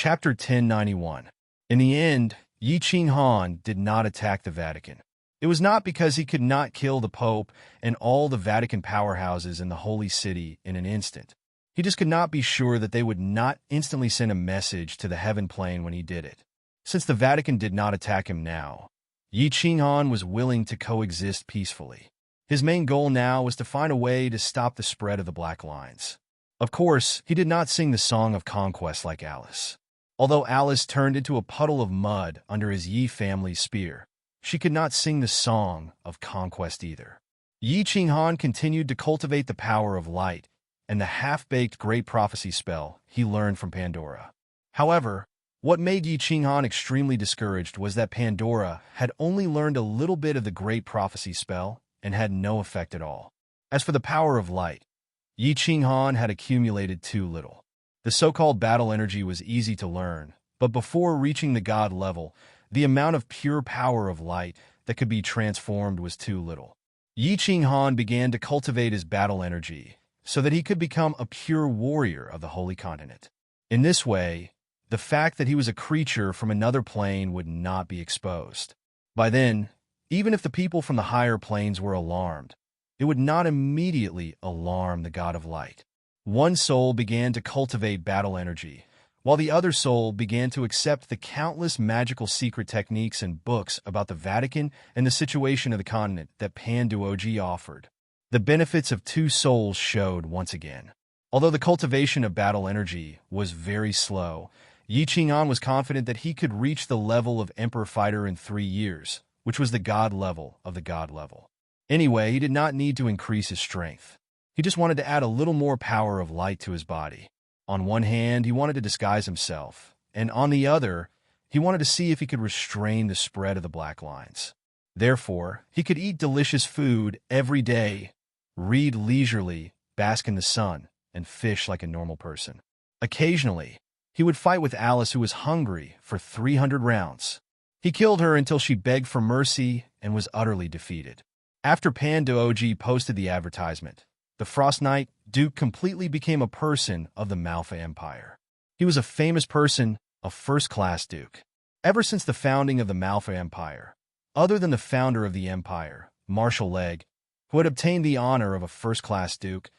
Chapter 1091. In the end, Yi Qinghan did not attack the Vatican. It was not because he could not kill the Pope and all the Vatican powerhouses in the Holy City in an instant. He just could not be sure that they would not instantly send a message to the heaven plane when he did it. Since the Vatican did not attack him now, Yi Qinghan was willing to coexist peacefully. His main goal now was to find a way to stop the spread of the Black Lines. Of course, he did not sing the song of conquest like Alice. Although Alice turned into a puddle of mud under his Yi family's spear, she could not sing the song of conquest either. Yi Qinghan continued to cultivate the power of light and the half-baked great prophecy spell he learned from Pandora. However, what made Yi Qinghan extremely discouraged was that Pandora had only learned a little bit of the great prophecy spell and had no effect at all. As for the power of light, Yi Qinghan had accumulated too little. The so-called battle energy was easy to learn, but before reaching the god level, the amount of pure power of light that could be transformed was too little. Yi Qinghan began to cultivate his battle energy so that he could become a pure warrior of the Holy Continent. In this way, the fact that he was a creature from another plane would not be exposed. By then, even if the people from the higher planes were alarmed, it would not immediately alarm the god of light. One soul began to cultivate battle energy, while the other soul began to accept the countless magical secret techniques and books about the Vatican and the situation of the continent that Panduoji offered. The benefits of two souls showed once again. Although the cultivation of battle energy was very slow, Yi Qinghan was confident that he could reach the level of Emperor Fighter in 3 years, which was the god level of the god level. Anyway, he did not need to increase his strength. He just wanted to add a little more power of light to his body. On one hand, he wanted to disguise himself, and on the other, he wanted to see if he could restrain the spread of the Black Lines. Therefore, he could eat delicious food every day, read leisurely, bask in the sun, and fish like a normal person. Occasionally, he would fight with Alice, who was hungry, for 300 rounds. He killed her until she begged for mercy and was utterly defeated. After Panduoji posted the advertisement, the Frost Knight Duke completely became a person of the Malfa Empire. He was a famous person, a first-class duke. Ever since the founding of the Malfa Empire, other than the founder of the empire, Marshal Leg, who had obtained the honor of a first-class duke,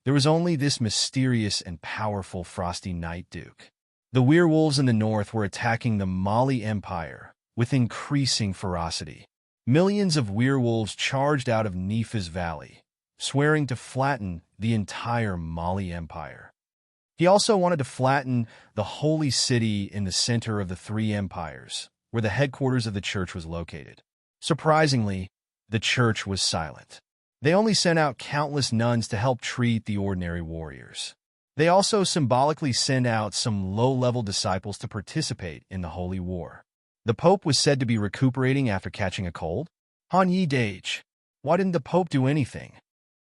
there was only this mysterious and powerful Frosty Knight Duke. The werewolves in the north were attacking the Mali Empire with increasing ferocity. Millions of werewolves charged out of Nifa's valley, swearing to flatten the entire Mali Empire. He also wanted to flatten the holy city in the center of the 3 empires, where the headquarters of the church was located. Surprisingly, the church was silent. They only sent out countless nuns to help treat the ordinary warriors. They also symbolically sent out some low-level disciples to participate in the holy war. The Pope was said to be recuperating after catching a cold. Han Yi Dage, why didn't the Pope do anything?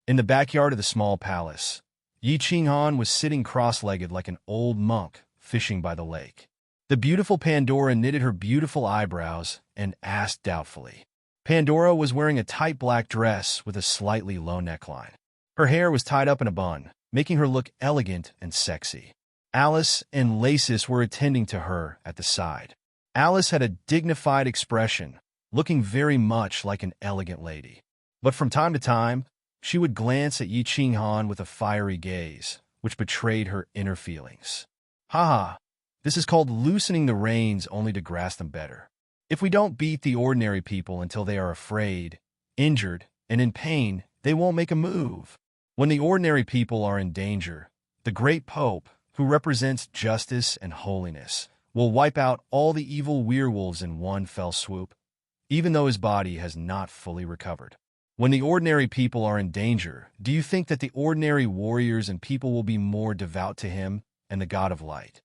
In the backyard of the small palace, Yi Qinghan was sitting cross-legged like an old monk fishing by the lake. The beautiful Pandora knitted her beautiful eyebrows and asked doubtfully. Pandora was wearing a tight black dress with a slightly low neckline. Her hair was tied up in a bun, making her look elegant and sexy. Alice and Lacis were attending to her at the side. Alice had a dignified expression, looking very much like an elegant lady. But from time to time, she would glance at Yi Qinghan with a fiery gaze, which betrayed her inner feelings. Haha, this is called loosening the reins only to grasp them better. If we don't beat the ordinary people until they are afraid, injured, and in pain, they won't make a move. When the ordinary people are in danger, the great Pope, who represents justice and holiness, will wipe out all the evil werewolves in one fell swoop, even though his body has not fully recovered. When the ordinary people are in danger, do you think that the ordinary warriors and people will be more devout to him and the god of light?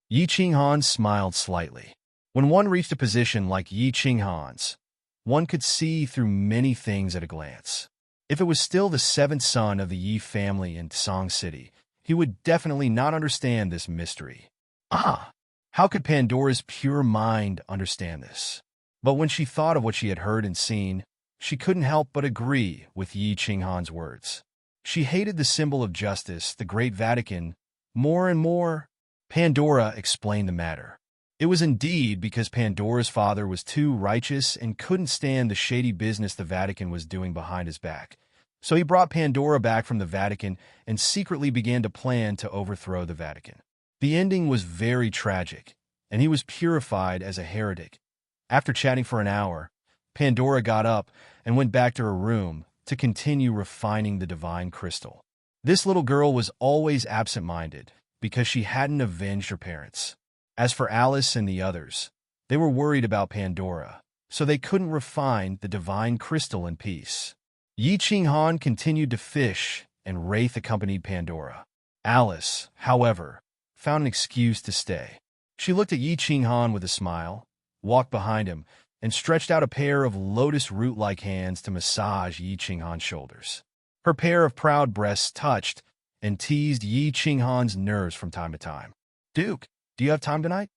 Yi Qinghan smiled slightly. When one reached a position like Yi Qinghan's, one could see through many things at a glance. If it was still the 7th son of the Yi family in Song City, he would definitely not understand this mystery. How could Pandora's pure mind understand this? But when she thought of what she had heard and seen, she couldn't help but agree with Yi Qinghan's words. She hated the symbol of justice, the Great Vatican, more and more Pandora explained the matter. It was indeed because Pandora's father was too righteous and couldn't stand the shady business the Vatican was doing behind his back. So he brought Pandora back from the Vatican and secretly began to plan to overthrow the Vatican. The ending was very tragic, and he was purified as a heretic. After chatting for an hour, Pandora got up and went back to her room to continue refining the divine crystal. This little girl was always absent-minded because she hadn't avenged her parents. As for Alice and the others, they were worried about Pandora, so they couldn't refine the divine crystal in peace. Yi Ching Han continued to fish, and Wraith accompanied Pandora. Alice, however, found an excuse to stay. She looked at Yi Ching Han with a smile, walked behind him, and stretched out a pair of lotus root-like hands to massage Yi Ching Han's shoulders. Her pair of proud breasts touched and teased Yi Ching Han's nerves from time to time. "Duke, do you have time tonight?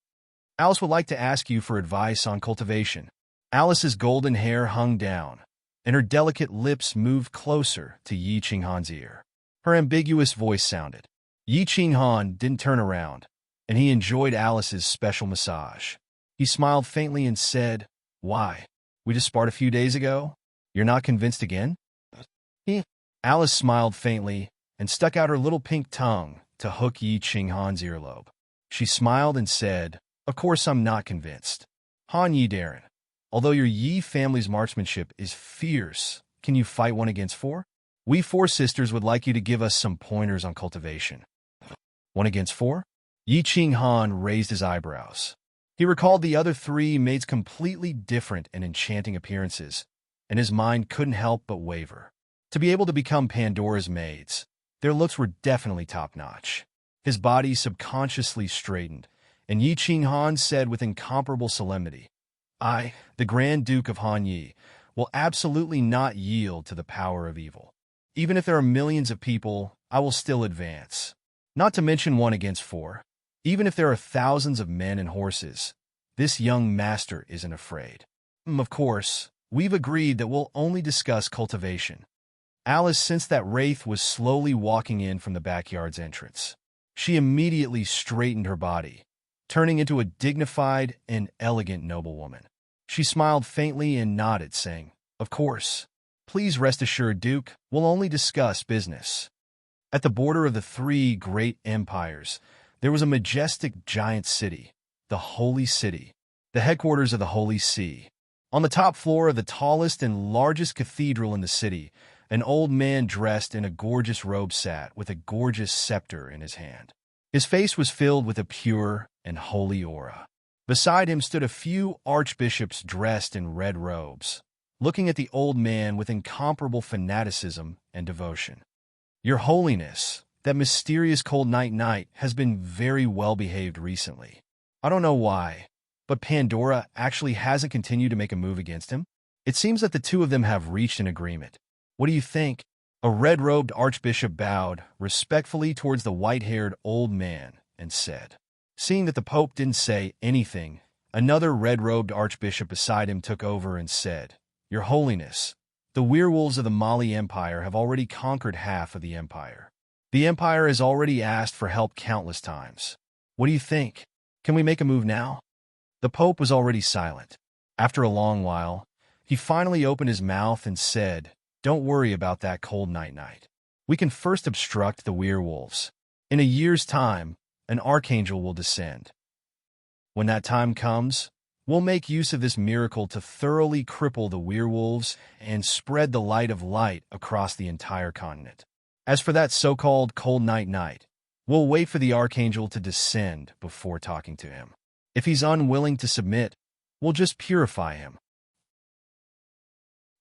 Alice would like to ask you for advice on cultivation." Alice's golden hair hung down, and her delicate lips moved closer to Yi Ching Han's ear. Her ambiguous voice sounded. Yi Ching Han didn't turn around, and he enjoyed Alice's special massage. He smiled faintly and said, "Why? We just sparred a few days ago? You're not convinced again?" Alice smiled faintly and stuck out her little pink tongue to hook Yi Ching Han's earlobe. She smiled and said, "Of course I'm not convinced. Han Yi Darren, although your Yi family's marksmanship is fierce, can you fight 1 against 4? We 4 sisters would like you to give us some pointers on cultivation." 1 against 4? Yi Ching Han raised his eyebrows. He recalled the other 3 maids' completely different and enchanting appearances, and his mind couldn't help but waver. To be able to become Pandora's maids, their looks were definitely top-notch. His body subconsciously straightened, and Yi Ching Han said with incomparable solemnity, "I, the Grand Duke of Han Yi, will absolutely not yield to the power of evil. Even if there are millions of people, I will still advance. Not to mention 1 against 4. Even if there are thousands of men and horses, this young master isn't afraid. Of course, we've agreed that we'll only discuss cultivation." Alice sensed that Wraith was slowly walking in from the backyard's entrance. She immediately straightened her body, turning into a dignified and elegant noblewoman. She smiled faintly and nodded, saying, "Of course. Please rest assured, Duke, we'll only discuss business." At the border of the 3 great empires, there was a majestic giant city, the Holy City, the headquarters of the Holy See. On the top floor of the tallest and largest cathedral in the city, an old man dressed in a gorgeous robe sat with a gorgeous scepter in his hand. His face was filled with a pure and holy aura. Beside him stood a few archbishops dressed in red robes, looking at the old man with incomparable fanaticism and devotion. "Your Holiness, that mysterious cold night has been very well-behaved recently. I don't know why, but Pandora actually hasn't continued to make a move against him. It seems that the 2 of them have reached an agreement. What do you think?" A red-robed archbishop bowed respectfully towards the white-haired old man and said. Seeing that the Pope didn't say anything, another red-robed archbishop beside him took over and said, "Your Holiness, the werewolves of the Mali Empire have already conquered half of the empire. The empire has already asked for help countless times. What do you think? Can we make a move now?" The Pope was already silent. After a long while, he finally opened his mouth and said, "Don't worry about that cold night. We can first obstruct the werewolves. In a year's time, an archangel will descend. When that time comes, we'll make use of this miracle to thoroughly cripple the werewolves and spread the light of light across the entire continent. As for that so-called cold night, we'll wait for the archangel to descend before talking to him. If he's unwilling to submit, we'll just purify him."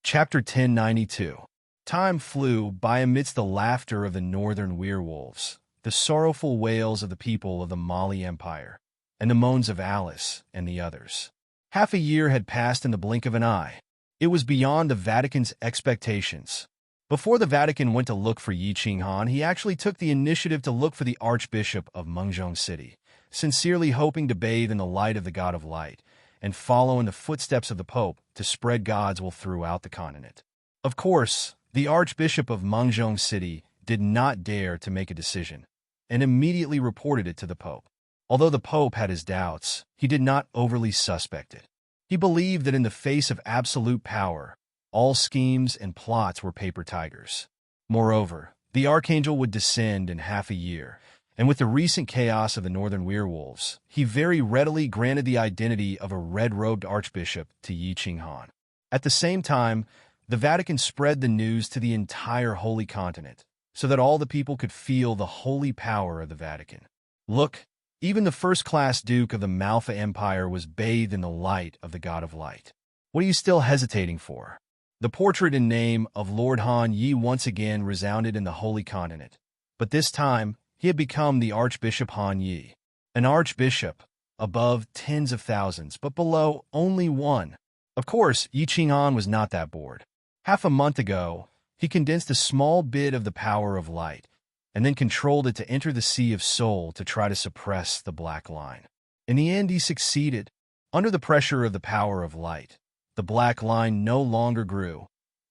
Chapter 1092. Time flew by amidst the laughter of the northern werewolves, the sorrowful wails of the people of the Mali Empire, and the moans of Alice and the others. Half a year had passed in the blink of an eye. It was beyond the Vatican's expectations. Before the Vatican went to look for Yi Ching Han, he actually took the initiative to look for the Archbishop of Mengzhong City, sincerely hoping to bathe in the light of the God of Light and follow in the footsteps of the Pope to spread God's will throughout the continent. Of course, the Archbishop of Mengzhong City did not dare to make a decision and immediately reported it to the Pope. Although the Pope had his doubts, he did not overly suspect it. He believed that in the face of absolute power, all schemes and plots were paper tigers. Moreover, the Archangel would descend in half a year, and with the recent chaos of the northern werewolves, he very readily granted the identity of a red-robed archbishop to Yi Qinghan. At the same time, the Vatican spread the news to the entire Holy Continent, so that all the people could feel the holy power of the Vatican. Look, even the first-class Duke of the Malfa Empire was bathed in the light of the God of Light. What are you still hesitating for? The portrait and name of Lord Han Yi once again resounded in the Holy Continent, but this time he had become the Archbishop Han Yi. An archbishop, above tens of thousands, but below only one. Of course, Yi Qinghan was not that bored. Half a month ago, he condensed a small bit of the power of light, and then controlled it to enter the Sea of Soul to try to suppress the Black Line. In the end, he succeeded. Under the pressure of the power of light, the Black Line no longer grew,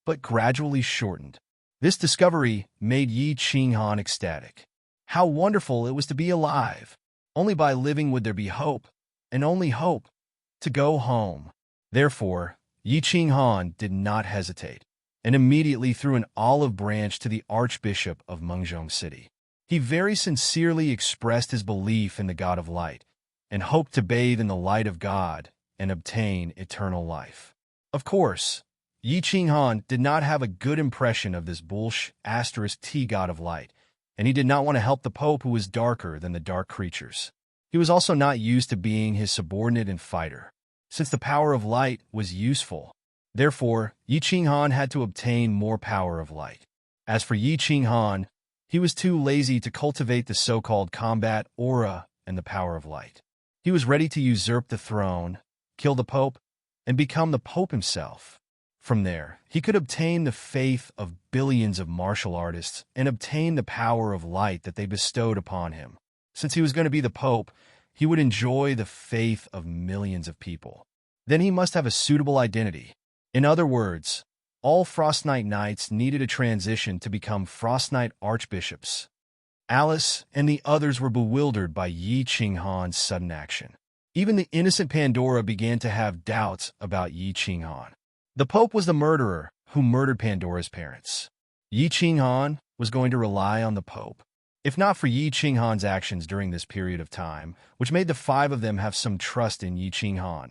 but gradually shortened. This discovery made Yi Qinghan ecstatic. How wonderful it was to be alive! Only by living would there be hope, and only hope, to go home. Therefore, Yi Qinghan did not hesitate, and immediately threw an olive branch to the Archbishop of Mengzhong City. He very sincerely expressed his belief in the God of Light, and hoped to bathe in the light of God and obtain eternal life. Of course, Yi Qinghan did not have a good impression of this T God of Light, and he did not want to help the Pope, who was darker than the dark creatures. He was also not used to being his subordinate and fighter, since the power of light was useful. Therefore, Yi Qinghan had to obtain more power of light. As for Yi Qinghan, he was too lazy to cultivate the so-called combat aura and the power of light. He was ready to usurp the throne, kill the Pope, and become the Pope himself. From there, he could obtain the faith of billions of martial artists and obtain the power of light that they bestowed upon him. Since he was going to be the Pope, he would enjoy the faith of millions of people. Then he must have a suitable identity. In other words, all Frost Knight Knights needed a transition to become Frost Knight Archbishops. Alice and the others were bewildered by Yi Qinghan's sudden action. Even the innocent Pandora began to have doubts about Yi Qinghan. The Pope was the murderer who murdered Pandora's parents. Yi Qinghan was going to rely on the Pope. If not for Yi Qinghan's actions during this period of time, which made the five of them have some trust in Yi Qinghan,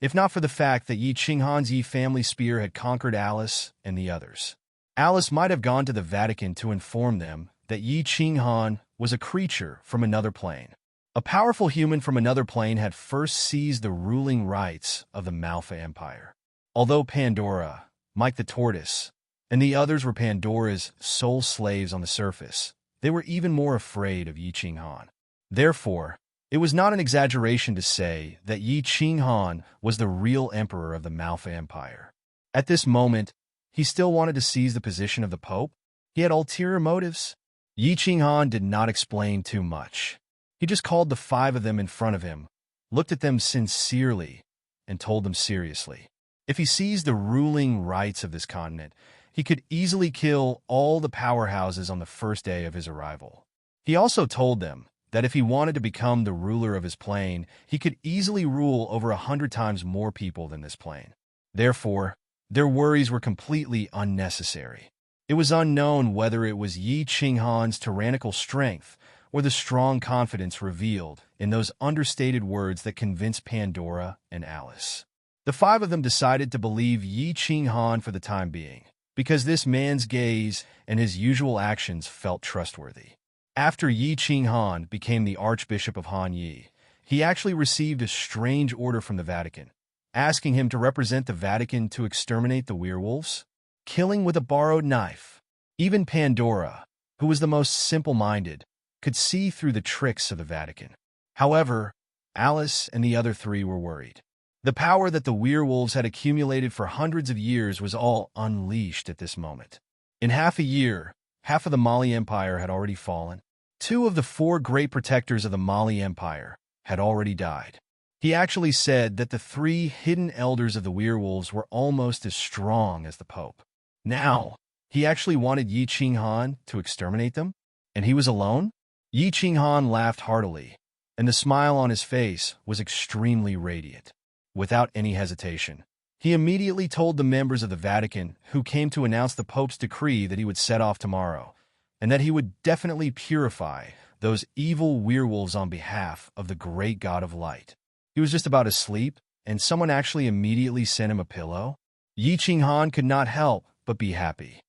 if not for the fact that Yi Qinghan's Yi family spear had conquered Alice and the others, Alice might have gone to the Vatican to inform them that Yi Qinghan was a creature from another plane. A powerful human from another plane had first seized the ruling rights of the Malfa Empire. Although Pandora, Mike the Tortoise, and the others were Pandora's sole slaves on the surface, they were even more afraid of Yi Qinghan. Therefore, it was not an exaggeration to say that Yi Qinghan was the real emperor of the Malfa Empire. At this moment, he still wanted to seize the position of the Pope. He had ulterior motives. Yi Qinghan did not explain too much. He just called the five of them in front of him, looked at them sincerely, and told them seriously. If he seized the ruling rights of this continent, he could easily kill all the powerhouses on the first day of his arrival. He also told them that if he wanted to become the ruler of his plane, he could easily rule over 100 times more people than this plane. Therefore, their worries were completely unnecessary. It was unknown whether it was Yi Qinghan's tyrannical strength or the strong confidence revealed in those understated words that convinced Pandora and Alice. The five of them decided to believe Yi Qinghan for the time being, because this man's gaze and his usual actions felt trustworthy. After Yi Qinghan became the Archbishop of Han Yi, he actually received a strange order from the Vatican, asking him to represent the Vatican to exterminate the werewolves, killing with a borrowed knife. Even Pandora, who was the most simple-minded, could see through the tricks of the Vatican. However, Alice and the other three were worried. The power that the werewolves had accumulated for hundreds of years was all unleashed at this moment. In half a year, half of the Mali Empire had already fallen. 2 of the 4 great protectors of the Mali Empire had already died. He actually said that the 3 hidden elders of the werewolves were almost as strong as the Pope. Now, he actually wanted Yi Qinghan to exterminate them? And he was alone? Yi Qinghan laughed heartily. and the smile on his face was extremely radiant. Without any hesitation, he immediately told the members of the Vatican who came to announce the Pope's decree that he would set off tomorrow, and that he would definitely purify those evil werewolves on behalf of the great god of light. He was just about to sleep, and someone actually immediately sent him a pillow. Yi Qinghan could not help but be happy.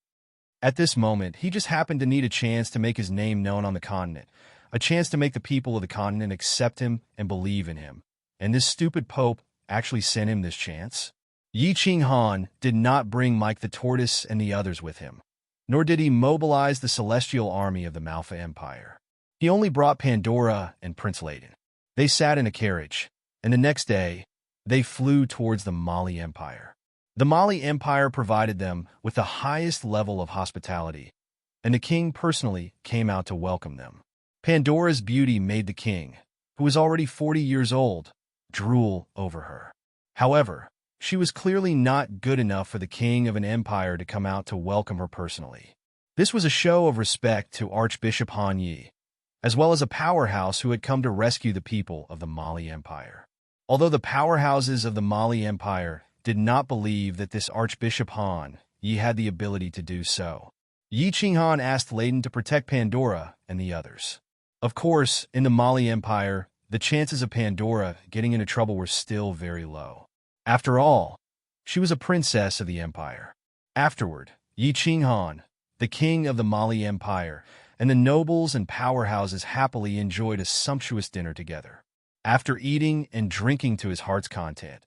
At this moment, he just happened to need a chance to make his name known on the continent, a chance to make the people of the continent accept him and believe in him. And this stupid Pope actually sent him this chance. Yi Qinghan did not bring Mike the Tortoise and the others with him, nor did he mobilize the celestial army of the Malfa Empire. He only brought Pandora and Prince Layden. They sat in a carriage, and the next day, they flew towards the Mali Empire. The Mali Empire provided them with the highest level of hospitality, and the king personally came out to welcome them. Pandora's beauty made the king, who was already 40 years old, drool over her. However, she was clearly not good enough for the king of an empire to come out to welcome her personally. This was a show of respect to Archbishop Han Yi, as well as a powerhouse who had come to rescue the people of the Mali Empire. Although the powerhouses of the Mali Empire did not believe that this Archbishop Han Yi had the ability to do so, Yi Qinghan asked Layden to protect Pandora and the others. Of course, in the Mali Empire, the chances of Pandora getting into trouble were still very low. After all, she was a princess of the empire. Afterward, Yi Qinghan, the king of the Mali Empire, and the nobles and powerhouses happily enjoyed a sumptuous dinner together. After eating and drinking to his heart's content,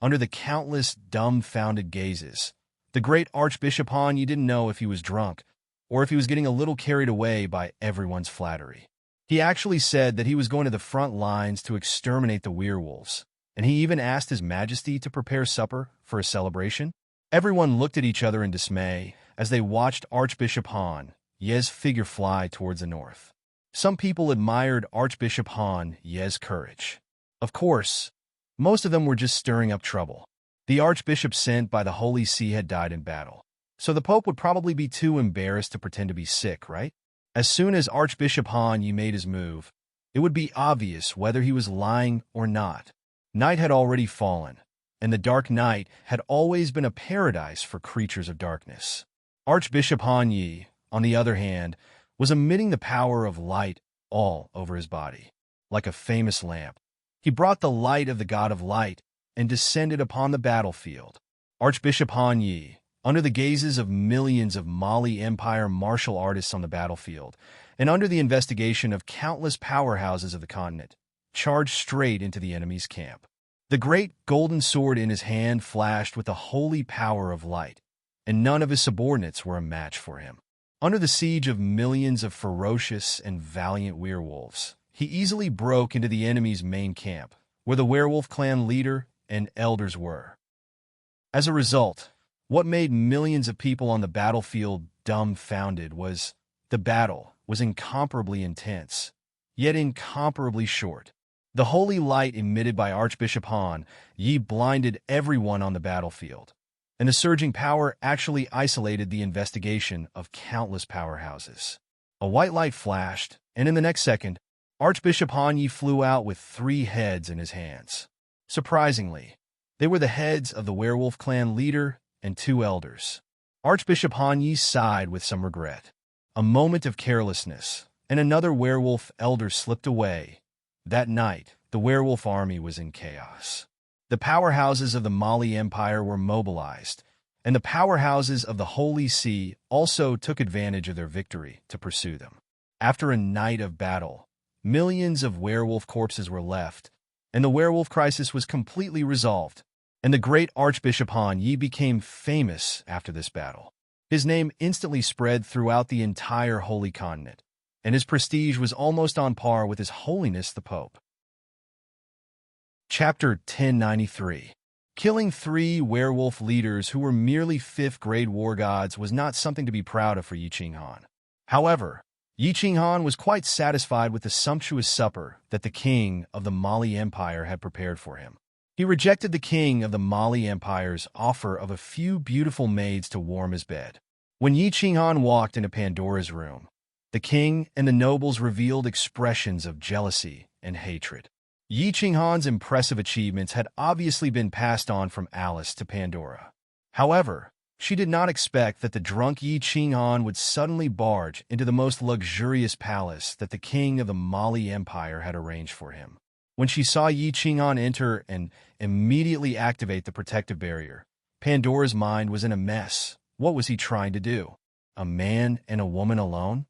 under the countless dumbfounded gazes, the great Archbishop Han Yi didn't know if he was drunk or if he was getting a little carried away by everyone's flattery. He actually said that he was going to the front lines to exterminate the werewolves, and he even asked His Majesty to prepare supper for a celebration. Everyone looked at each other in dismay as they watched Archbishop Han Yi's figure fly towards the north. Some people admired Archbishop Han Yi's courage. Of course, most of them were just stirring up trouble. The archbishop sent by the Holy See had died in battle, so the Pope would probably be too embarrassed to pretend to be sick, right? As soon as Archbishop Han Yi made his move, it would be obvious whether he was lying or not. Night had already fallen, and the dark night had always been a paradise for creatures of darkness. Archbishop Han Yi, on the other hand, was emitting the power of light all over his body. Like a famous lamp, he brought the light of the god of light and descended upon the battlefield. Archbishop Han Yi, under the gazes of millions of Mali Empire martial artists on the battlefield, and under the investigation of countless powerhouses of the continent, charged straight into the enemy's camp. The great golden sword in his hand flashed with the holy power of light, and none of his subordinates were a match for him. Under the siege of millions of ferocious and valiant werewolves, he easily broke into the enemy's main camp, where the werewolf clan leader and elders were. As a result, what made millions of people on the battlefield dumbfounded was the battle was incomparably intense, yet incomparably short. The holy light emitted by Archbishop Han Yi blinded everyone on the battlefield, and the surging power actually isolated the investigation of countless powerhouses. A white light flashed, and in the next second, Archbishop Han Yi flew out with 3 heads in his hands. Surprisingly, they were the heads of the werewolf clan leader and 2 elders. Archbishop Han Yi sighed with some regret. A moment of carelessness, and another werewolf elder slipped away. That night, the werewolf army was in chaos. The powerhouses of the Mali Empire were mobilized, and the powerhouses of the Holy See also took advantage of their victory to pursue them. After a night of battle, millions of werewolf corpses were left, and the werewolf crisis was completely resolved, and the great Archbishop Han Yi became famous after this battle. His name instantly spread throughout the entire Holy Continent, and his prestige was almost on par with His Holiness the Pope. Chapter 1093. Killing 3 werewolf leaders who were merely 5th-grade war gods was not something to be proud of for Yi Qinghan. However, Yi Qinghan was quite satisfied with the sumptuous supper that the king of the Mali Empire had prepared for him. He rejected the king of the Mali Empire's offer of a few beautiful maids to warm his bed. When Yi Qinghan walked into Pandora's room, the king and the nobles revealed expressions of jealousy and hatred. Yi Qinghan's impressive achievements had obviously been passed on from Alice to Pandora. However, she did not expect that the drunk Yi Qinghan would suddenly barge into the most luxurious palace that the king of the Mali Empire had arranged for him. When she saw Yi Qinghan enter and immediately activate the protective barrier, Pandora's mind was in a mess. What was he trying to do? A man and a woman alone?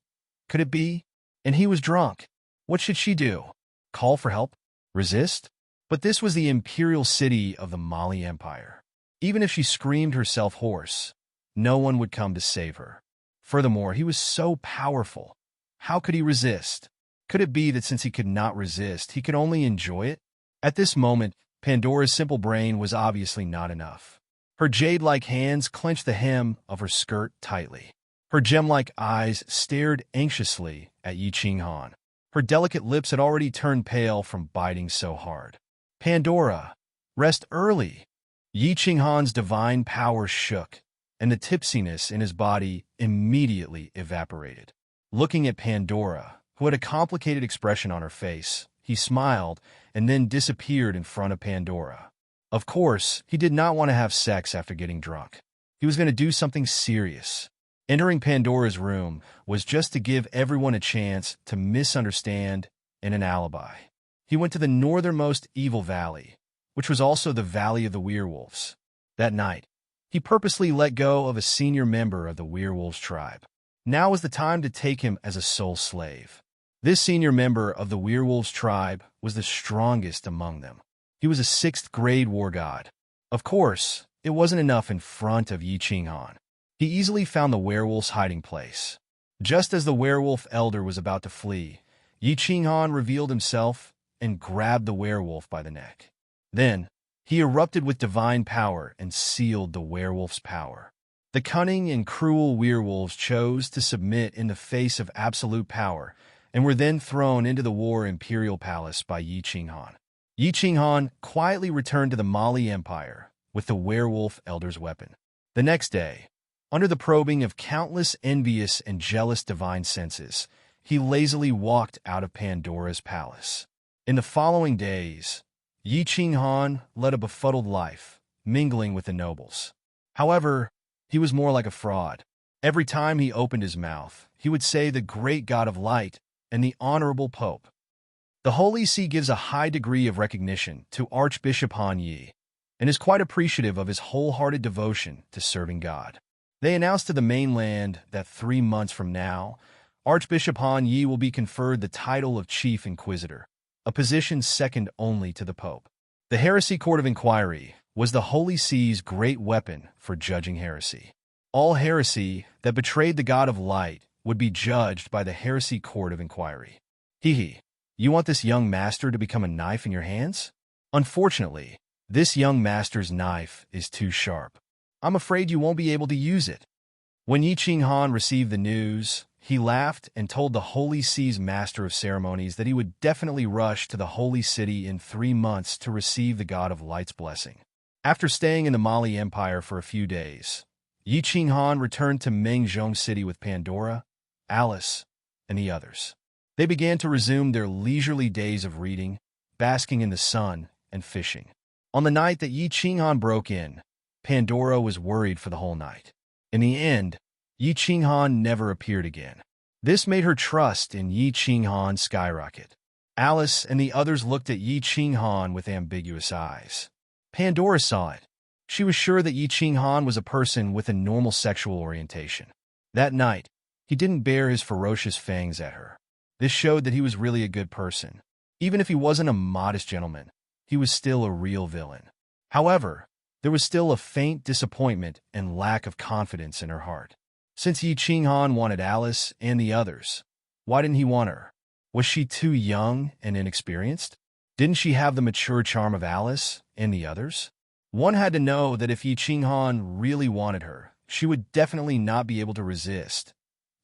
Could it be? And he was drunk. What should she do? Call for help? Resist? But this was the imperial city of the Mali Empire. Even if she screamed herself hoarse, no one would come to save her. Furthermore, he was so powerful. How could he resist? Could it be that since he could not resist, he could only enjoy it? At this moment, Pandora's simple brain was obviously not enough. Her jade-like hands clenched the hem of her skirt tightly. Her gem-like eyes stared anxiously at Yi Qinghan. Her delicate lips had already turned pale from biting so hard. Pandora, rest early. Yi Qinghan's divine power shook, and the tipsiness in his body immediately evaporated. Looking at Pandora, who had a complicated expression on her face, he smiled and then disappeared in front of Pandora. Of course, he did not want to have sex after getting drunk. He was going to do something serious. Entering Pandora's room was just to give everyone a chance to misunderstand and an alibi. He went to the northernmost evil valley, which was also the Valley of the Werewolves. That night, he purposely let go of a senior member of the Werewolves tribe. Now was the time to take him as a soul slave. This senior member of the Werewolves tribe was the strongest among them. He was a 6th-grade war god. Of course, it wasn't enough in front of Yi Qinghan. He easily found the werewolf's hiding place. Just as the werewolf elder was about to flee, Yi Qinghan revealed himself and grabbed the werewolf by the neck. Then, he erupted with divine power and sealed the werewolf's power. The cunning and cruel werewolves chose to submit in the face of absolute power and were then thrown into the war imperial palace by Yi Qinghan. Yi Qinghan quietly returned to the Mali Empire with the werewolf elder's weapon. The next day, under the probing of countless envious and jealous divine senses, he lazily walked out of Pandora's palace. In the following days, Yi Qinghan led a befuddled life, mingling with the nobles. However, he was more like a fraud. Every time he opened his mouth, he would say the great God of light and the honorable Pope. The Holy See gives a high degree of recognition to Archbishop Han Yi and is quite appreciative of his wholehearted devotion to serving God. They announced to the mainland that 3 months from now, Archbishop Han Yi will be conferred the title of Chief Inquisitor, a position second only to the Pope. The Heresy Court of Inquiry was the Holy See's great weapon for judging heresy. All heresy that betrayed the God of light would be judged by the Heresy Court of Inquiry. Hee. You want this young master to become a knife in your hands? Unfortunately, this young master's knife is too sharp. I'm afraid you won't be able to use it. When Yi Qinghan received the news, he laughed and told the Holy See's Master of Ceremonies that he would definitely rush to the Holy City in 3 months to receive the God of Light's blessing. After staying in the Mali Empire for a few days, Yi Qinghan returned to Mengzhong City with Pandora, Alice, and the others. They began to resume their leisurely days of reading, basking in the sun, and fishing. On the night that Yi Qinghan broke in, Pandora was worried for the whole night. In the end, Yi Qinghan never appeared again. This made her trust in Yi Qinghan skyrocket. Alice and the others looked at Yi Qinghan with ambiguous eyes. Pandora saw it. She was sure that Yi Qinghan was a person with a normal sexual orientation. That night, he didn't bare his ferocious fangs at her. This showed that he was really a good person. Even if he wasn't a modest gentleman, he was still a real villain. However, there was still a faint disappointment and lack of confidence in her heart. Since Yi Qinghan wanted Alice and the others, why didn't he want her? Was she too young and inexperienced? Didn't she have the mature charm of Alice and the others? One had to know that if Yi Qinghan really wanted her, she would definitely not be able to resist.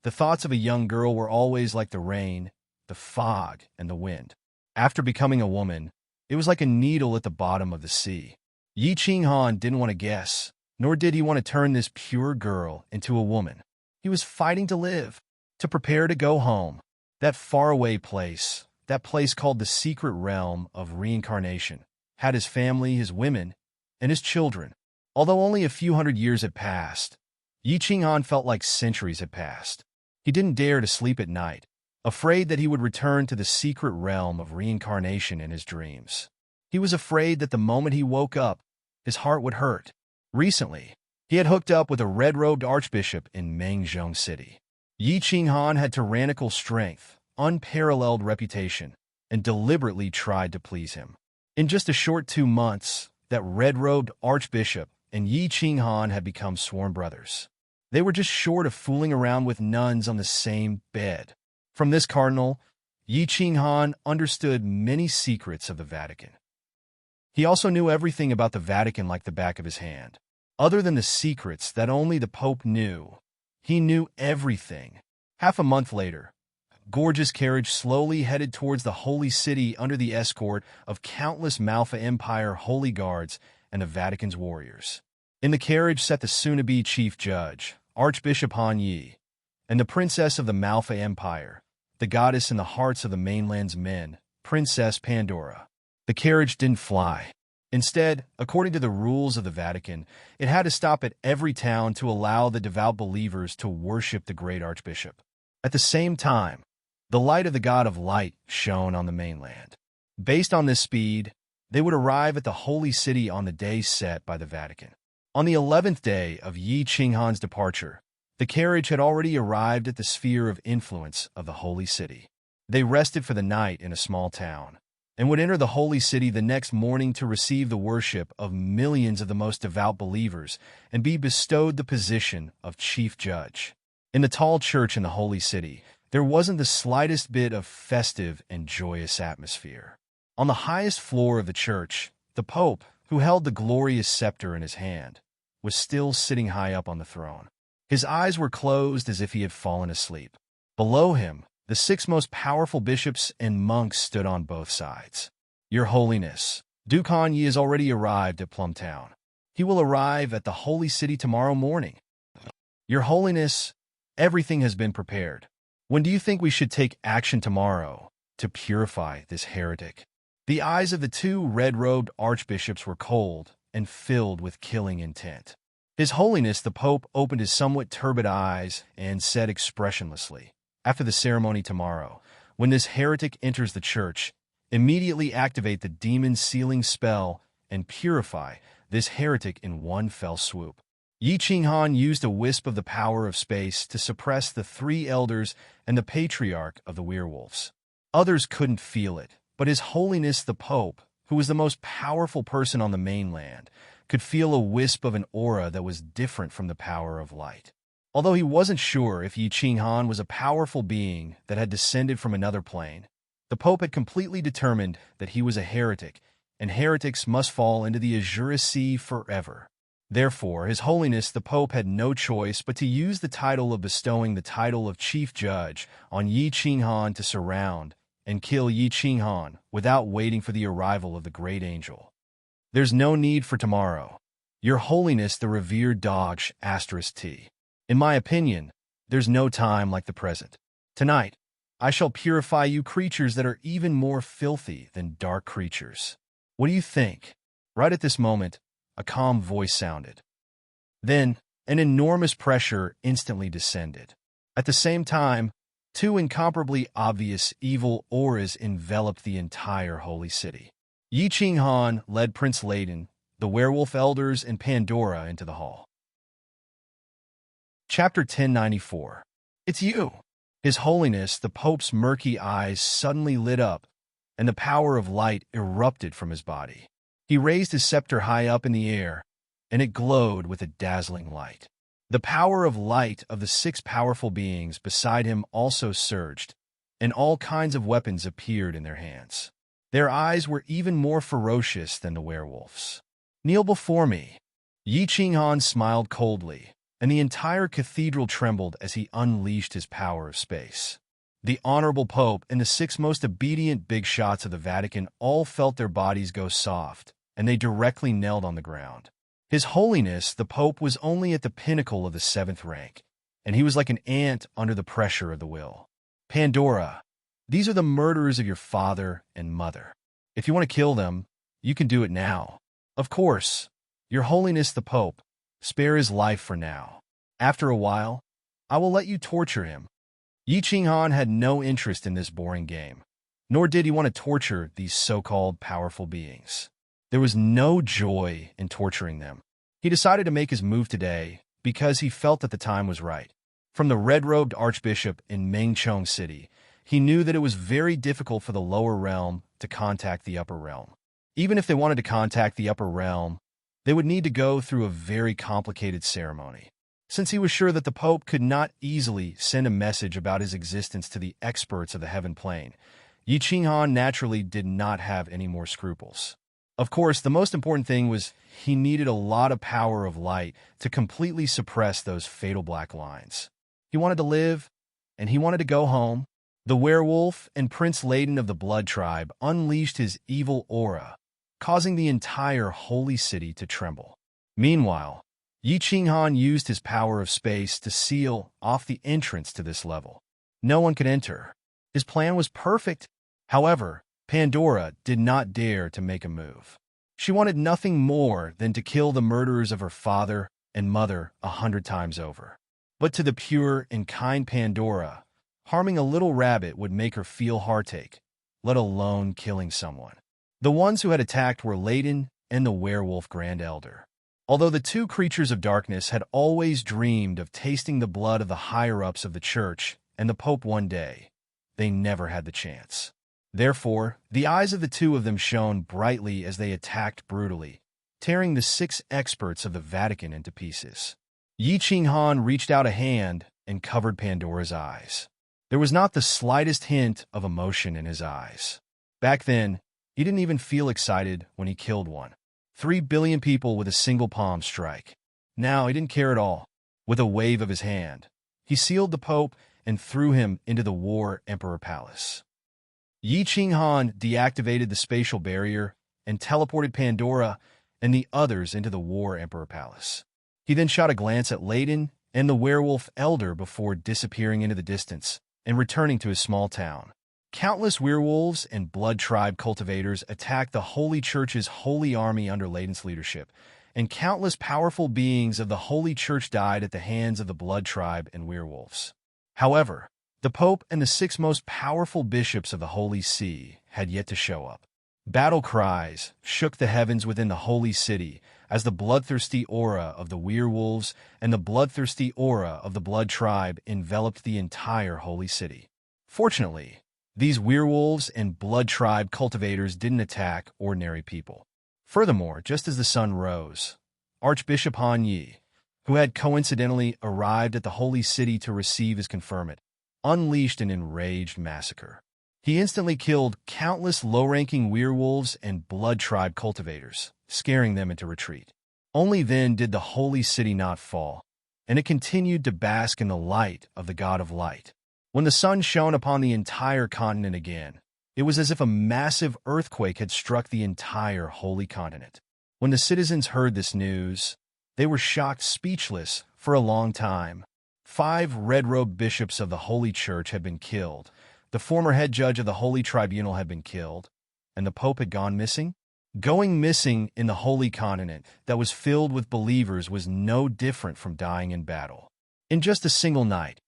The thoughts of a young girl were always like the rain, the fog, and the wind. After becoming a woman, it was like a needle at the bottom of the sea. Yi Qinghan didn't want to guess, nor did he want to turn this pure girl into a woman. He was fighting to live, to prepare to go home. That faraway place, that place called the secret realm of reincarnation, had his family, his women, and his children. Although only a few hundred years had passed, Yi Qinghan felt like centuries had passed. He didn't dare to sleep at night, afraid that he would return to the secret realm of reincarnation in his dreams. He was afraid that the moment he woke up, his heart would hurt. Recently, he had hooked up with a red-robed archbishop in Mengzhong City. Yi Qinghan had tyrannical strength, unparalleled reputation, and deliberately tried to please him. In just a short 2 months, that red-robed archbishop and Yi Qinghan had become sworn brothers. They were just short of fooling around with nuns on the same bed. From this cardinal, Yi Qinghan understood many secrets of the Vatican. He also knew everything about the Vatican like the back of his hand. Other than the secrets that only the Pope knew, he knew everything. Half a month later, a gorgeous carriage slowly headed towards the Holy City under the escort of countless Malfa Empire holy guards and the Vatican's warriors. In the carriage sat the soon-to-be chief judge, Archbishop Han Yi, and the princess of the Malfa Empire, the goddess in the hearts of the mainland's men, Princess Pandora. The carriage didn't fly. Instead, according to the rules of the Vatican, it had to stop at every town to allow the devout believers to worship the great archbishop. At the same time, the light of the God of Light shone on the mainland. Based on this speed, they would arrive at the Holy City on the day set by the Vatican. On the 11th day of Yi Qinghan's departure, the carriage had already arrived at the sphere of influence of the Holy City. They rested for the night in a small town, and would enter the Holy City the next morning to receive the worship of millions of the most devout believers and be bestowed the position of chief judge. In the tall church in the Holy City, there wasn't the slightest bit of festive and joyous atmosphere. On the highest floor of the church, the Pope, who held the glorious scepter in his hand, was still sitting high up on the throne. His eyes were closed as if he had fallen asleep. Below him, the 6 most powerful bishops and monks stood on both sides. Your Holiness, Duke Han Yi has already arrived at Plumtown. He will arrive at the Holy City tomorrow morning. Your Holiness, everything has been prepared. When do you think we should take action tomorrow to purify this heretic? The eyes of the 2 red-robed archbishops were cold and filled with killing intent. His Holiness the Pope opened his somewhat turbid eyes and said expressionlessly, "After the ceremony tomorrow, when this heretic enters the church, immediately activate the demon sealing spell and purify this heretic in one fell swoop." Yi Qinghan used a wisp of the power of space to suppress the 3 elders and the patriarch of the werewolves. Others couldn't feel it, but His Holiness the Pope, who was the most powerful person on the mainland, could feel a wisp of an aura that was different from the power of light. Although he wasn't sure if Yi Qinghan was a powerful being that had descended from another plane, the Pope had completely determined that he was a heretic, and heretics must fall into the azure sea forever. Therefore, His Holiness the Pope had no choice but to use the title of bestowing the title of Chief Judge on Yi Qinghan to surround and kill Yi Qinghan without waiting for the arrival of the great angel. There's no need for tomorrow. Your Holiness the revered Doge *T. In my opinion, there's no time like the present. Tonight, I shall purify you creatures that are even more filthy than dark creatures. What do you think? Right at this moment, a calm voice sounded. Then, an enormous pressure instantly descended. At the same time, 2 incomparably obvious evil auras enveloped the entire Holy City. Yi Qinghan led Prince Layden, the werewolf elders, and Pandora into the hall. Chapter 1094. It's you! His Holiness the Pope's murky eyes suddenly lit up, and the power of light erupted from his body. He raised his scepter high up in the air, and it glowed with a dazzling light. The power of light of the 6 powerful beings beside him also surged, and all kinds of weapons appeared in their hands. Their eyes were even more ferocious than the werewolves. "Kneel before me." Yi Qinghan smiled coldly, and the entire cathedral trembled as he unleashed his power of space. The Honorable Pope and the 6 most obedient big shots of the Vatican all felt their bodies go soft, and they directly knelt on the ground. His Holiness the Pope was only at the pinnacle of the 7th rank, and he was like an ant under the pressure of the will. "Pandora, These are the murderers of your father and mother. If you want to kill them, you can do it now. Of course, Your Holiness the Pope, spare his life for now. After a while, I will let you torture him." Yi Qinghan had no interest in this boring game, nor did he want to torture these so-called powerful beings. There was no joy in torturing them. He decided to make his move today because he felt that the time was right. From the red-robed archbishop in Mengchong City, he knew that it was very difficult for the lower realm to contact the upper realm. Even if they wanted to contact the upper realm, they would need to go through a very complicated ceremony. Since he was sure that the Pope could not easily send a message about his existence to the experts of the heaven plane, Yi Qinghan naturally did not have any more scruples. Of course, the most important thing was he needed a lot of power of light to completely suppress those fatal black lines. He wanted to live, and he wanted to go home. The werewolf and Prince Layden of the Blood Tribe unleashed his evil aura, causing the entire holy city to tremble. Meanwhile, Yi Qinghan used his power of space to seal off the entrance to this level. No one could enter. His plan was perfect. However, Pandora did not dare to make a move. She wanted nothing more than to kill the murderers of her father and mother 100 times over. But to the pure and kind Pandora, harming a little rabbit would make her feel heartache, let alone killing someone. The ones who had attacked were Layden and the werewolf Grand Elder. Although the two creatures of darkness had always dreamed of tasting the blood of the higher-ups of the church and the Pope one day, they never had the chance. Therefore, the eyes of the two of them shone brightly as they attacked brutally, tearing the 6 experts of the Vatican into pieces. Yi Qinghan reached out a hand and covered Pandora's eyes. There was not the slightest hint of emotion in his eyes. Back then, he didn't even feel excited when he killed one. 3 billion people with a single palm strike. Now he didn't care at all. With a wave of his hand, he sealed the Pope and threw him into the War Emperor Palace. Yi Qinghan deactivated the spatial barrier and teleported Pandora and the others into the War Emperor Palace. He then shot a glance at Layden and the werewolf elder before disappearing into the distance and returning to his small town. Countless werewolves and blood tribe cultivators attacked the Holy Church's holy army under Layden's leadership, and countless powerful beings of the Holy Church died at the hands of the blood tribe and werewolves. However, the Pope and the 6 most powerful bishops of the Holy See had yet to show up. Battle cries shook the heavens within the Holy City as the bloodthirsty aura of the werewolves and the bloodthirsty aura of the blood tribe enveloped the entire Holy City. Fortunately, these werewolves and blood tribe cultivators didn't attack ordinary people. Furthermore, just as the sun rose, Archbishop Han Yi, who had coincidentally arrived at the Holy City to receive his conferment, unleashed an enraged massacre. He instantly killed countless low-ranking werewolves and blood tribe cultivators, scaring them into retreat. Only then did the Holy City not fall, and it continued to bask in the light of the God of Light. When the sun shone upon the entire continent again, it was as if a massive earthquake had struck the entire holy continent. When the citizens heard this news, they were shocked speechless for a long time. 5 red-robed bishops of the Holy Church had been killed, the former head judge of the Holy Tribunal had been killed, and the Pope had gone missing? Going missing in the Holy Continent that was filled with believers was no different from dying in battle. In just a single night,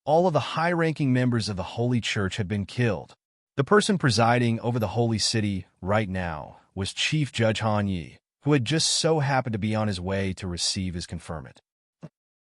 all of the high-ranking members of the Holy Church had been killed. The person presiding over the Holy City right now was Chief Judge Han Yi, who had just so happened to be on his way to receive his conferment.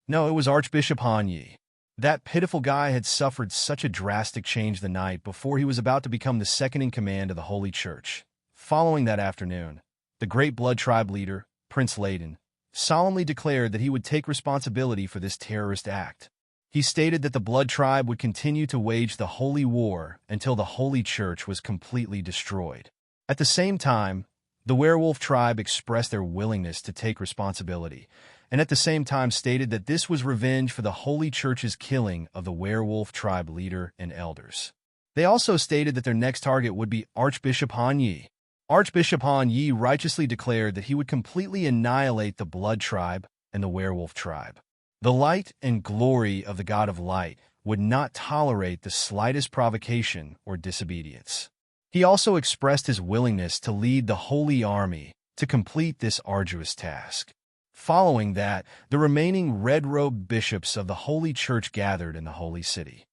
No, it was Archbishop Han Yi. That pitiful guy had suffered such a drastic change the night before he was about to become the second in command of the Holy Church. Following that afternoon, the great blood tribe leader, Prince Layden, solemnly declared that he would take responsibility for this terrorist act. He stated that the blood tribe would continue to wage the holy war until the Holy Church was completely destroyed. At the same time, the werewolf tribe expressed their willingness to take responsibility, and at the same time stated that this was revenge for the Holy Church's killing of the werewolf tribe leader and elders. They also stated that their next target would be Archbishop Han Yi. Archbishop Han Yi righteously declared that he would completely annihilate the blood tribe and the werewolf tribe. The light and glory of the God of Light would not tolerate the slightest provocation or disobedience. He also expressed his willingness to lead the Holy Army to complete this arduous task. Following that, the remaining red-robed bishops of the Holy Church gathered in the Holy City.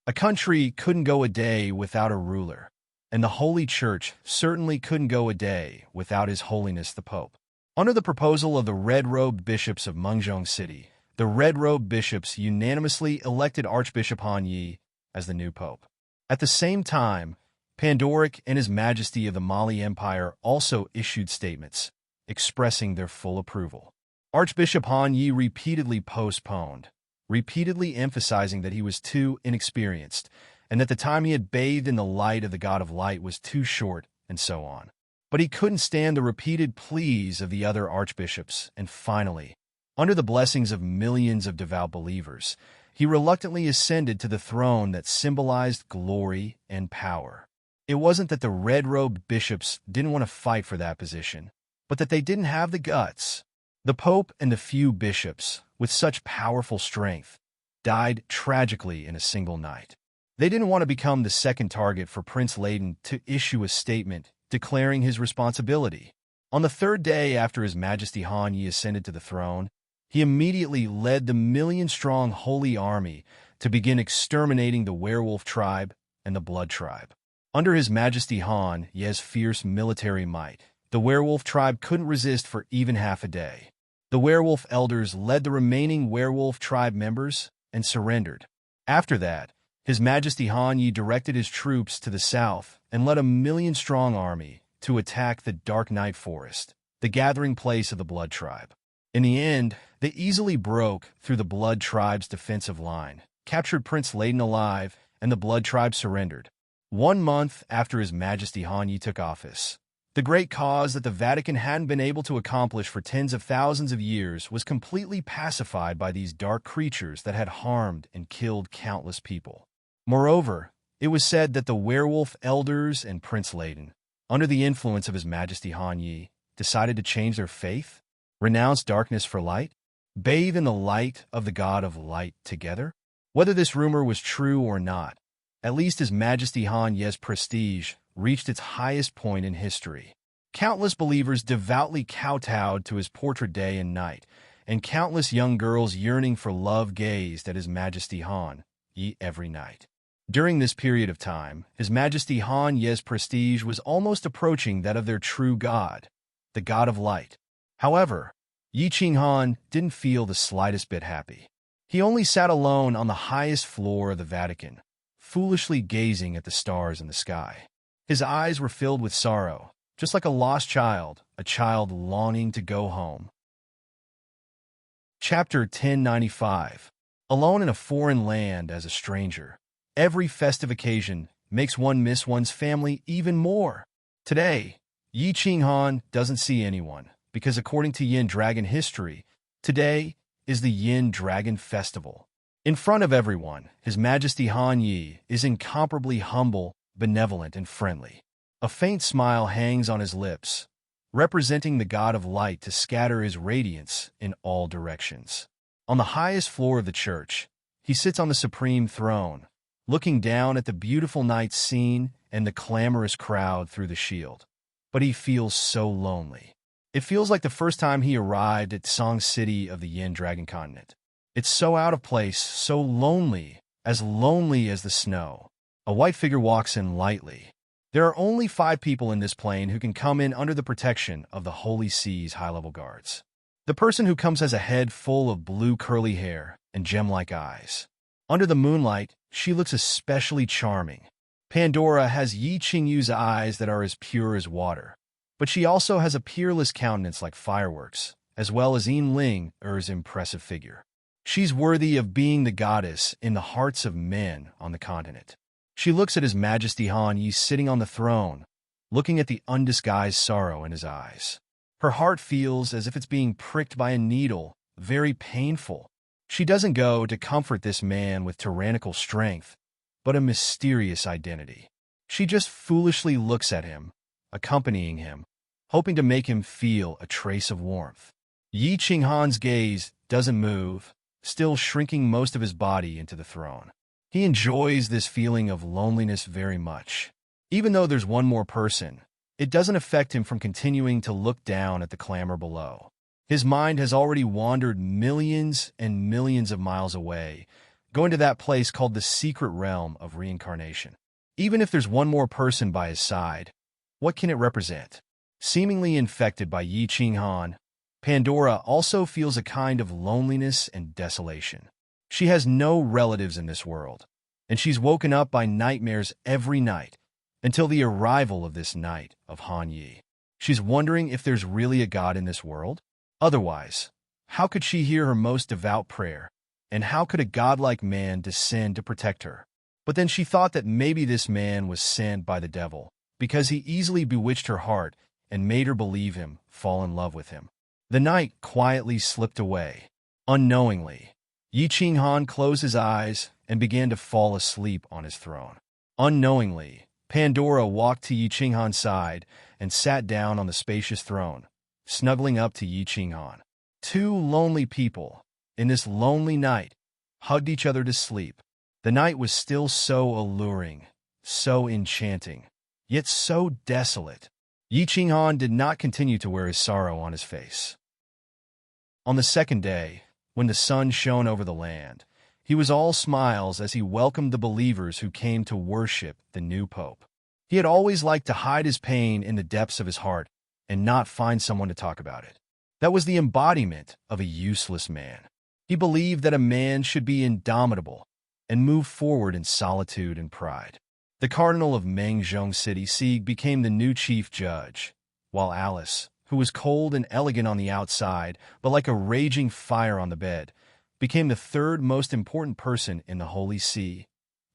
A country couldn't go a day without a ruler, and the Holy Church certainly couldn't go a day without His Holiness the Pope. Under the proposal of the red-robed bishops of Mengzhong City, the red-robed bishops unanimously elected Archbishop Han Yi as the new pope. At the same time, Pandoric and His Majesty of the Mali Empire also issued statements, expressing their full approval. Archbishop Han Yi repeatedly postponed, repeatedly emphasizing that he was too inexperienced, and that the time he had bathed in the light of the God of Light was too short, and so on. But he couldn't stand the repeated pleas of the other archbishops, and finally, under the blessings of millions of devout believers, he reluctantly ascended to the throne that symbolized glory and power. It wasn't that the red-robed bishops didn't want to fight for that position, but that they didn't have the guts. The Pope and the few bishops, with such powerful strength, died tragically in a single night. They didn't want to become the second target for Prince Layden to issue a statement declaring his responsibility. On the third day after His Majesty Han Yi ascended to the throne, he immediately led the million-strong Holy Army to begin exterminating the werewolf tribe and the blood tribe. Under His Majesty Han Yi's fierce military might, the werewolf tribe couldn't resist for even half a day. The werewolf elders led the remaining werewolf tribe members and surrendered. After that, His Majesty Han Yi directed his troops to the south and led a million-strong army to attack the Dark Night Forest, the gathering place of the Blood Tribe. In the end, they easily broke through the Blood Tribe's defensive line, captured Prince Layden alive, and the Blood Tribe surrendered. 1 month after His Majesty Han Yi took office, the great cause that the Vatican hadn't been able to accomplish for tens of thousands of years was completely pacified by these dark creatures that had harmed and killed countless people. Moreover, it was said that the werewolf elders and Prince Layden, under the influence of His Majesty Han Yi, decided to change their faith, renounce darkness for light, bathe in the light of the God of Light together. Whether this rumor was true or not, at least His Majesty Han Yi's prestige reached its highest point in history. Countless believers devoutly kowtowed to his portrait day and night, and countless young girls yearning for love gazed at His Majesty Han Yi every night. During this period of time, His Majesty Han Yi's prestige was almost approaching that of their true God, the God of Light. However, Yi Qinghan didn't feel the slightest bit happy. He only sat alone on the highest floor of the Vatican, foolishly gazing at the stars in the sky. His eyes were filled with sorrow, just like a lost child, a child longing to go home. Chapter 1095. Alone in a foreign land as a stranger, every festive occasion makes one miss one's family even more. Today, Yi Qinghan doesn't see anyone, because according to Yin Dragon history, today is the Yin Dragon Festival. In front of everyone, His Majesty Han Yi is incomparably humble, benevolent, and friendly. A faint smile hangs on his lips, representing the God of Light to scatter his radiance in all directions. On the highest floor of the church, he sits on the supreme throne, looking down at the beautiful night scene and the clamorous crowd through the shield. But he feels so lonely. It feels like the first time he arrived at Song City of the Yin Dragon Continent. It's so out of place, so lonely as the snow. A white figure walks in lightly. There are only 5 people in this plane who can come in under the protection of the Holy Sea's high-level guards. The person who comes has a head full of blue curly hair and gem-like eyes. Under the moonlight, she looks especially charming. Pandora has Yi Qingyu's eyes that are as pure as water, but she also has a peerless countenance like fireworks, as well as Yin Ling's impressive figure. She's worthy of being the goddess in the hearts of men on the continent. She looks at His Majesty Han Yi sitting on the throne, looking at the undisguised sorrow in his eyes. Her heart feels as if it's being pricked by a needle, very painful. She doesn't go to comfort this man with tyrannical strength, but a mysterious identity. She just foolishly looks at him, accompanying him, hoping to make him feel a trace of warmth. Yi Qinghan's gaze doesn't move, still shrinking most of his body into the throne. He enjoys this feeling of loneliness very much. Even though there's one more person, it doesn't affect him from continuing to look down at the clamor below. His mind has already wandered millions and millions of miles away, going to that place called the secret realm of reincarnation. Even if there's one more person by his side, what can it represent? Seemingly infected by Yi Ching Han, Pandora also feels a kind of loneliness and desolation. She has no relatives in this world, and she's woken up by nightmares every night until the arrival of this night of Han Yi. She's wondering if there's really a God in this world. Otherwise, how could she hear her most devout prayer, and how could a godlike man descend to protect her? But then she thought that maybe this man was sent by the devil, because he easily bewitched her heart and made her believe him, fall in love with him. The night quietly slipped away. Unknowingly, Yi Ching Han closed his eyes and began to fall asleep on his throne. Unknowingly, Pandora walked to Yi Ching Han's side and sat down on the spacious throne, snuggling up to Yi Ching Han. Two lonely people, in this lonely night, hugged each other to sleep. The night was still so alluring, so enchanting, yet so desolate. Yi Ching Han did not continue to wear his sorrow on his face. On the second day, when the sun shone over the land, he was all smiles as he welcomed the believers who came to worship the new pope. He had always liked to hide his pain in the depths of his heart and not find someone to talk about it. That was the embodiment of a useless man. He believed that a man should be indomitable and move forward in solitude and pride. The cardinal of Mengzhong City Sieg became the new chief judge, while Alice, who was cold and elegant on the outside, but like a raging fire on the bed, became the third most important person in the Holy See,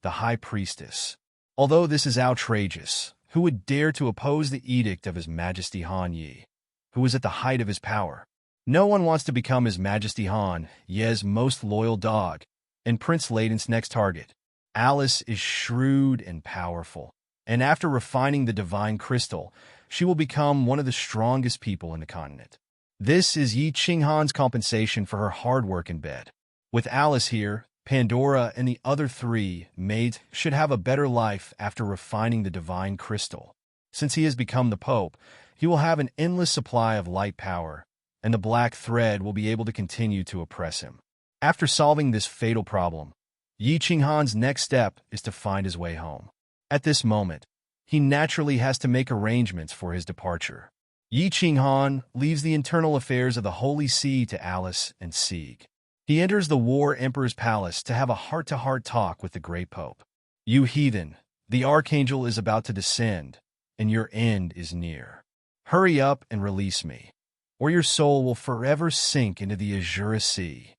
the High Priestess. Although this is outrageous, who would dare to oppose the edict of His Majesty Han Yi, who was at the height of his power? No one wants to become His Majesty Han Ye's most loyal dog, and Prince Layden's next target. Alice is shrewd and powerful, and after refining the divine crystal, she will become one of the strongest people in the continent. This is Yi Ching Han's compensation for her hard work in bed. With Alice here, Pandora and the other three maids should have a better life after refining the divine crystal. Since he has become the Pope, he will have an endless supply of light power, and the black thread will be able to continue to oppress him. After solving this fatal problem, Yi Ching Han's next step is to find his way home. At this moment, he naturally has to make arrangements for his departure. Yi Ching Han leaves the internal affairs of the Holy See to Alice and Sieg. He enters the War Emperor's palace to have a heart-to-heart talk with the great Pope. You heathen, the Archangel is about to descend, and your end is near. Hurry up and release me, or your soul will forever sink into the Azure Sea.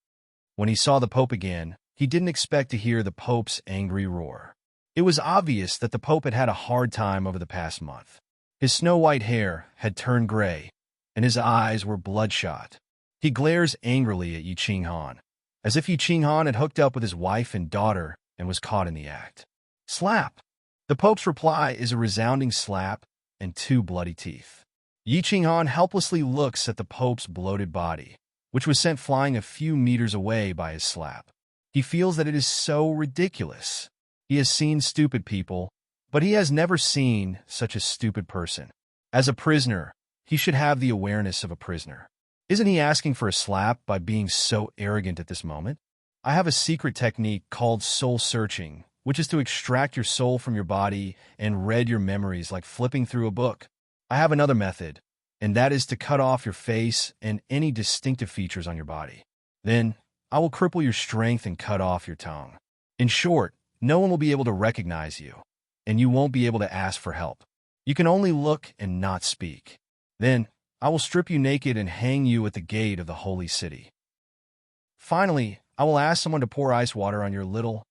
When he saw the Pope again, he didn't expect to hear the Pope's angry roar. It was obvious that the Pope had had a hard time over the past month. His snow-white hair had turned gray, and his eyes were bloodshot. He glares angrily at Yi Ching Han, as if Yi Ching Han had hooked up with his wife and daughter and was caught in the act. Slap! The Pope's reply is a resounding slap and two bloody teeth. Yi Ching Han helplessly looks at the Pope's bloated body, which was sent flying a few meters away by his slap. He feels that it is so ridiculous. He has seen stupid people, but he has never seen such a stupid person. As a prisoner, he should have the awareness of a prisoner. Isn't he asking for a slap by being so arrogant at this moment? I have a secret technique called soul searching, which is to extract your soul from your body and read your memories like flipping through a book. I have another method, and that is to cut off your face and any distinctive features on your body. Then, I will cripple your strength and cut off your tongue. In short, no one will be able to recognize you, and you won't be able to ask for help. You can only look and not speak. Then, I will strip you naked and hang you at the gate of the holy city. Finally, I will ask someone to pour ice water on your little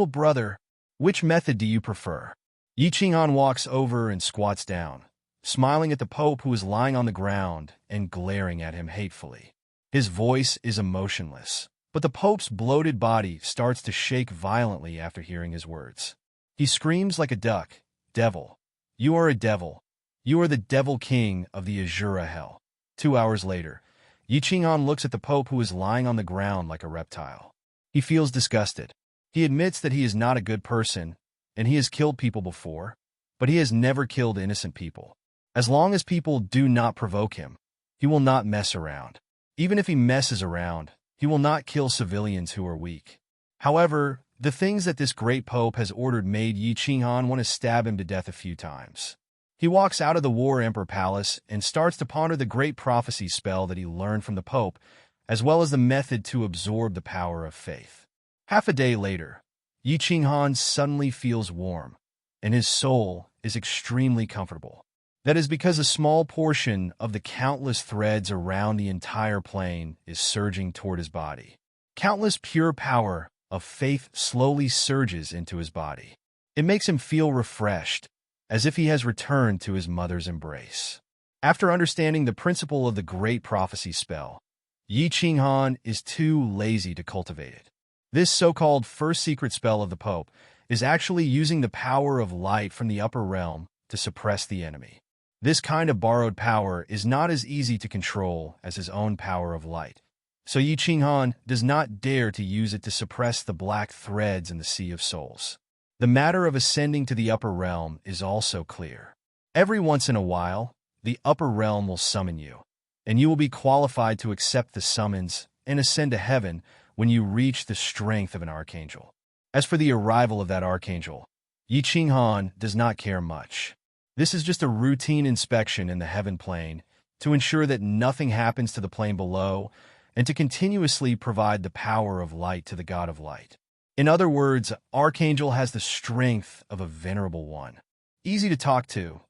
brother. Which method do you prefer? Yi Ching Han walks over and squats down, smiling at the Pope who is lying on the ground and glaring at him hatefully. His voice is emotionless, but the Pope's bloated body starts to shake violently after hearing his words. He screams like a duck, "Devil! You are a devil! You are the devil king of the Azure Hell." 2 hours later, Yi Qinghan looks at the Pope, who is lying on the ground like a reptile. He feels disgusted. He admits that he is not a good person, and he has killed people before, but he has never killed innocent people. As long as people do not provoke him, he will not mess around. Even if he messes around, he will not kill civilians who are weak. However, the things that this great Pope has ordered made Yi Qinghan want to stab him to death a few times. He walks out of the War Emperor Palace and starts to ponder the great prophecy spell that he learned from the Pope, as well as the method to absorb the power of faith. Half a day later, Yi Qinghan suddenly feels warm, and his soul is extremely comfortable. That is because a small portion of the countless threads around the entire plane is surging toward his body. Countless pure power of faith slowly surges into his body. It makes him feel refreshed, as if he has returned to his mother's embrace. After understanding the principle of the great prophecy spell, Yi Qinghan is too lazy to cultivate it. This so-called first secret spell of the Pope is actually using the power of light from the upper realm to suppress the enemy. This kind of borrowed power is not as easy to control as his own power of light, so Yi Qinghan does not dare to use it to suppress the black threads in the Sea of Souls. The matter of ascending to the upper realm is also clear. Every once in a while, the upper realm will summon you, and you will be qualified to accept the summons and ascend to heaven when you reach the strength of an archangel. As for the arrival of that archangel, Yi Qinghan does not care much. This is just a routine inspection in the heaven plane to ensure that nothing happens to the plane below and to continuously provide the power of light to the God of Light. In other words, Archangel has the strength of a venerable one. Easy to talk to,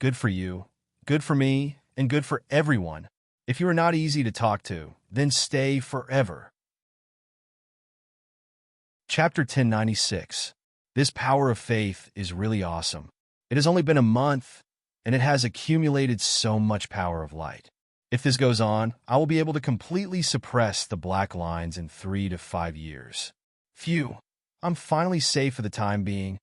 good for you, good for me, and good for everyone. If you are not easy to talk to, then stay forever. Chapter 1096. This power of faith is really awesome. It has only been a month, and it has accumulated so much power of light. If this goes on, I will be able to completely suppress the black lines in 3 to 5 years. Phew, I'm finally safe for the time being.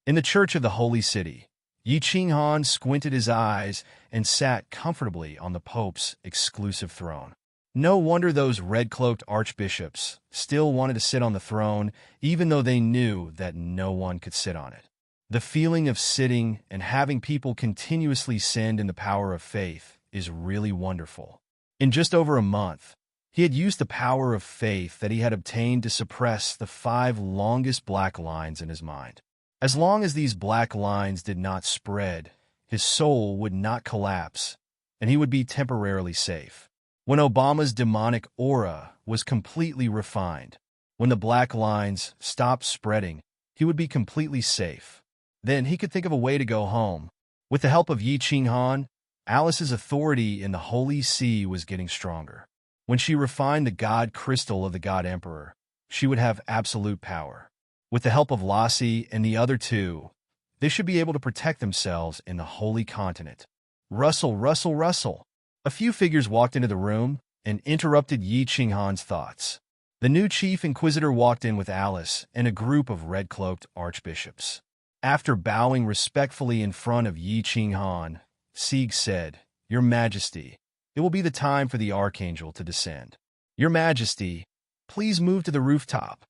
In the church of the holy city, Yi Qinghan squinted his eyes and sat comfortably on the Pope's exclusive throne. No wonder those red-cloaked archbishops still wanted to sit on the throne, even though they knew that no one could sit on it. The feeling of sitting and having people continuously send in the power of faith is really wonderful. In just over a month, he had used the power of faith that he had obtained to suppress the 5 longest black lines in his mind. As long as these black lines did not spread, his soul would not collapse, and he would be temporarily safe. When Obama's demonic aura was completely refined, when the black lines stopped spreading, he would be completely safe. Then he could think of a way to go home. With the help of Yi Qinghan, Alice's authority in the Holy See was getting stronger. When she refined the God crystal of the God Emperor, she would have absolute power. With the help of Lassie and the other 2, they should be able to protect themselves in the Holy Continent. Rustle, rustle, rustle. A few figures walked into the room and interrupted Yi Qinghan's thoughts. The new chief inquisitor walked in with Alice and a group of red-cloaked archbishops. After bowing respectfully in front of Yi Qinghan, Sieg said, "Your Majesty, it will be the time for the Archangel to descend. Your Majesty, please move to the rooftop."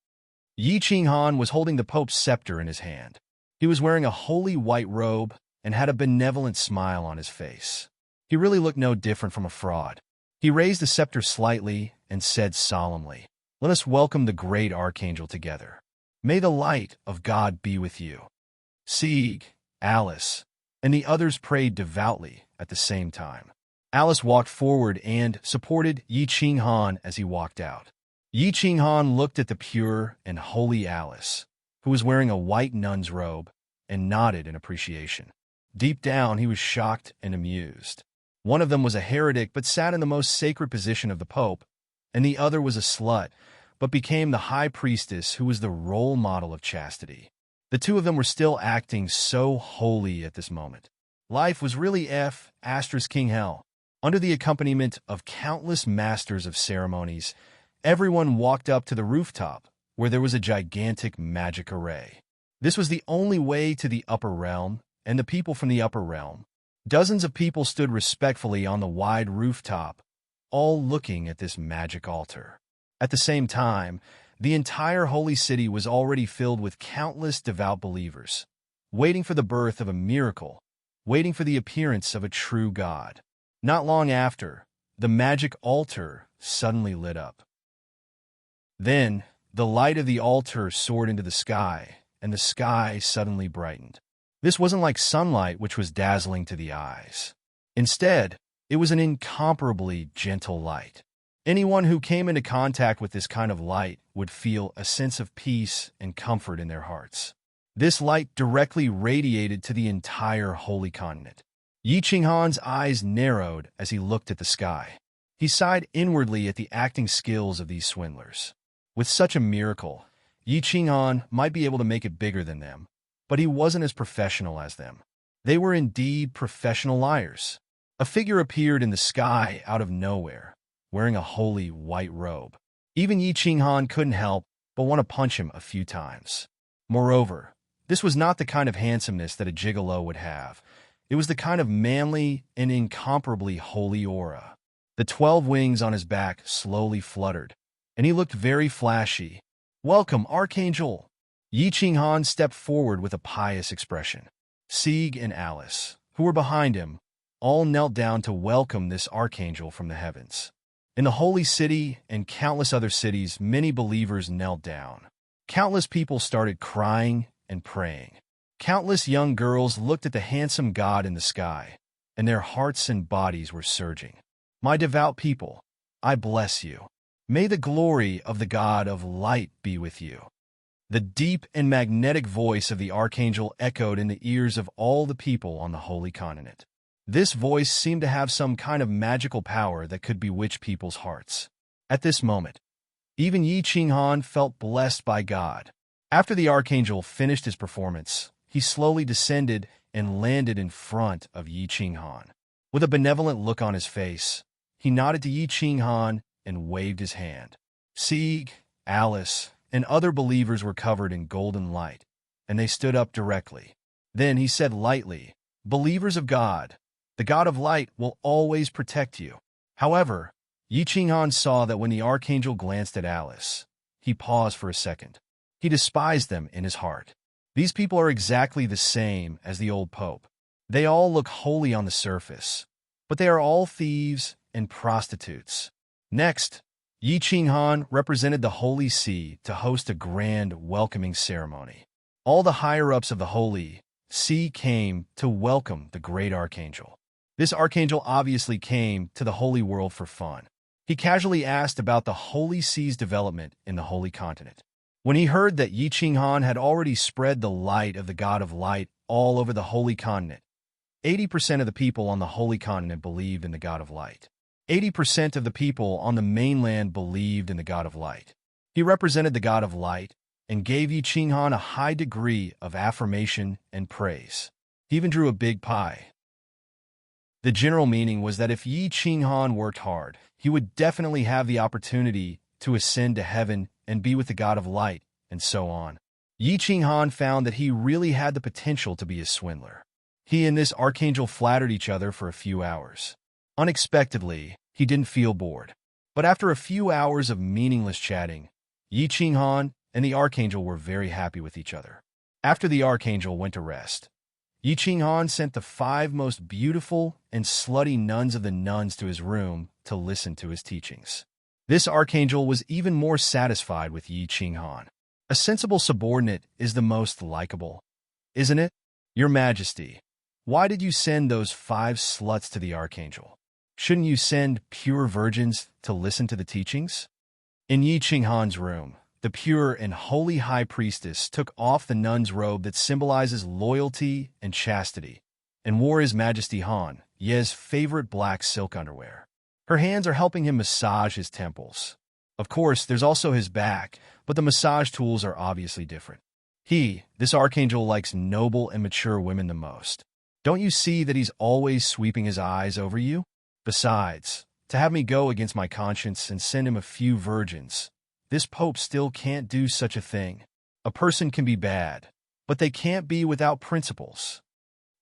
Yi Qinghan was holding the Pope's scepter in his hand. He was wearing a holy white robe and had a benevolent smile on his face. He really looked no different from a fraud. He raised the scepter slightly and said solemnly, "Let us welcome the great Archangel together. May the light of God be with you." Sieg, Alice, and the others prayed devoutly at the same time. Alice walked forward and supported Yi Qinghan as he walked out. Yi Qinghan looked at the pure and holy Alice, who was wearing a white nun's robe, and nodded in appreciation. Deep down, he was shocked and amused. One of them was a heretic but sat in the most sacred position of the Pope, and the other was a slut but became the high priestess who was the role model of chastity. The 2 of them were still acting so holy at this moment. Life was really King Hell. Under the accompaniment of countless masters of ceremonies, everyone walked up to the rooftop, where there was a gigantic magic array. This was the only way to the upper realm, and the people from the upper realm. Dozens of people stood respectfully on the wide rooftop, all looking at this magic altar. At the same time, the entire holy city was already filled with countless devout believers, waiting for the birth of a miracle, waiting for the appearance of a true God. Not long after, the magic altar suddenly lit up. Then, the light of the altar soared into the sky, and the sky suddenly brightened. This wasn't like sunlight, which was dazzling to the eyes. Instead, it was an incomparably gentle light. Anyone who came into contact with this kind of light would feel a sense of peace and comfort in their hearts. This light directly radiated to the entire holy continent. Yi Qinghan's eyes narrowed as he looked at the sky. He sighed inwardly at the acting skills of these swindlers. With such a miracle, Yi Qinghan might be able to make it bigger than them, but he wasn't as professional as them. They were indeed professional liars. A figure appeared in the sky out of nowhere, wearing a holy white robe. Even Yi Qinghan couldn't help but want to punch him a few times. Moreover, this was not the kind of handsomeness that a gigolo would have. It was the kind of manly and incomparably holy aura. The 12 wings on his back slowly fluttered, and he looked very flashy. "Welcome, Archangel!" Yi Qinghan stepped forward with a pious expression. Sieg and Alice, who were behind him, all knelt down to welcome this archangel from the heavens. In the holy city and countless other cities, many believers knelt down. Countless people started crying and praying. Countless young girls looked at the handsome God in the sky, and their hearts and bodies were surging. "My devout people, I bless you. May the glory of the God of light be with you." The deep and magnetic voice of the archangel echoed in the ears of all the people on the holy continent. This voice seemed to have some kind of magical power that could bewitch people's hearts. At this moment, even Yi Qinghan felt blessed by God. After the archangel finished his performance, he slowly descended and landed in front of Yi Qinghan. With a benevolent look on his face, he nodded to Yi Qinghan and waved his hand. Sieg, Alice, and other believers were covered in golden light, and they stood up directly. Then he said lightly, "Believers of God, the God of light will always protect you." However, Yi Qinghan saw that when the archangel glanced at Alice, he paused for a second. He despised them in his heart. These people are exactly the same as the old pope. They all look holy on the surface, but they are all thieves and prostitutes. Next, Yi Qinghan represented the Holy See to host a grand welcoming ceremony. All the higher-ups of the Holy See came to welcome the great archangel. This archangel obviously came to the holy world for fun. He casually asked about the Holy See's development in the holy continent. When he heard that Yi Qinghan had already spread the light of the God of light all over the holy continent, 80% of the people on the holy continent believed in the God of light. 80% of the people on the mainland believed in the God of light. He represented the God of light and gave Yi Qinghan a high degree of affirmation and praise. He even drew a big pie. The general meaning was that if Yi Qinghan worked hard, he would definitely have the opportunity to ascend to heaven and be with the God of light, and so on. Yi Qinghan found that he really had the potential to be a swindler. He and this archangel flattered each other for a few hours. Unexpectedly, he didn't feel bored. But after a few hours of meaningless chatting, Yi Qinghan and the archangel were very happy with each other. After the archangel went to rest, Yi Qinghan sent the 5 most beautiful and slutty nuns of the nuns to his room to listen to his teachings. This archangel was even more satisfied with Yi Qinghan. A sensible subordinate is the most likable, isn't it? Your Majesty, why did you send those 5 sluts to the archangel? Shouldn't you send pure virgins to listen to the teachings? In Yi Qinghan's room, the pure and holy high priestess took off the nun's robe that symbolizes loyalty and chastity and wore His Majesty Han Ye's favorite black silk underwear. Her hands are helping him massage his temples. Of course, there's also his back, but the massage tools are obviously different. This archangel, likes noble and mature women the most. Don't you see that he's always sweeping his eyes over you? Besides, to have me go against my conscience and send him a few virgins, this pope still can't do such a thing. A person can be bad, but they can't be without principles.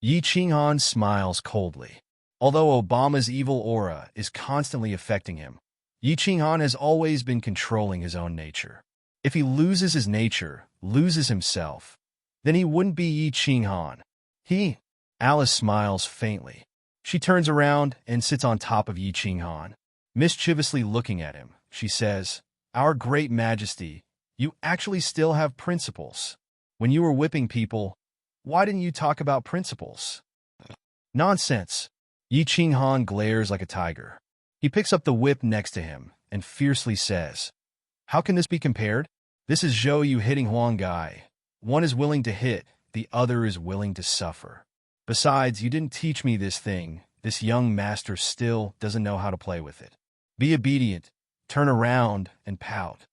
Yi Qinghan smiles coldly. Although Obama's evil aura is constantly affecting him, Yi Qinghan has always been controlling his own nature. If he loses his nature, loses himself, then he wouldn't be Yi Qinghan. Alice smiles faintly. She turns around and sits on top of Yi Qinghan. Mischievously looking at him, she says, "Our great majesty, you actually still have principles. When you were whipping people, why didn't you talk about principles?" "Nonsense." Yi Qinghan glares like a tiger. He picks up the whip next to him and fiercely says, "How can this be compared? This is Zhou Yu hitting Huang Gai. One is willing to hit, the other is willing to suffer. Besides, you didn't teach me this thing. This young master still doesn't know how to play with it. Be obedient, turn around, and pout."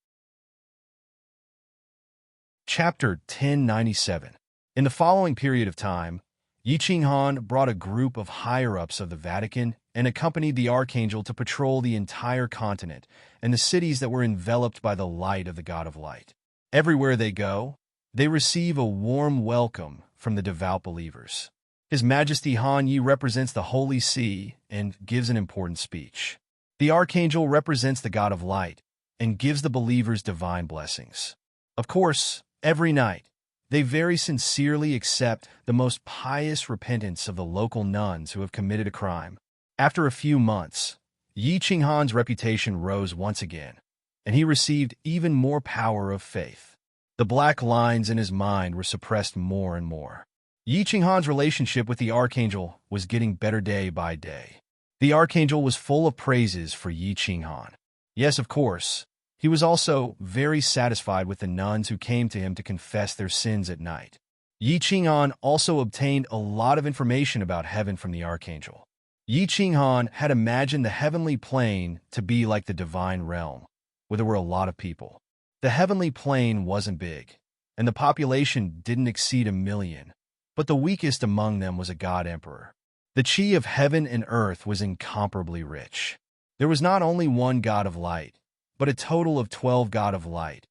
Chapter 1097. In the following period of time, Yi Qinghan brought a group of higher-ups of the Vatican and accompanied the Archangel to patrol the entire continent and the cities that were enveloped by the light of the God of Light. Everywhere they go, they receive a warm welcome from the devout believers. His Majesty Han Yi represents the Holy See and gives an important speech. The Archangel represents the God of Light and gives the believers divine blessings. Of course, every night, they very sincerely accept the most pious repentance of the local nuns who have committed a crime. After a few months, Yi Qinghan's reputation rose once again, and he received even more power of faith. The black lines in his mind were suppressed more and more. Yi Qinghan's relationship with the Archangel was getting better day by day. The Archangel was full of praises for Yi Qinghan. Yes, of course, he was also very satisfied with the nuns who came to him to confess their sins at night. Yi Qinghan also obtained a lot of information about heaven from the Archangel. Yi Qinghan had imagined the heavenly plane to be like the divine realm, where there were a lot of people. The heavenly plane wasn't big, and the population didn't exceed 1 million, but the weakest among them was a god emperor. The chi of heaven and earth was incomparably rich. There was not only one god of light, but a total of 12 god of light,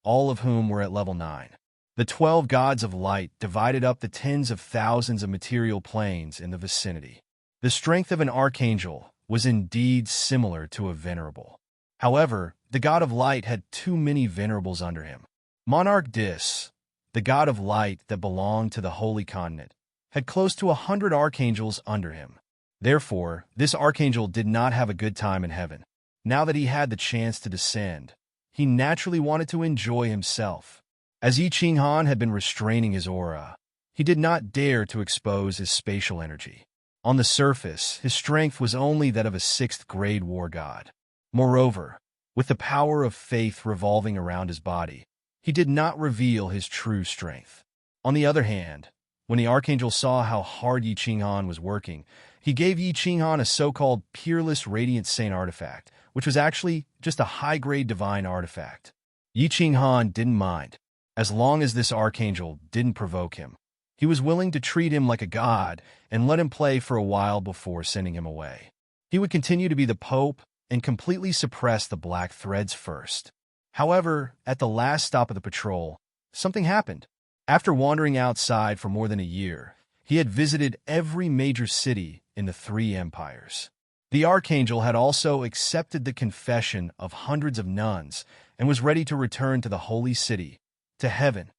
all of whom were at level 9. The 12 gods of light divided up the tens of thousands of material planes in the vicinity. The strength of an archangel was indeed similar to a venerable. However, the god of light had too many venerables under him. Monarch Dis, the god of light that belonged to the Holy Continent, had close to 100 archangels under him. Therefore, this archangel did not have a good time in heaven. Now that he had the chance to descend, he naturally wanted to enjoy himself. As Yi Qinghan had been restraining his aura, he did not dare to expose his spatial energy. On the surface, his strength was only that of a 6th-grade war god. Moreover, with the power of faith revolving around his body, he did not reveal his true strength. On the other hand, when the Archangel saw how hard Yi Qinghan was working, he gave Yi Qinghan a so-called Peerless Radiant Saint artifact, which was actually just a high-grade divine artifact. Yi Qinghan didn't mind, as long as this Archangel didn't provoke him. He was willing to treat him like a god and let him play for a while before sending him away. He would continue to be the Pope and completely suppress the Black Threads first. However, at the last stop of the patrol, something happened. After wandering outside for more than a year, he had visited every major city in the 3 empires. The Archangel had also accepted the confession of hundreds of nuns and was ready to return to the Holy City, to heaven.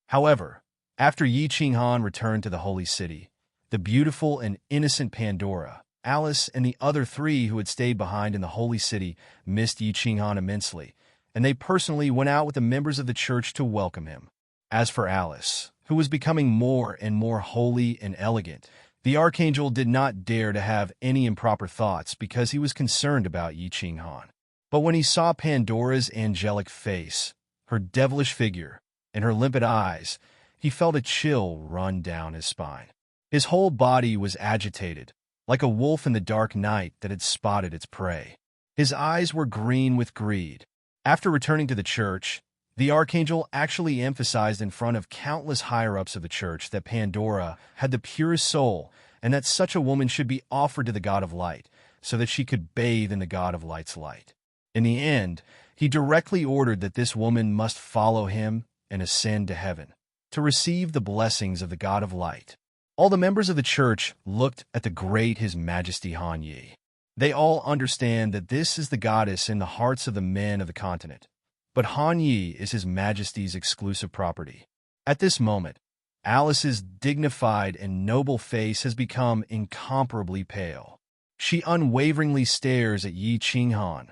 However, after Yi Qinghan returned to the Holy City, the beautiful and innocent Pandora, Alice, and the other 3 who had stayed behind in the Holy City missed Yi Qinghan immensely, and they personally went out with the members of the church to welcome him. As for Alice, who was becoming more and more holy and elegant, the Archangel did not dare to have any improper thoughts because he was concerned about Yi Qinghan. But when he saw Pandora's angelic face, her devilish figure, and her limpid eyes, he felt a chill run down his spine. His whole body was agitated, like a wolf in the dark night that had spotted its prey. His eyes were green with greed. After returning to the church, the Archangel actually emphasized in front of countless higher-ups of the church that Pandora had the purest soul and that such a woman should be offered to the God of Light so that she could bathe in the God of Light's light. In the end, he directly ordered that this woman must follow him and ascend to heaven to receive the blessings of the God of Light. All the members of the church looked at the great His Majesty Han Yi. They all understand that this is the goddess in the hearts of the men of the continent. But Han Yi is His Majesty's exclusive property. At this moment, Alice's dignified and noble face has become incomparably pale. She unwaveringly stares at Yi Qinghan,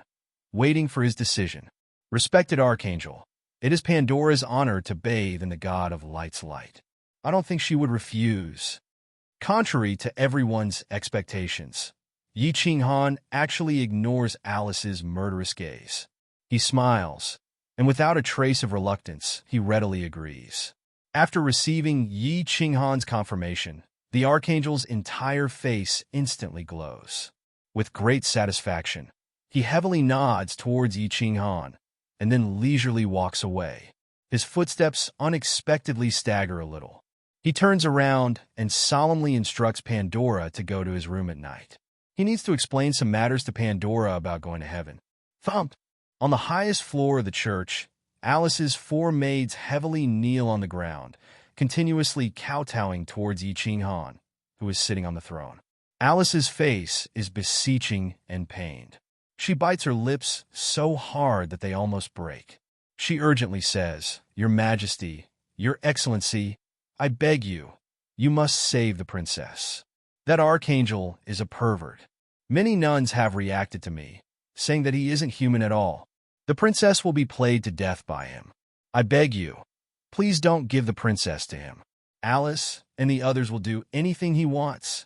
waiting for his decision. Respected Archangel, it is Pandora's honor to bathe in the God of Light's light. I don't think she would refuse. Contrary to everyone's expectations, Yi Qinghan actually ignores Alice's murderous gaze. He smiles, and without a trace of reluctance, he readily agrees. After receiving Yi Qinghan's confirmation, the Archangel's entire face instantly glows. With great satisfaction, he heavily nods towards Yi Qinghan, and then leisurely walks away. His footsteps unexpectedly stagger a little. He turns around and solemnly instructs Pandora to go to his room at night. He needs to explain some matters to Pandora about going to heaven. Thump! On the highest floor of the church, Alice's 4 maids heavily kneel on the ground, continuously kowtowing towards Yi Qinghan, who is sitting on the throne. Alice's face is beseeching and pained. She bites her lips so hard that they almost break. She urgently says, "Your Majesty, Your Excellency, I beg you, you must save the princess. That archangel is a pervert. Many nuns have reacted to me, saying that he isn't human at all. The princess will be played to death by him. I beg you, please don't give the princess to him. Alice and the others will do anything he wants."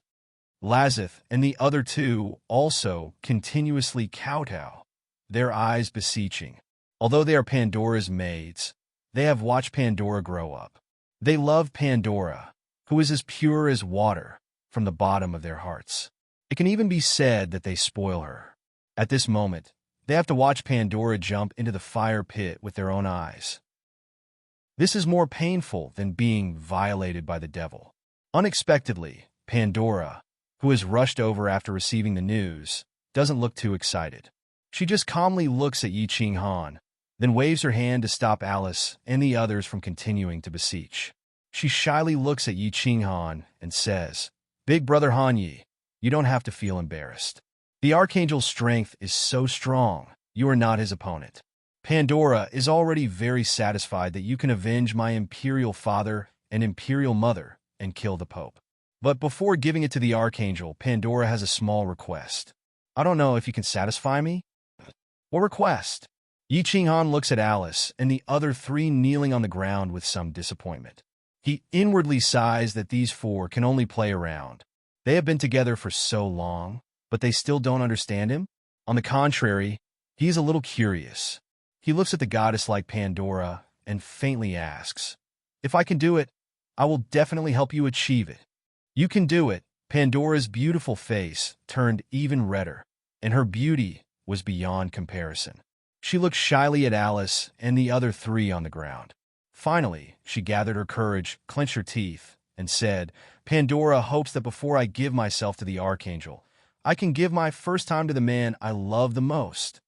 Lazith and the other 2 also continuously kowtow, their eyes beseeching. Although they are Pandora's maids, they have watched Pandora grow up. They love Pandora, who is as pure as water, from the bottom of their hearts. It can even be said that they spoil her. At this moment, they have to watch Pandora jump into the fire pit with their own eyes. This is more painful than being violated by the devil. Unexpectedly, Pandora, who has rushed over after receiving the news, doesn't look too excited. She just calmly looks at Yi Qinghan, then waves her hand to stop Alice and the others from continuing to beseech. She shyly looks at Yi Qinghan and says, "Big brother Han Yi, you don't have to feel embarrassed. The Archangel's strength is so strong, you are not his opponent. Pandora is already very satisfied that you can avenge my imperial father and imperial mother and kill the Pope. But before giving it to the Archangel, Pandora has a small request. I don't know if you can satisfy me." "What request?" Yi Qinghan looks at Alice and the other 3 kneeling on the ground with some disappointment. He inwardly sighs that these 4 can only play around. They have been together for so long, but they still don't understand him. On the contrary, he is a little curious. He looks at the goddess like Pandora and faintly asks, "If I can do it, I will definitely help you achieve it." "You can do it." Pandora's beautiful face turned even redder, and her beauty was beyond comparison. She looked shyly at Alice and the other 3 on the ground. Finally, she gathered her courage, clenched her teeth, and said, "Pandora hopes that before I give myself to the Archangel, I can give my first time to the man I love the most."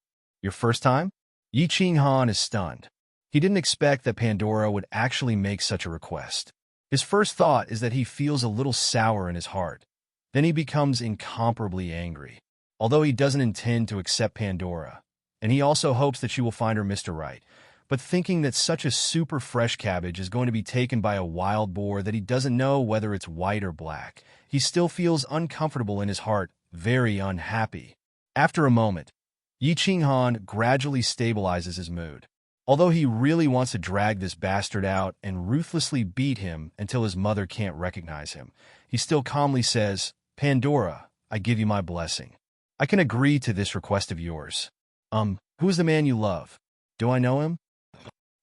"Your first time?" Yi Qinghan is stunned. He didn't expect that Pandora would actually make such a request. His first thought is that he feels a little sour in his heart. Then he becomes incomparably angry. Although he doesn't intend to accept Pandora, and he also hopes that she will find her Mr. Right, but thinking that such a super fresh cabbage is going to be taken by a wild boar that he doesn't know whether it's white or black, he still feels uncomfortable in his heart, very unhappy. After a moment, Yi Qinghan gradually stabilizes his mood. Although he really wants to drag this bastard out and ruthlessly beat him until his mother can't recognize him, he still calmly says, "Pandora, I give you my blessing. I can agree to this request of yours. Who is the man you love? Do I know him?"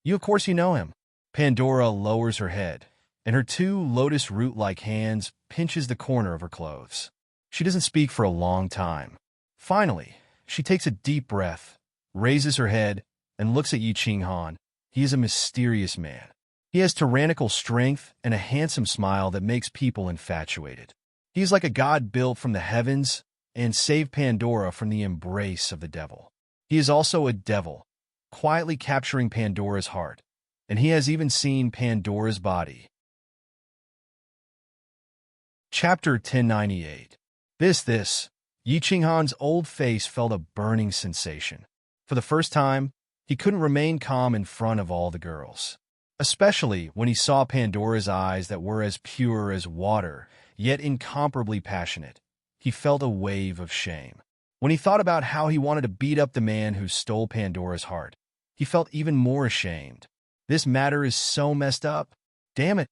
Of course you know him." Pandora lowers her head, and her 2 lotus root-like hands pinches the corner of her clothes. She doesn't speak for a long time. Finally, she takes a deep breath, raises her head, and looks at Yi Qinghan. He is a mysterious man. He has tyrannical strength and a handsome smile that makes people infatuated. He is like a god built from the heavens and saved Pandora from the embrace of the devil. He is also a devil, quietly capturing Pandora's heart, and he has even seen Pandora's body. Chapter 1098. Yi Qinghan's old face felt a burning sensation. For the first time, he couldn't remain calm in front of all the girls. Especially when he saw Pandora's eyes that were as pure as water, yet incomparably passionate. He felt a wave of shame. When he thought about how he wanted to beat up the man who stole Pandora's heart, he felt even more ashamed. This matter is so messed up. Damn it.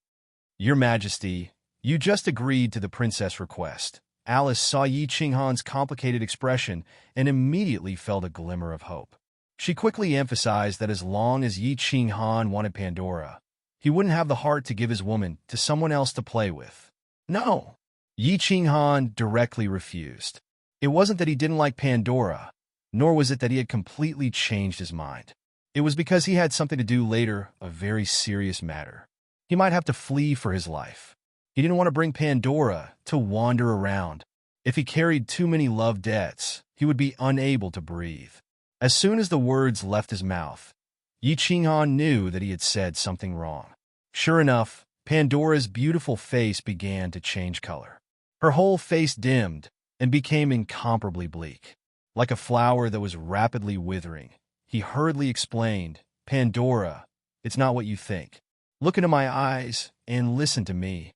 Your Majesty, you just agreed to the princess' request. Alice saw Yi Qinghan's complicated expression and immediately felt a glimmer of hope. She quickly emphasized that as long as Yi Qinghan wanted Pandora, he wouldn't have the heart to give his woman to someone else to play with. No. Yi Qinghan directly refused. It wasn't that he didn't like Pandora, nor was it that he had completely changed his mind. It was because he had something to do later, a very serious matter. He might have to flee for his life. He didn't want to bring Pandora to wander around. If he carried too many love debts, he would be unable to breathe. As soon as the words left his mouth, Yi Qinghan knew that he had said something wrong. Sure enough, Pandora's beautiful face began to change color. Her whole face dimmed and became incomparably bleak. Like a flower that was rapidly withering, he hurriedly explained, "Pandora, it's not what you think. Look into my eyes and listen to me."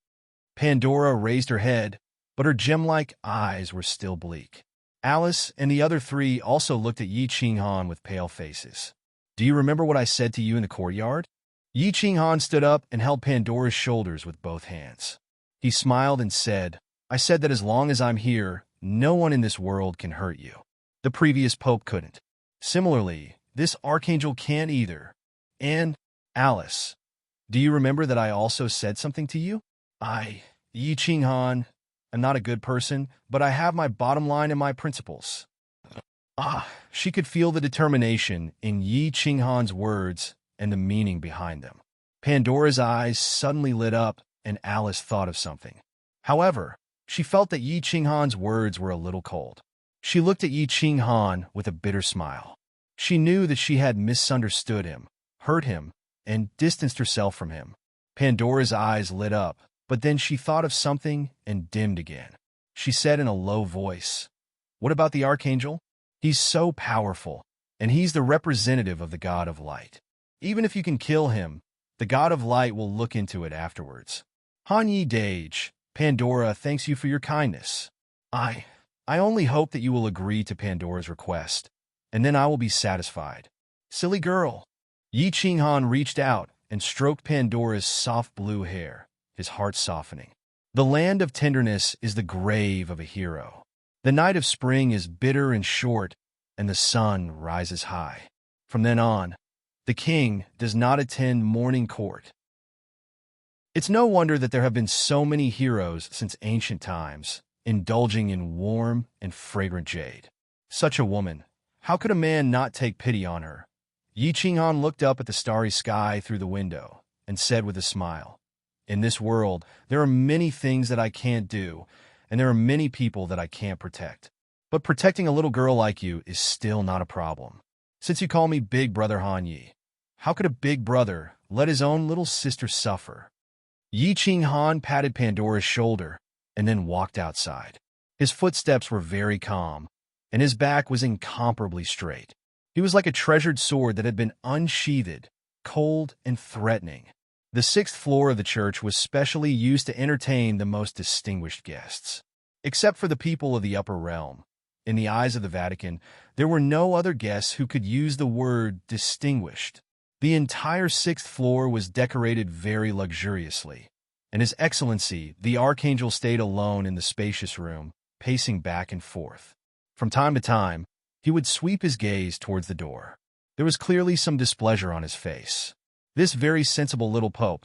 Pandora raised her head, but her gem-like eyes were still bleak. Alice and the other three also looked at Yi Qinghan with pale faces. "Do you remember what I said to you in the courtyard?" Yi Qinghan stood up and held Pandora's shoulders with both hands. He smiled and said, "I said that as long as I'm here, no one in this world can hurt you. The previous pope couldn't. Similarly, this archangel can't either. And, Alice, do you remember that I also said something to you? Yi Qinghan, I'm not a good person, but I have my bottom line and my principles." She could feel the determination in Yi Qinghan's words and the meaning behind them. Pandora's eyes suddenly lit up, and Alice thought of something. However, she felt that Yi Qinghan's words were a little cold. She looked at Yi Qinghan with a bitter smile. She knew that she had misunderstood him, hurt him, and distanced herself from him. Pandora's eyes lit up, but then she thought of something and dimmed again. She said in a low voice, "What about the archangel? He's so powerful, and he's the representative of the god of light. Even if you can kill him, the god of light will look into it afterwards. Han Yi Dage, Pandora thanks you for your kindness. I only hope that you will agree to Pandora's request, and then I will be satisfied." "Silly girl." Yi Qinghan reached out and stroked Pandora's soft blue hair, his heart softening. The land of tenderness is the grave of a hero. The night of spring is bitter and short, and the sun rises high. From then on, the king does not attend morning court. It's no wonder that there have been so many heroes since ancient times, indulging in warm and fragrant jade. Such a woman, how could a man not take pity on her? Yi Qinghan looked up at the starry sky through the window and said with a smile, "In this world, there are many things that I can't do, and there are many people that I can't protect. But protecting a little girl like you is still not a problem. Since you call me Big Brother Han Yi, how could a big brother let his own little sister suffer?" Yi Qinghan patted Pandora's shoulder and then walked outside. His footsteps were very calm, and his back was incomparably straight. He was like a treasured sword that had been unsheathed, cold and threatening. The sixth floor of the church was specially used to entertain the most distinguished guests. Except for the people of the upper realm, in the eyes of the Vatican, there were no other guests who could use the word distinguished. The entire sixth floor was decorated very luxuriously, and His Excellency, the Archangel, stayed alone in the spacious room, pacing back and forth. From time to time, he would sweep his gaze towards the door. There was clearly some displeasure on his face. This very sensible little pope.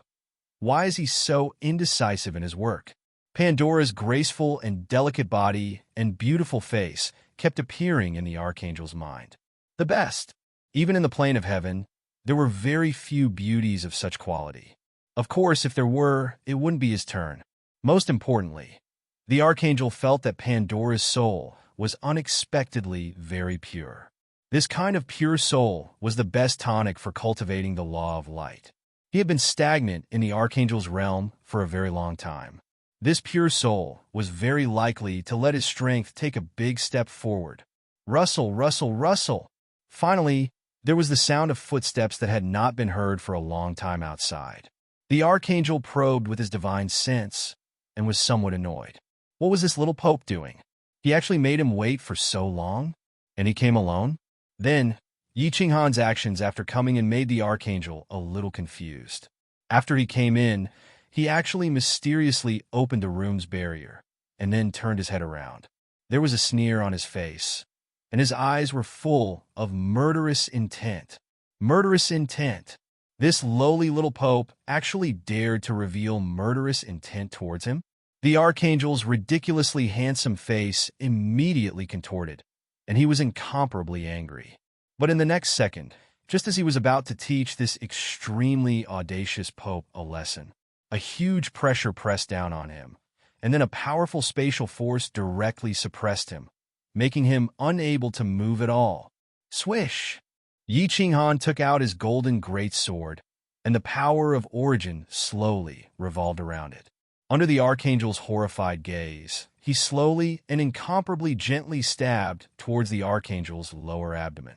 Why is he so indecisive in his work? Pandora's graceful and delicate body and beautiful face kept appearing in the Archangel's mind. The best. Even in the plane of heaven, there were very few beauties of such quality. Of course, if there were, it wouldn't be his turn. Most importantly, the Archangel felt that Pandora's soul was unexpectedly very pure. This kind of pure soul was the best tonic for cultivating the law of light. He had been stagnant in the Archangel's realm for a very long time. This pure soul was very likely to let his strength take a big step forward. Rustle, rustle, rustle. Finally, there was the sound of footsteps that had not been heard for a long time outside. The archangel probed with his divine sense and was somewhat annoyed. What was this little pope doing? He actually made him wait for so long? And he came alone? Then, Yi Qinghan's actions after coming in made the archangel a little confused. After he came in, he actually mysteriously opened the room's barrier and then turned his head around. There was a sneer on his face, and his eyes were full of murderous intent. Murderous intent. This lowly little pope actually dared to reveal murderous intent towards him? The archangel's ridiculously handsome face immediately contorted, and he was incomparably angry. But in the next second, just as he was about to teach this extremely audacious pope a lesson, a huge pressure pressed down on him, and then a powerful spatial force directly suppressed him, making him unable to move at all. Swish! Yi Qinghan took out his golden greatsword, and the power of origin slowly revolved around it. Under the archangel's horrified gaze, he slowly and incomparably gently stabbed towards the archangel's lower abdomen.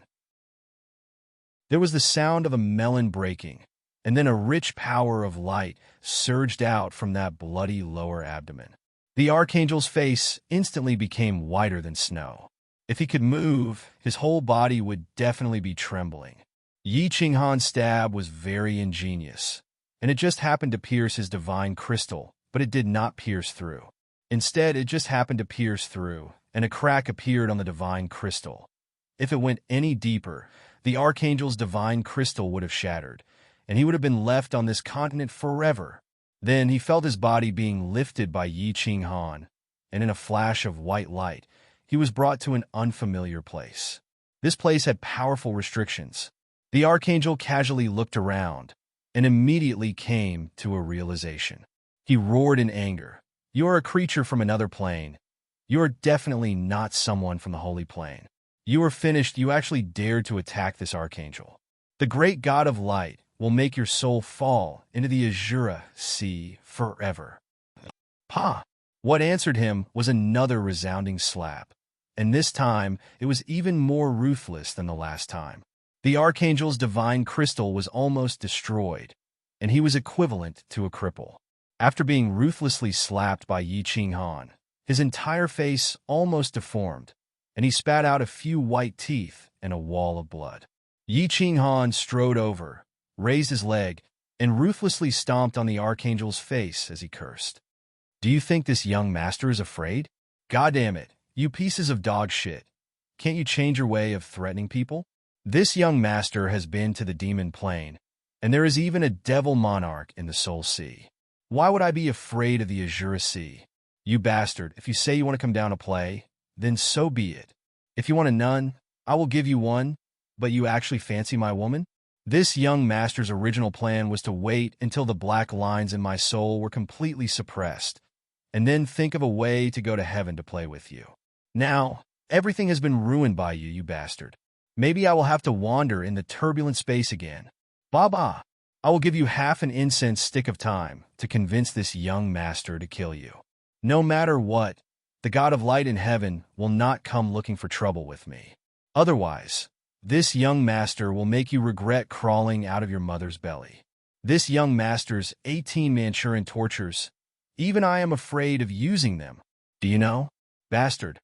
There was the sound of a melon breaking, and then a rich power of light surged out from that bloody lower abdomen. The archangel's face instantly became whiter than snow. If he could move, his whole body would definitely be trembling. Yi Qinghan's stab was very ingenious, and it just happened to pierce his divine crystal, but it did not pierce through. Instead, it just happened to pierce through, and a crack appeared on the divine crystal. If it went any deeper, the archangel's divine crystal would have shattered, and he would have been left on this continent forever. Then he felt his body being lifted by Yi Qinghan, and in a flash of white light, he was brought to an unfamiliar place. This place had powerful restrictions. The archangel casually looked around, and immediately came to a realization. He roared in anger. "You are a creature from another plane. You are definitely not someone from the Holy Plane. You are finished. You actually dared to attack this archangel. The great God of light will make your soul fall into the Azura Sea forever." Pa! What answered him was another resounding slap, and this time it was even more ruthless than the last time. The archangel's divine crystal was almost destroyed, and he was equivalent to a cripple. After being ruthlessly slapped by Yi Qinghan, his entire face almost deformed, and he spat out a few white teeth and a wall of blood. Yi Qinghan strode over, raised his leg, and ruthlessly stomped on the archangel's face as he cursed. "Do you think this young master is afraid? Goddamn it, you pieces of dog shit. Can't you change your way of threatening people? This young master has been to the demon plane, and there is even a devil monarch in the Soul Sea. Why would I be afraid of the Azura Sea? You bastard, if you say you want to come down to play, then so be it. If you want a nun, I will give you one, but you actually fancy my woman?" This young master's original plan was to wait until the black lines in my soul were completely suppressed, and then think of a way to go to heaven to play with you. Now, everything has been ruined by you, you bastard. Maybe I will have to wander in the turbulent space again. Baba, I will give you half an incense stick of time to convince this young master to kill you. No matter what, the God of light in heaven will not come looking for trouble with me. Otherwise, this young master will make you regret crawling out of your mother's belly. This young master's 18 Manchurian tortures, even I am afraid of using them. Do you know, bastard?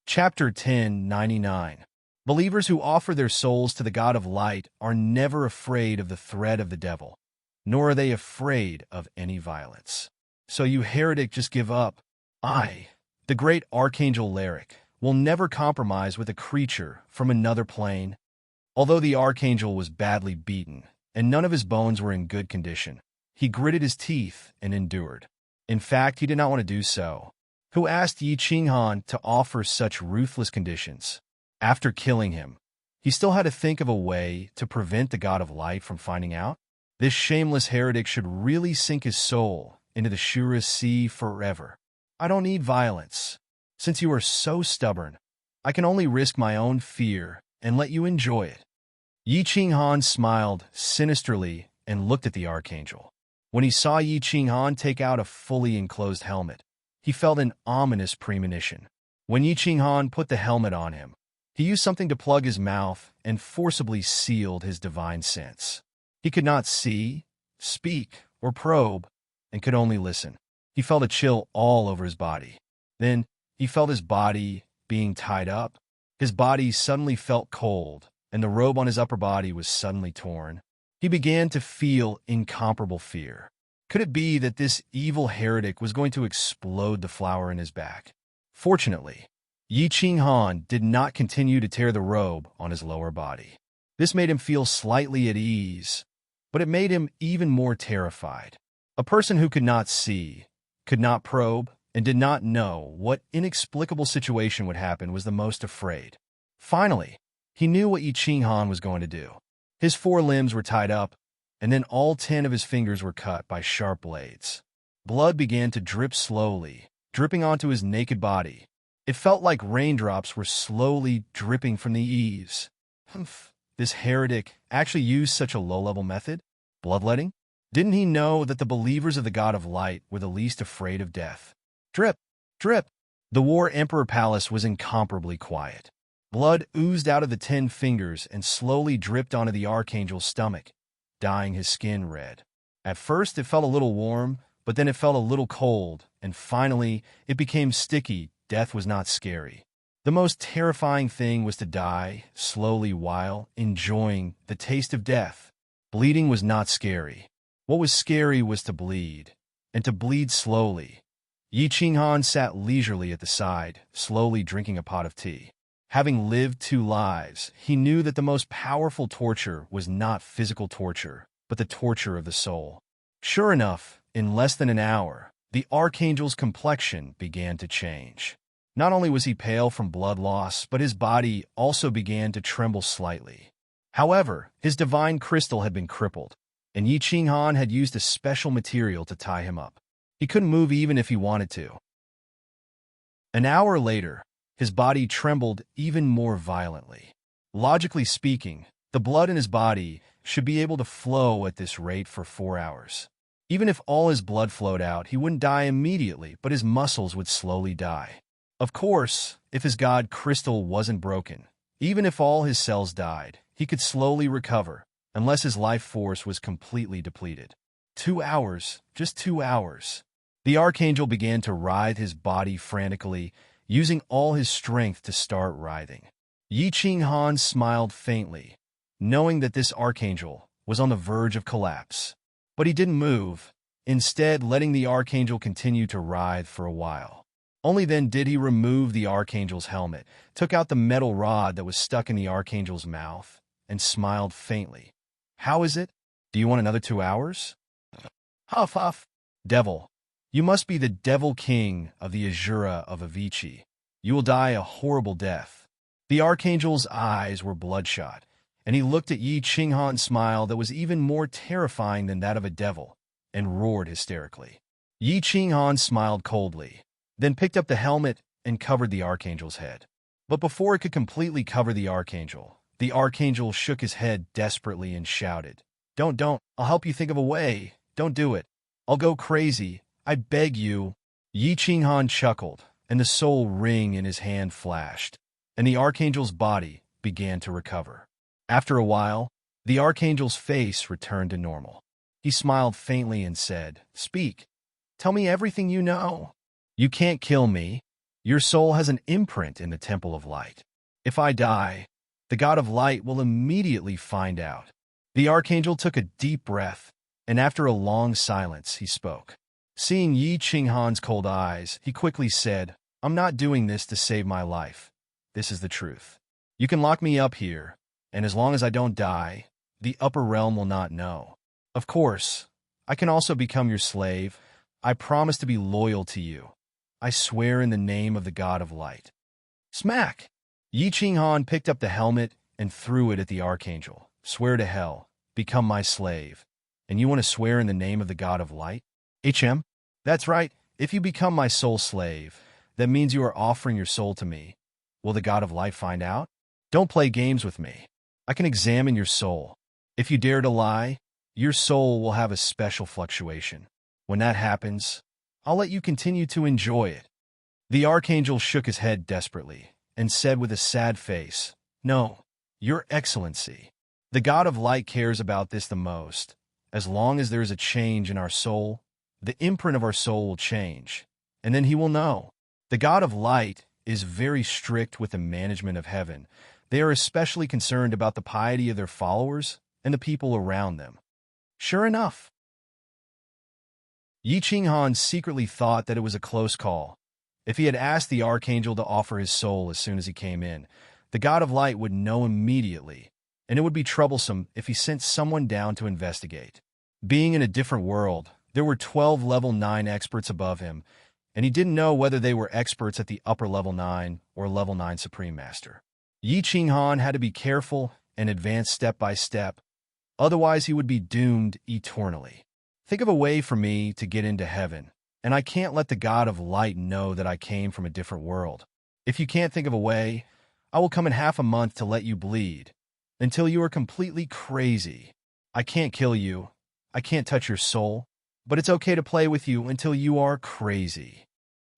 Chapter 1099. Believers who offer their souls to the God of light are never afraid of the threat of the devil, nor are they afraid of any violence. So you heretic, just give up. I, the great Archangel Lyric, will never compromise with a creature from another plane. Although the Archangel was badly beaten, and none of his bones were in good condition, he gritted his teeth and endured. In fact, he did not want to do so. Who asked Yi Qinghan to offer such ruthless conditions? After killing him, he still had to think of a way to prevent the God of Light from finding out. This shameless heretic should really sink his soul into the Shura Sea forever. I don't need violence. Since you are so stubborn, I can only risk my own fear and let you enjoy it. Yi Qinghan smiled sinisterly and looked at the archangel. When he saw Yi Qinghan take out a fully enclosed helmet, he felt an ominous premonition. When Yi Qinghan put the helmet on him, he used something to plug his mouth and forcibly sealed his divine sense. He could not see, speak, or probe, and could only listen. He felt a chill all over his body. Then he felt his body being tied up. His body suddenly felt cold, and the robe on his upper body was suddenly torn. He began to feel incomparable fear. Could it be that this evil heretic was going to explode the flower in his back? Fortunately, Yi Qinghan did not continue to tear the robe on his lower body. This made him feel slightly at ease, but it made him even more terrified. A person who could not see, could not probe, and did not know what inexplicable situation would happen was the most afraid. Finally, he knew what Yi Qinghan was going to do. His 4 limbs were tied up, and then all 10 of his fingers were cut by sharp blades. Blood began to drip slowly, dripping onto his naked body. It felt like raindrops were slowly dripping from the eaves. This heretic actually used such a low-level method? Bloodletting? Didn't he know that the believers of the God of Light were the least afraid of death? Drip, drip. The War Emperor Palace was incomparably quiet. Blood oozed out of the 10 fingers and slowly dripped onto the archangel's stomach, dyeing his skin red. At first, it felt a little warm, but then it felt a little cold, and finally, it became sticky. Death was not scary. The most terrifying thing was to die slowly while enjoying the taste of death. Bleeding was not scary. What was scary was to bleed, and to bleed slowly. Yi Qinghan sat leisurely at the side, slowly drinking a pot of tea. Having lived 2 lives, he knew that the most powerful torture was not physical torture, but the torture of the soul. Sure enough, in less than an hour, the archangel's complexion began to change. Not only was he pale from blood loss, but his body also began to tremble slightly. However, his divine crystal had been crippled, and Yi Qinghan had used a special material to tie him up. He couldn't move even if he wanted to. An hour later, his body trembled even more violently. Logically speaking, the blood in his body should be able to flow at this rate for 4 hours. Even if all his blood flowed out, he wouldn't die immediately, but his muscles would slowly die. Of course, if his god crystal wasn't broken, even if all his cells died, he could slowly recover, unless his life force was completely depleted. 2 hours, just 2 hours. The archangel began to writhe his body frantically, using all his strength to start writhing. Yi Qinghan smiled faintly, knowing that this archangel was on the verge of collapse. But he didn't move, instead letting the archangel continue to writhe for a while. Only then did he remove the archangel's helmet, took out the metal rod that was stuck in the archangel's mouth, and smiled faintly. "How is it? Do you want another 2 hours?" "Huff, huff. Devil, you must be the devil king of the Azura of Avicii. You will die a horrible death." The archangel's eyes were bloodshot, and he looked at Yi Qinghan's smile that was even more terrifying than that of a devil, and roared hysterically. Yi Qinghan smiled coldly, then picked up the helmet and covered the archangel's head. But before it could completely cover the archangel shook his head desperately and shouted, Don't, I'll help you think of a way. Don't do it. I'll go crazy. I beg you." Yi Qinghan chuckled, and the soul ring in his hand flashed, and the archangel's body began to recover. After a while, the archangel's face returned to normal. He smiled faintly and said, "Speak. Tell me everything you know. You can't kill me. Your soul has an imprint in the Temple of Light. If I die, the God of Light will immediately find out." The archangel took a deep breath, and after a long silence, he spoke. Seeing Yi Qinghan's cold eyes, he quickly said, "I'm not doing this to save my life. This is the truth. You can lock me up here, and as long as I don't die, the upper realm will not know. Of course, I can also become your slave. I promise to be loyal to you. I swear in the name of the God of Light." Smack! Yi Qinghan picked up the helmet and threw it at the archangel. "Swear to hell. Become my slave. And you want to swear in the name of the God of Light?" "HM? That's right. If you become my soul slave, that means you are offering your soul to me. Will the God of Light find out? Don't play games with me. I can examine your soul. If you dare to lie, your soul will have a special fluctuation. When that happens, I'll let you continue to enjoy it." The archangel shook his head desperately and said with a sad face, "No, Your Excellency. The God of Light cares about this the most. As long as there is a change in our soul, the imprint of our soul will change, and then he will know. The God of Light is very strict with the management of heaven. They are especially concerned about the piety of their followers and the people around them." Sure enough, Yi Qinghan secretly thought that it was a close call. If he had asked the archangel to offer his soul as soon as he came in, the God of Light would know immediately, and it would be troublesome if he sent someone down to investigate. Being in a different world, there were 12 level 9 experts above him, and he didn't know whether they were experts at the upper level 9 or level 9 Supreme Master. Yi Qinghan had to be careful and advance step by step, otherwise he would be doomed eternally. Think of a way for me to get into heaven, and I can't let the God of Light know that I came from a different world. If you can't think of a way, I will come in half a month to let you bleed, until you are completely crazy. I can't kill you, I can't touch your soul, but it's okay to play with you until you are crazy.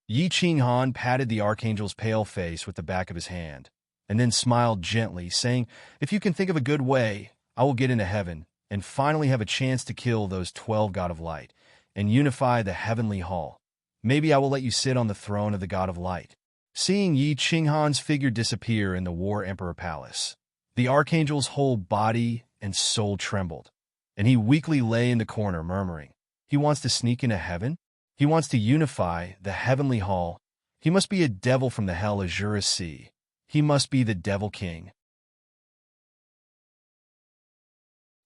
Yi Qinghan patted the archangel's pale face with the back of his hand, and then smiled gently, saying, "If you can think of a good way, I will get into heaven and finally have a chance to kill those 12 God of Light and unify the heavenly hall. Maybe I will let you sit on the throne of the God of Light." Seeing Yi Qinghan's figure disappear in the War Emperor Palace, the archangel's whole body and soul trembled, and he weakly lay in the corner murmuring, "He wants to sneak into heaven? He wants to unify the heavenly hall. He must be a devil from the hell azure sea. He must be the Devil King."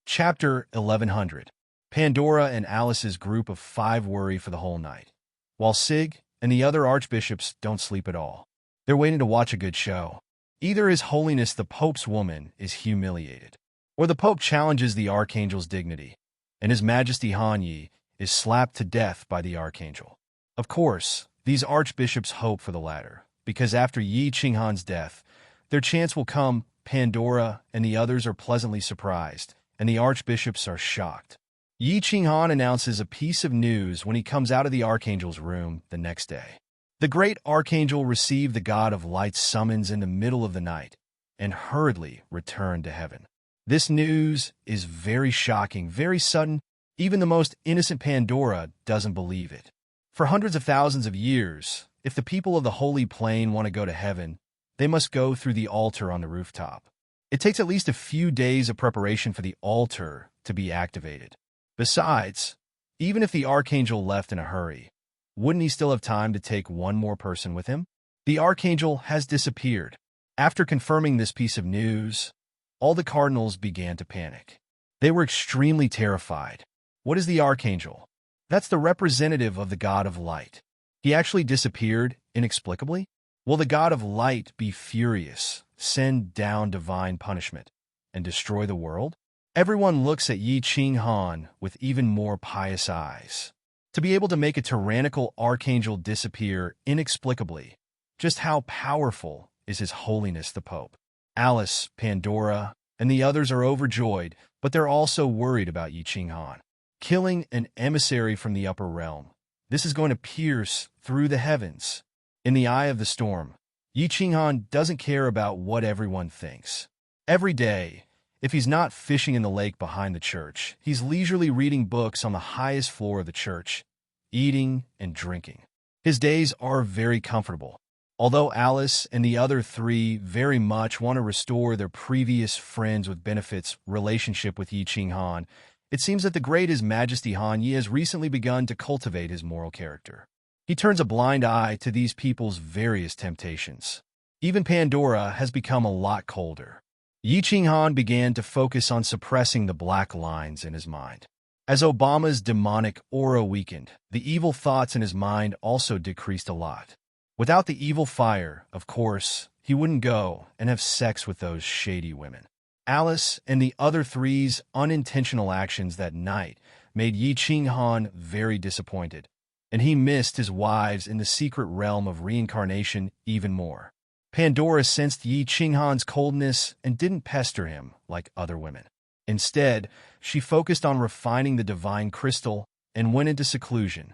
Chapter 1100. Pandora and Alice's group of 5 worry for the whole night, while Sig and the other archbishops don't sleep at all. They're waiting to watch a good show. Either His Holiness the Pope's woman is humiliated, or the Pope challenges the archangel's dignity, and His Majesty Han Yi is slapped to death by the archangel. Of course, these archbishops hope for the latter, because after Yi Qinghan's death, their chance will come. Pandora and the others are pleasantly surprised, and the archbishops are shocked. Yi Qinghan announces a piece of news when he comes out of the archangel's room the next day. The great archangel received the God of Light's summons in the middle of the night and hurriedly returned to heaven. This news is very shocking, very sudden. Even the most innocent Pandora doesn't believe it. For hundreds of thousands of years, if the people of the Holy Plain want to go to heaven, they must go through the altar on the rooftop. It takes at least a few days of preparation for the altar to be activated. Besides, even if the archangel left in a hurry, wouldn't he still have time to take one more person with him? The archangel has disappeared. After confirming this piece of news, all the cardinals began to panic. They were extremely terrified. What is the archangel? That's the representative of the God of Light. He actually disappeared inexplicably? Will the God of Light be furious, send down divine punishment, and destroy the world? Everyone looks at Yi Qinghan with even more pious eyes. To be able to make a tyrannical archangel disappear inexplicably, just how powerful is His Holiness the Pope? Alice, Pandora, and the others are overjoyed, but they're also worried about Yi Qinghan. Killing an emissary from the upper realm. This is going to pierce through the heavens. In the eye of the storm, Yi Qinghan doesn't care about what everyone thinks. Every day, if he's not fishing in the lake behind the church, he's leisurely reading books on the highest floor of the church, eating and drinking. His days are very comfortable. Although Alice and the other 3 very much want to restore their previous friends with benefits relationship with Yi Qinghan, it seems that the great His Majesty Han Yi has recently begun to cultivate his moral character. He turns a blind eye to these people's various temptations. Even Pandora has become a lot colder. Yi Qinghan began to focus on suppressing the black lines in his mind. As Obama's demonic aura weakened, the evil thoughts in his mind also decreased a lot. Without the evil fire, of course, he wouldn't go and have sex with those shady women. Alice and the other 3's unintentional actions that night made Yi Qinghan very disappointed, and he missed his wives in the secret realm of reincarnation even more. Pandora sensed Yi Qinghan's coldness and didn't pester him like other women. Instead, she focused on refining the divine crystal and went into seclusion.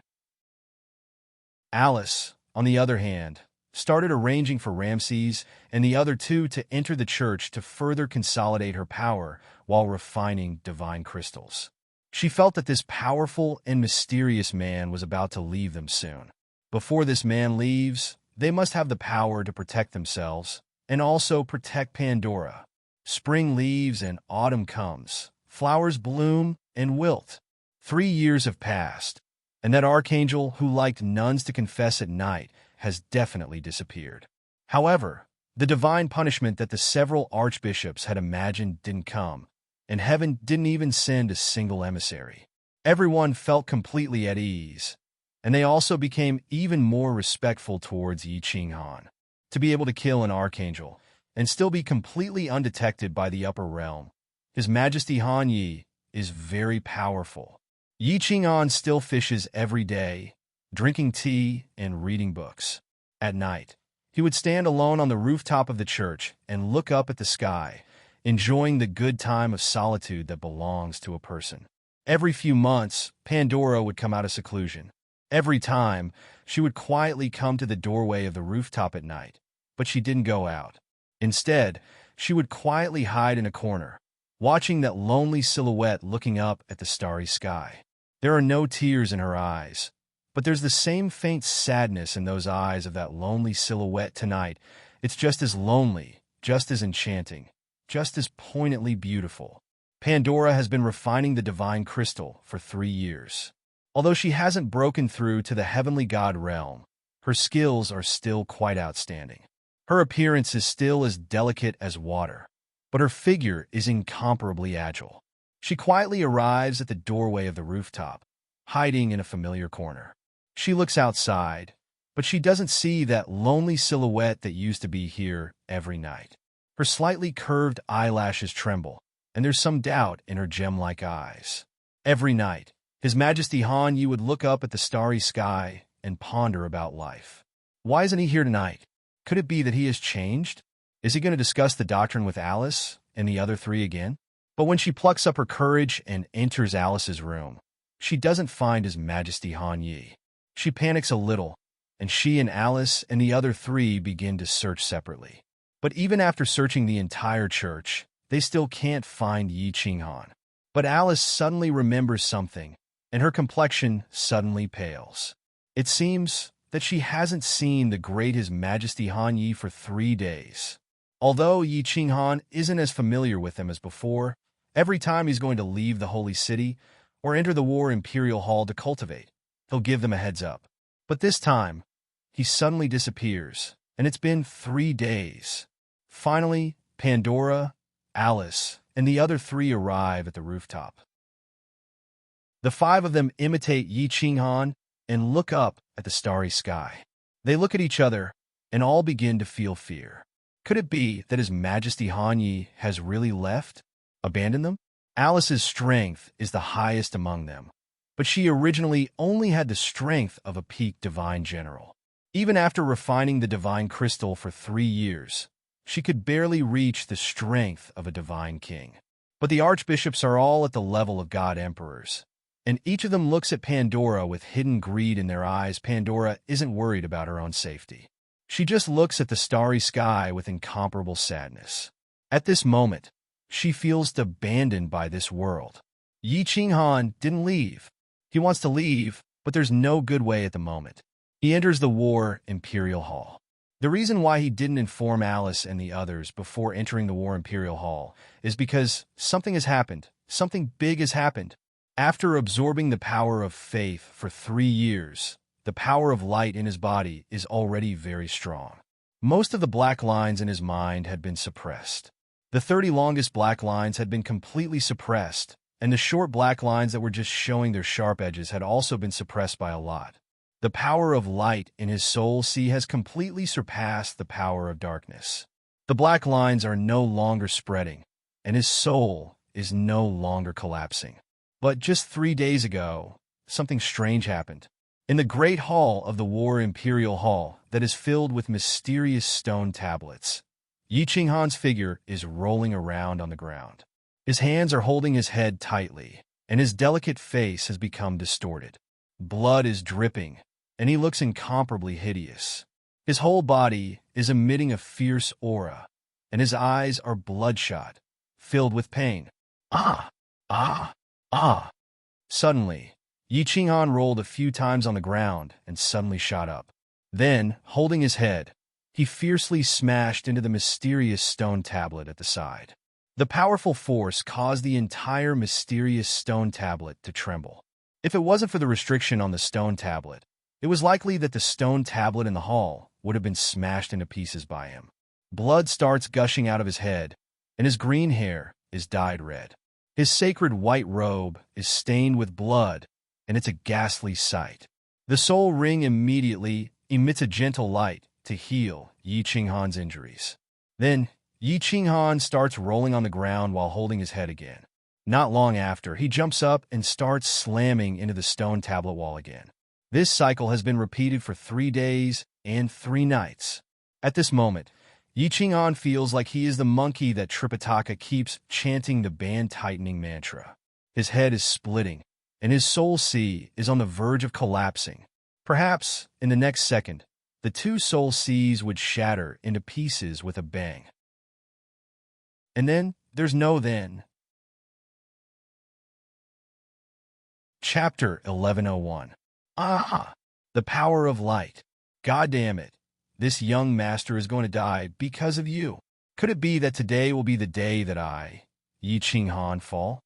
Alice, on the other hand, started arranging for Ramses and the other two to enter the church to further consolidate her power while refining divine crystals. She felt that this powerful and mysterious man was about to leave them soon. Before this man leaves, they must have the power to protect themselves and also protect Pandora. Spring leaves and autumn comes. Flowers bloom and wilt. 3 years have passed, and that archangel who liked nuns to confess at night has definitely disappeared. However, the divine punishment that the several archbishops had imagined didn't come, and heaven didn't even send a single emissary. Everyone felt completely at ease, and they also became even more respectful towards Yi Qinghan. To be able to kill an archangel and still be completely undetected by the upper realm, His Majesty Han Yi is very powerful. Yi Qinghan still fishes every day, drinking tea and reading books. At night, he would stand alone on the rooftop of the church and look up at the sky, enjoying the good time of solitude that belongs to a person. Every few months, Pandora would come out of seclusion. Every time, she would quietly come to the doorway of the rooftop at night, but she didn't go out. Instead, she would quietly hide in a corner, watching that lonely silhouette looking up at the starry sky. There are no tears in her eyes, but there's the same faint sadness in those eyes of that lonely silhouette tonight. It's just as lonely, just as enchanting, just as poignantly beautiful. Pandora has been refining the divine crystal for 3 years. Although she hasn't broken through to the heavenly god realm, her skills are still quite outstanding. Her appearance is still as delicate as water, but her figure is incomparably agile. She quietly arrives at the doorway of the rooftop, hiding in a familiar corner. She looks outside, but she doesn't see that lonely silhouette that used to be here every night. Her slightly curved eyelashes tremble, and there's some doubt in her gem-like eyes. Every night, His Majesty Han Yi would look up at the starry sky and ponder about life. Why isn't he here tonight? Could it be that he has changed? Is he going to discuss the doctrine with Alice and the other three again? But when she plucks up her courage and enters Alice's room, she doesn't find His Majesty Han Yi. She panics a little, and she and Alice and the other three begin to search separately. But even after searching the entire church, they still can't find Yi Qinghan. But Alice suddenly remembers something, and her complexion suddenly pales. It seems that she hasn't seen the great His Majesty Han Yi for 3 days. Although Yi Qinghan isn't as familiar with him as before, every time he's going to leave the holy city or enter the War Imperial Hall to cultivate, he'll give them a heads up. But this time, he suddenly disappears, and it's been 3 days. Finally, Pandora, Alice, and the other three arrive at the rooftop. The 5 of them imitate Yi Qinghan and look up at the starry sky. They look at each other and all begin to feel fear. Could it be that His Majesty Han Yi has really left? Abandoned them? Alice's strength is the highest among them, but she originally only had the strength of a peak divine general. Even after refining the divine crystal for 3 years, she could barely reach the strength of a divine king. But the archbishops are all at the level of god emperors, and each of them looks at Pandora with hidden greed in their eyes. Pandora isn't worried about her own safety. She just looks at the starry sky with incomparable sadness. At this moment, she feels abandoned by this world. Yi Qinghan didn't leave. He wants to leave, but there's no good way at the moment. He enters the War Imperial Hall. The reason why he didn't inform Alice and the others before entering the War Imperial Hall is because something has happened. Something big has happened. After absorbing the power of faith for 3 years, the power of light in his body is already very strong. Most of the black lines in his mind had been suppressed. The 30 longest black lines had been completely suppressed, and the short black lines that were just showing their sharp edges had also been suppressed by a lot. The power of light in his soul has completely surpassed the power of darkness. The black lines are no longer spreading, and his soul is no longer collapsing. But just 3 days ago, something strange happened. In the great hall of the War Imperial Hall that is filled with mysterious stone tablets, Yi Qinghan's figure is rolling around on the ground. His hands are holding his head tightly, and his delicate face has become distorted. Blood is dripping, and he looks incomparably hideous. His whole body is emitting a fierce aura, and his eyes are bloodshot, filled with pain. Ah! Ah! Ah! Suddenly, Yi Qinghan rolled a few times on the ground and suddenly shot up. Then, holding his head, he fiercely smashed into the mysterious stone tablet at the side. The powerful force caused the entire mysterious stone tablet to tremble. If it wasn't for the restriction on the stone tablet, it was likely that the stone tablet in the hall would have been smashed into pieces by him. Blood starts gushing out of his head, and his green hair is dyed red. His sacred white robe is stained with blood, and it's a ghastly sight. The soul ring immediately emits a gentle light to heal Yi Qinghan's injuries. Then, Yi Qinghan starts rolling on the ground while holding his head again. Not long after, he jumps up and starts slamming into the stone tablet wall again. This cycle has been repeated for 3 days and 3 nights. At this moment, Yi Qinghan feels like he is the monkey that Tripitaka keeps chanting the band-tightening mantra. His head is splitting, and his soul sea is on the verge of collapsing. Perhaps, in the next second, the 2 soul seas would shatter into pieces with a bang. And then, there's no then. Chapter 1101. Ah! The power of light. God damn it. This young master is going to die because of you. Could it be that today will be the day that I, Yi Qinghan, fall?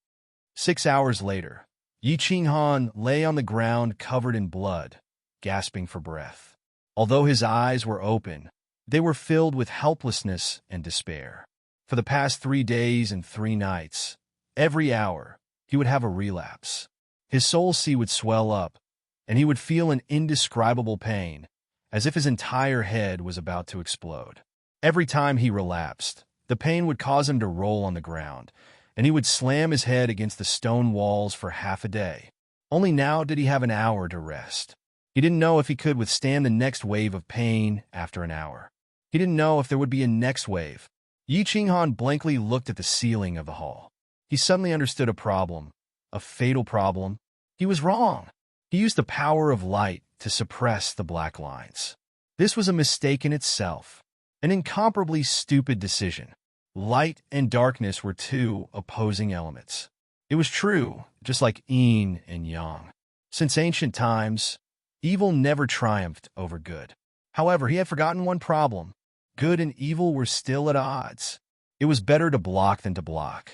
6 hours later, Yi Qinghan lay on the ground covered in blood, gasping for breath. Although his eyes were open, they were filled with helplessness and despair. For the past 3 days and 3 nights, every hour, he would have a relapse. His soul sea would swell up, and he would feel an indescribable pain, as if his entire head was about to explode. Every time he relapsed, the pain would cause him to roll on the ground, and he would slam his head against the stone walls for half a day. Only now did he have an hour to rest. He didn't know if he could withstand the next wave of pain after an hour. He didn't know if there would be a next wave. Yi Qinghan blankly looked at the ceiling of the hall. He suddenly understood a problem, a fatal problem. He was wrong. He used the power of light to suppress the black lines. This was a mistake in itself, an incomparably stupid decision. Light and darkness were 2 opposing elements. It was true, just like yin and yang. Since ancient times, evil never triumphed over good. However, he had forgotten one problem. Good and evil were still at odds. It was better to block than to block.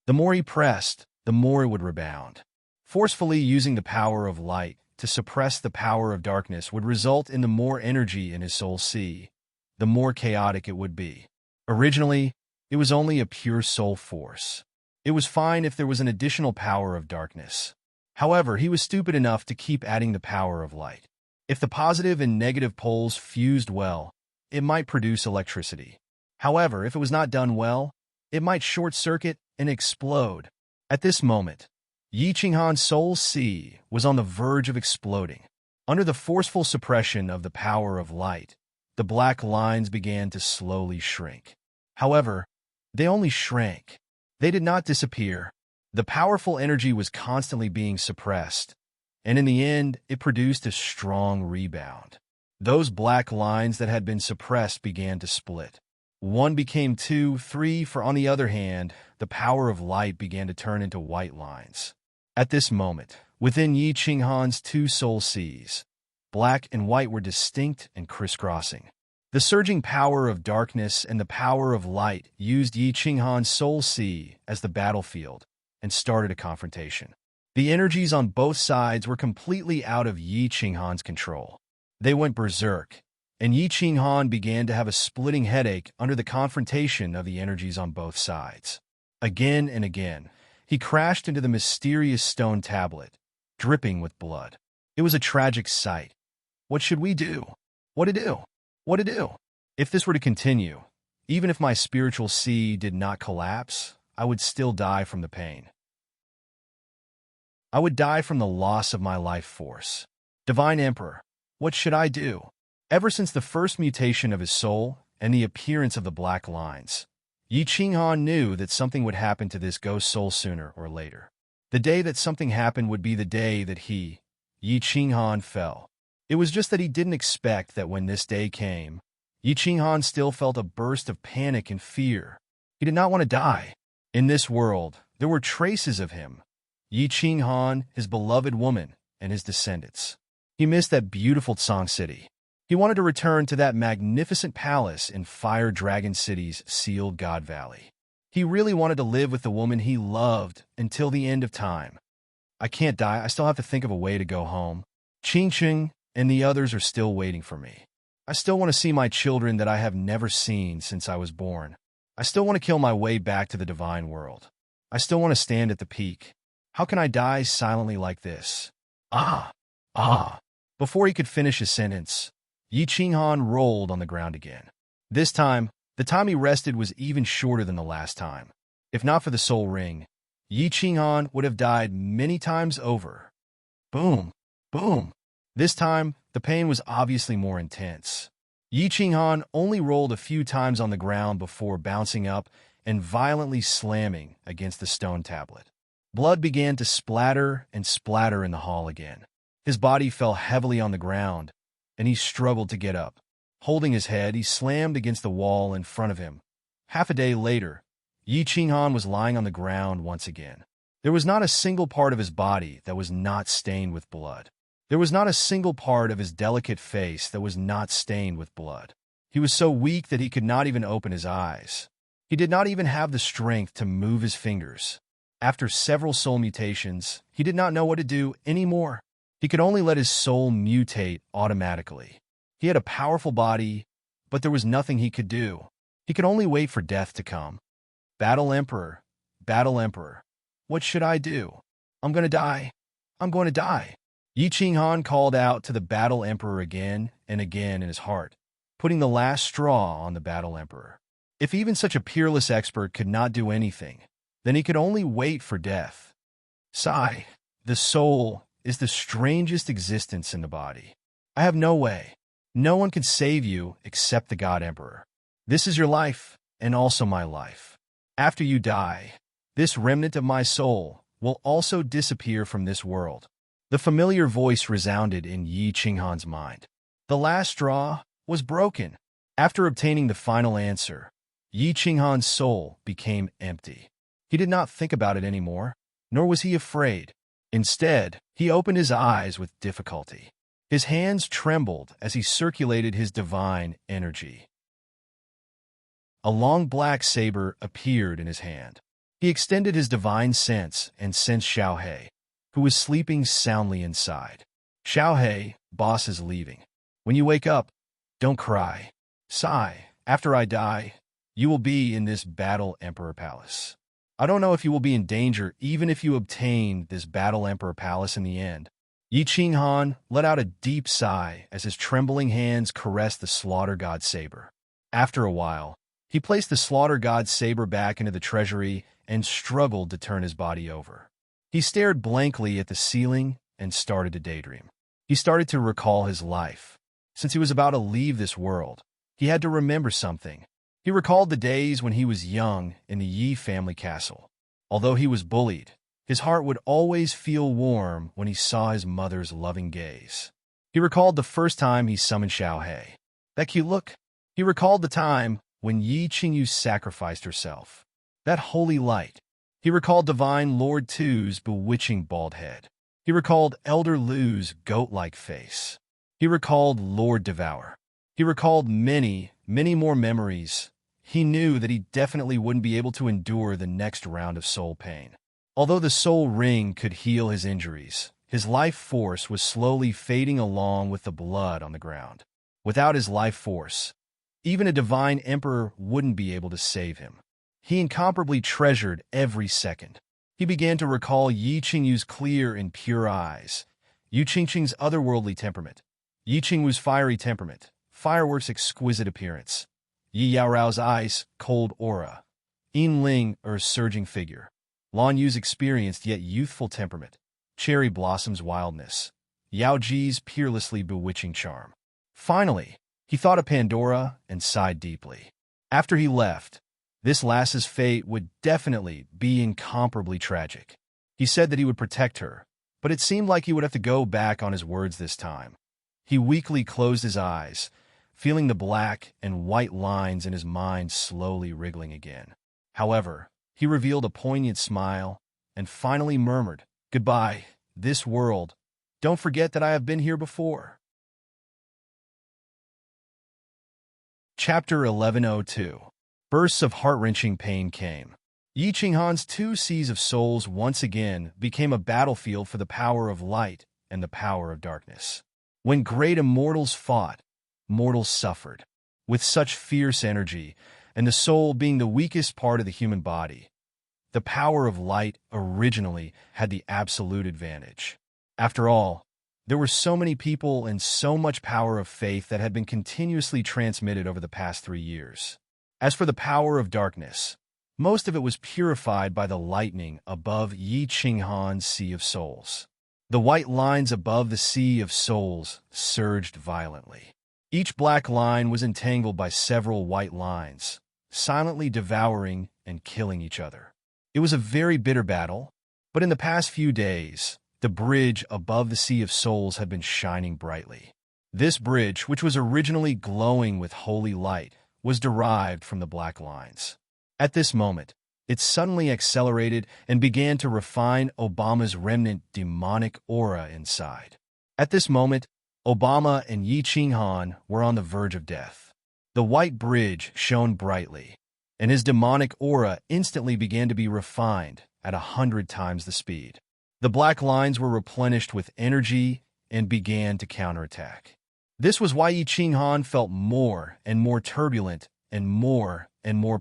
The more he pressed, the more it would rebound. Forcefully using the power of light to suppress the power of darkness would result in the more energy in his soul sea, the more chaotic it would be. Originally, it was only a pure soul force. It was fine if there was an additional power of darkness. However, he was stupid enough to keep adding the power of light. If the positive and negative poles fused well, it might produce electricity. However, if it was not done well, it might short-circuit and explode. At this moment, Yi Qinghan's soul sea was on the verge of exploding. Under the forceful suppression of the power of light, the black lines began to slowly shrink. However, they only shrank. They did not disappear. The powerful energy was constantly being suppressed, and in the end, it produced a strong rebound. Those black lines that had been suppressed began to split. 1 became 2, 3, for on the other hand, the power of light began to turn into white lines. At this moment, within Yi Qinghan's 2 soul seas, black and white were distinct and crisscrossing. The surging power of darkness and the power of light used Yi Qinghan's soul sea as the battlefield and started a confrontation. The energies on both sides were completely out of Yi Qinghan's control. They went berserk, and Yi Qinghan began to have a splitting headache under the confrontation of the energies on both sides. Again and again, he crashed into the mysterious stone tablet, dripping with blood. It was a tragic sight. What should we do? What to do? What to do? If this were to continue, even if my spiritual sea did not collapse, I would still die from the pain. I would die from the loss of my life force. Divine Emperor, what should I do? Ever since the first mutation of his soul and the appearance of the black lines, Yi Qinghan knew that something would happen to this ghost soul sooner or later. The day that something happened would be the day that he, Yi Qinghan, fell. It was just that he didn't expect that when this day came, Yi Qinghan still felt a burst of panic and fear. He did not want to die. In this world, there were traces of him, Yi Qinghan, his beloved woman, and his descendants. He missed that beautiful Tsang City. He wanted to return to that magnificent palace in Fire Dragon City's sealed God Valley. He really wanted to live with the woman he loved until the end of time. I can't die. I still have to think of a way to go home. Qingqing and the others are still waiting for me. I still want to see my children that I have never seen since I was born. I still want to kill my way back to the divine world. I still want to stand at the peak. How can I die silently like this? Ah! Ah! Before he could finish his sentence, Yi Qinghan rolled on the ground again. This time, the time he rested was even shorter than the last time. If not for the soul ring, Yi Qinghan would have died many times over. Boom! Boom! This time, the pain was obviously more intense. Yi Qinghan only rolled a few times on the ground before bouncing up and violently slamming against the stone tablet. Blood began to splatter and splatter in the hall again. His body fell heavily on the ground, and he struggled to get up. Holding his head, he slammed against the wall in front of him. Half a day later, Yi Qinghan was lying on the ground once again. There was not a single part of his body that was not stained with blood. There was not a single part of his delicate face that was not stained with blood. He was so weak that he could not even open his eyes. He did not even have the strength to move his fingers. After several soul mutations, he did not know what to do anymore. He could only let his soul mutate automatically. He had a powerful body, but there was nothing he could do. He could only wait for death to come. Battle Emperor, what should I do? I'm going to die. I'm going to die. Yi Qinghan called out to the Battle Emperor again and again in his heart, putting the last straw on the Battle Emperor. If even such a peerless expert could not do anything, then he could only wait for death. Sigh, the soul is the strangest existence in the body. I have no way. No one can save you except the God Emperor. This is your life, and also my life. After you die, this remnant of my soul will also disappear from this world. The familiar voice resounded in Yi Qinghan's mind. The last straw was broken. After obtaining the final answer, Yi Qinghan's soul became empty. He did not think about it anymore, nor was he afraid. Instead, he opened his eyes with difficulty. His hands trembled as he circulated his divine energy. A long black saber appeared in his hand. He extended his divine sense and sensed Xiaohe, who was sleeping soundly inside. Xiaohe, boss is leaving. When you wake up, don't cry. Sigh, after I die, you will be in this Battle Emperor Palace. I don't know if you will be in danger even if you obtain this Battle Emperor Palace in the end. Yi Qinghan let out a deep sigh as his trembling hands caressed the Slaughter God saber. After a while, he placed the Slaughter God saber back into the treasury and struggled to turn his body over. He stared blankly at the ceiling and started to daydream. He started to recall his life. Since he was about to leave this world, he had to remember something. He recalled the days when he was young in the Yi family castle. Although he was bullied, his heart would always feel warm when he saw his mother's loving gaze. He recalled the first time he summoned Xiaohe. That cute look. He recalled the time when Yi Qingyu sacrificed herself. That holy light. He recalled Divine Lord Tu's bewitching bald head. He recalled Elder Lu's goat-like face. He recalled Lord Devour. He recalled many, many more memories. He knew that he definitely wouldn't be able to endure the next round of soul pain. Although the soul ring could heal his injuries, his life force was slowly fading along with the blood on the ground. Without his life force, even a divine emperor wouldn't be able to save him. He incomparably treasured every second. He began to recall Yi Qingyu's clear and pure eyes, Yi Qingqing's otherworldly temperament, Yi Qingwu's fiery temperament, fireworks' exquisite appearance, Yi Yaorao's ice, cold aura, Yin Ling, surging figure, Lan Yu's experienced yet youthful temperament, Cherry Blossom's wildness, Yao Ji's peerlessly bewitching charm. Finally, he thought of Pandora and sighed deeply. After he left, This lass's fate would definitely be incomparably tragic. He said that he would protect her, but it seemed like he would have to go back on his words this time. He weakly closed his eyes, feeling the black and white lines in his mind slowly wriggling again. However, he revealed a poignant smile and finally murmured, "Goodbye, this world. Don't forget that I have been here before." Chapter 1102. Bursts of heart-wrenching pain came. Yi Qinghan's two seas of souls once again became a battlefield for the power of light and the power of darkness. When great immortals fought, mortals suffered. With such fierce energy, and the soul being the weakest part of the human body, the power of light originally had the absolute advantage. After all, there were so many people and so much power of faith that had been continuously transmitted over the past 3 years. As for the power of darkness, most of it was purified by the lightning above Yi Qinghan's Sea of Souls. The white lines above the Sea of Souls surged violently. Each black line was entangled by several white lines, silently devouring and killing each other. It was a very bitter battle, but in the past few days, the bridge above the Sea of Souls had been shining brightly. This bridge, which was originally glowing with holy light, was derived from the black lines. At this moment, it suddenly accelerated and began to refine Obama's remnant demonic aura inside. At this moment, Obama and Yi Qinghan were on the verge of death. The white bridge shone brightly, and his demonic aura instantly began to be refined at 100 times the speed. The black lines were replenished with energy and began to counterattack. This was why Yi Qinghan felt more and more turbulent and more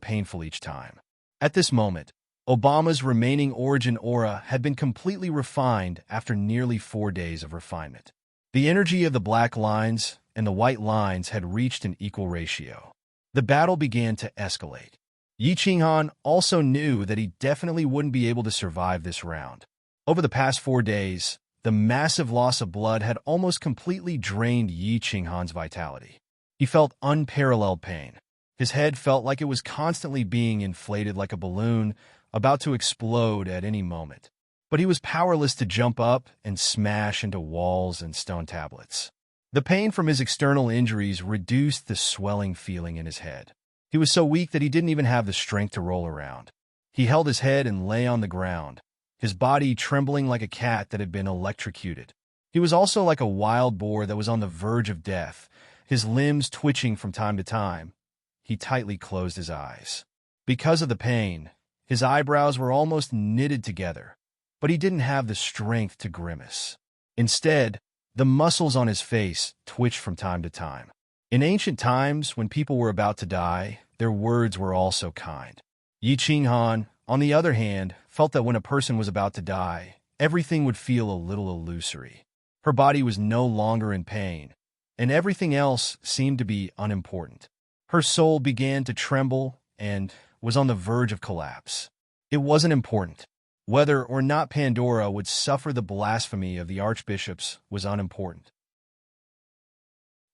painful each time. At this moment, Obama's remaining origin aura had been completely refined after nearly 4 days of refinement. The energy of the black lines and the white lines had reached an equal ratio. The battle began to escalate. Yi Qinghan also knew that he definitely wouldn't be able to survive this round. Over the past 4 days, the massive loss of blood had almost completely drained Yi Qinghan's vitality. He felt unparalleled pain. His head felt like it was constantly being inflated like a balloon, about to explode at any moment. But he was powerless to jump up and smash into walls and stone tablets. The pain from his external injuries reduced the swelling feeling in his head. He was so weak that he didn't even have the strength to roll around. He held his head and lay on the ground, his body trembling like a cat that had been electrocuted. He was also like a wild boar that was on the verge of death, his limbs twitching from time to time. He tightly closed his eyes. Because of the pain, his eyebrows were almost knitted together, but he didn't have the strength to grimace. Instead, the muscles on his face twitched from time to time. In ancient times, when people were about to die, their words were also kind. Yi Qinghan, on the other hand, felt that when a person was about to die, everything would feel a little illusory. Her body was no longer in pain, and everything else seemed to be unimportant. Her soul began to tremble and was on the verge of collapse. It wasn't important. Whether or not Pandora would suffer the blasphemy of the archbishops was unimportant.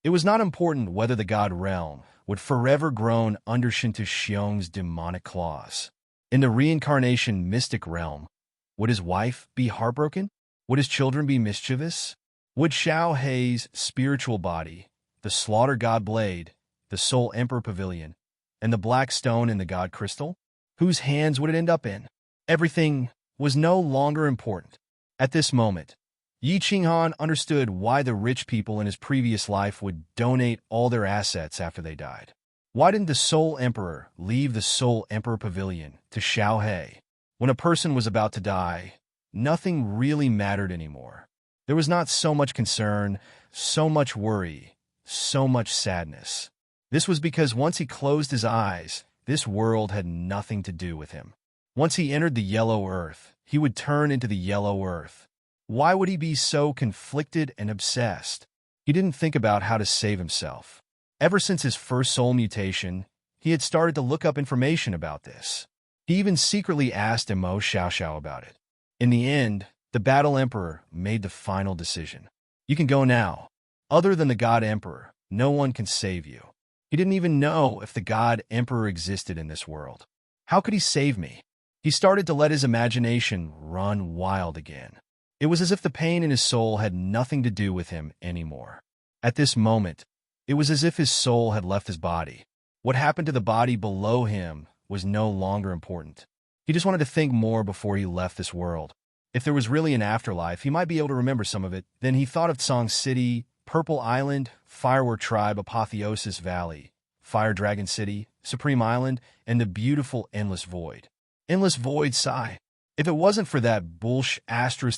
It was not important whether the god realm would forever groan under Shinta Xiong's demonic claws. In the reincarnation mystic realm, would his wife be heartbroken? Would his children be mischievous? Would Xiao Hei's spiritual body, the slaughter god blade, the soul emperor pavilion, and the black stone in the god crystal? Whose hands would it end up in? Everything was no longer important. At this moment, Yi Qinghan understood why the rich people in his previous life would donate all their assets after they died. Why didn't the Soul Emperor leave the Soul Emperor Pavilion to Xiao Hei? When a person was about to die, nothing really mattered anymore. There was not so much concern, so much worry, so much sadness. This was because once he closed his eyes, this world had nothing to do with him. Once he entered the yellow earth, he would turn into the yellow earth. Why would he be so conflicted and obsessed? He didn't think about how to save himself. Ever since his first soul mutation, he had started to look up information about this. He even secretly asked Mo Xiaoxiao about it. In the end, the Battle Emperor made the final decision. You can go now. Other than the God Emperor, no one can save you. He didn't even know if the God Emperor existed in this world. How could he save me? He started to let his imagination run wild again. It was as if the pain in his soul had nothing to do with him anymore. At this moment, it was as if his soul had left his body. What happened to the body below him was no longer important. He just wanted to think more before he left this world. If there was really an afterlife, he might be able to remember some of it. Then he thought of Song City, Purple Island, Firework Tribe, Apotheosis Valley, Fire Dragon City, Supreme Island, and the beautiful Endless Void. Endless Void sigh. If it wasn't for that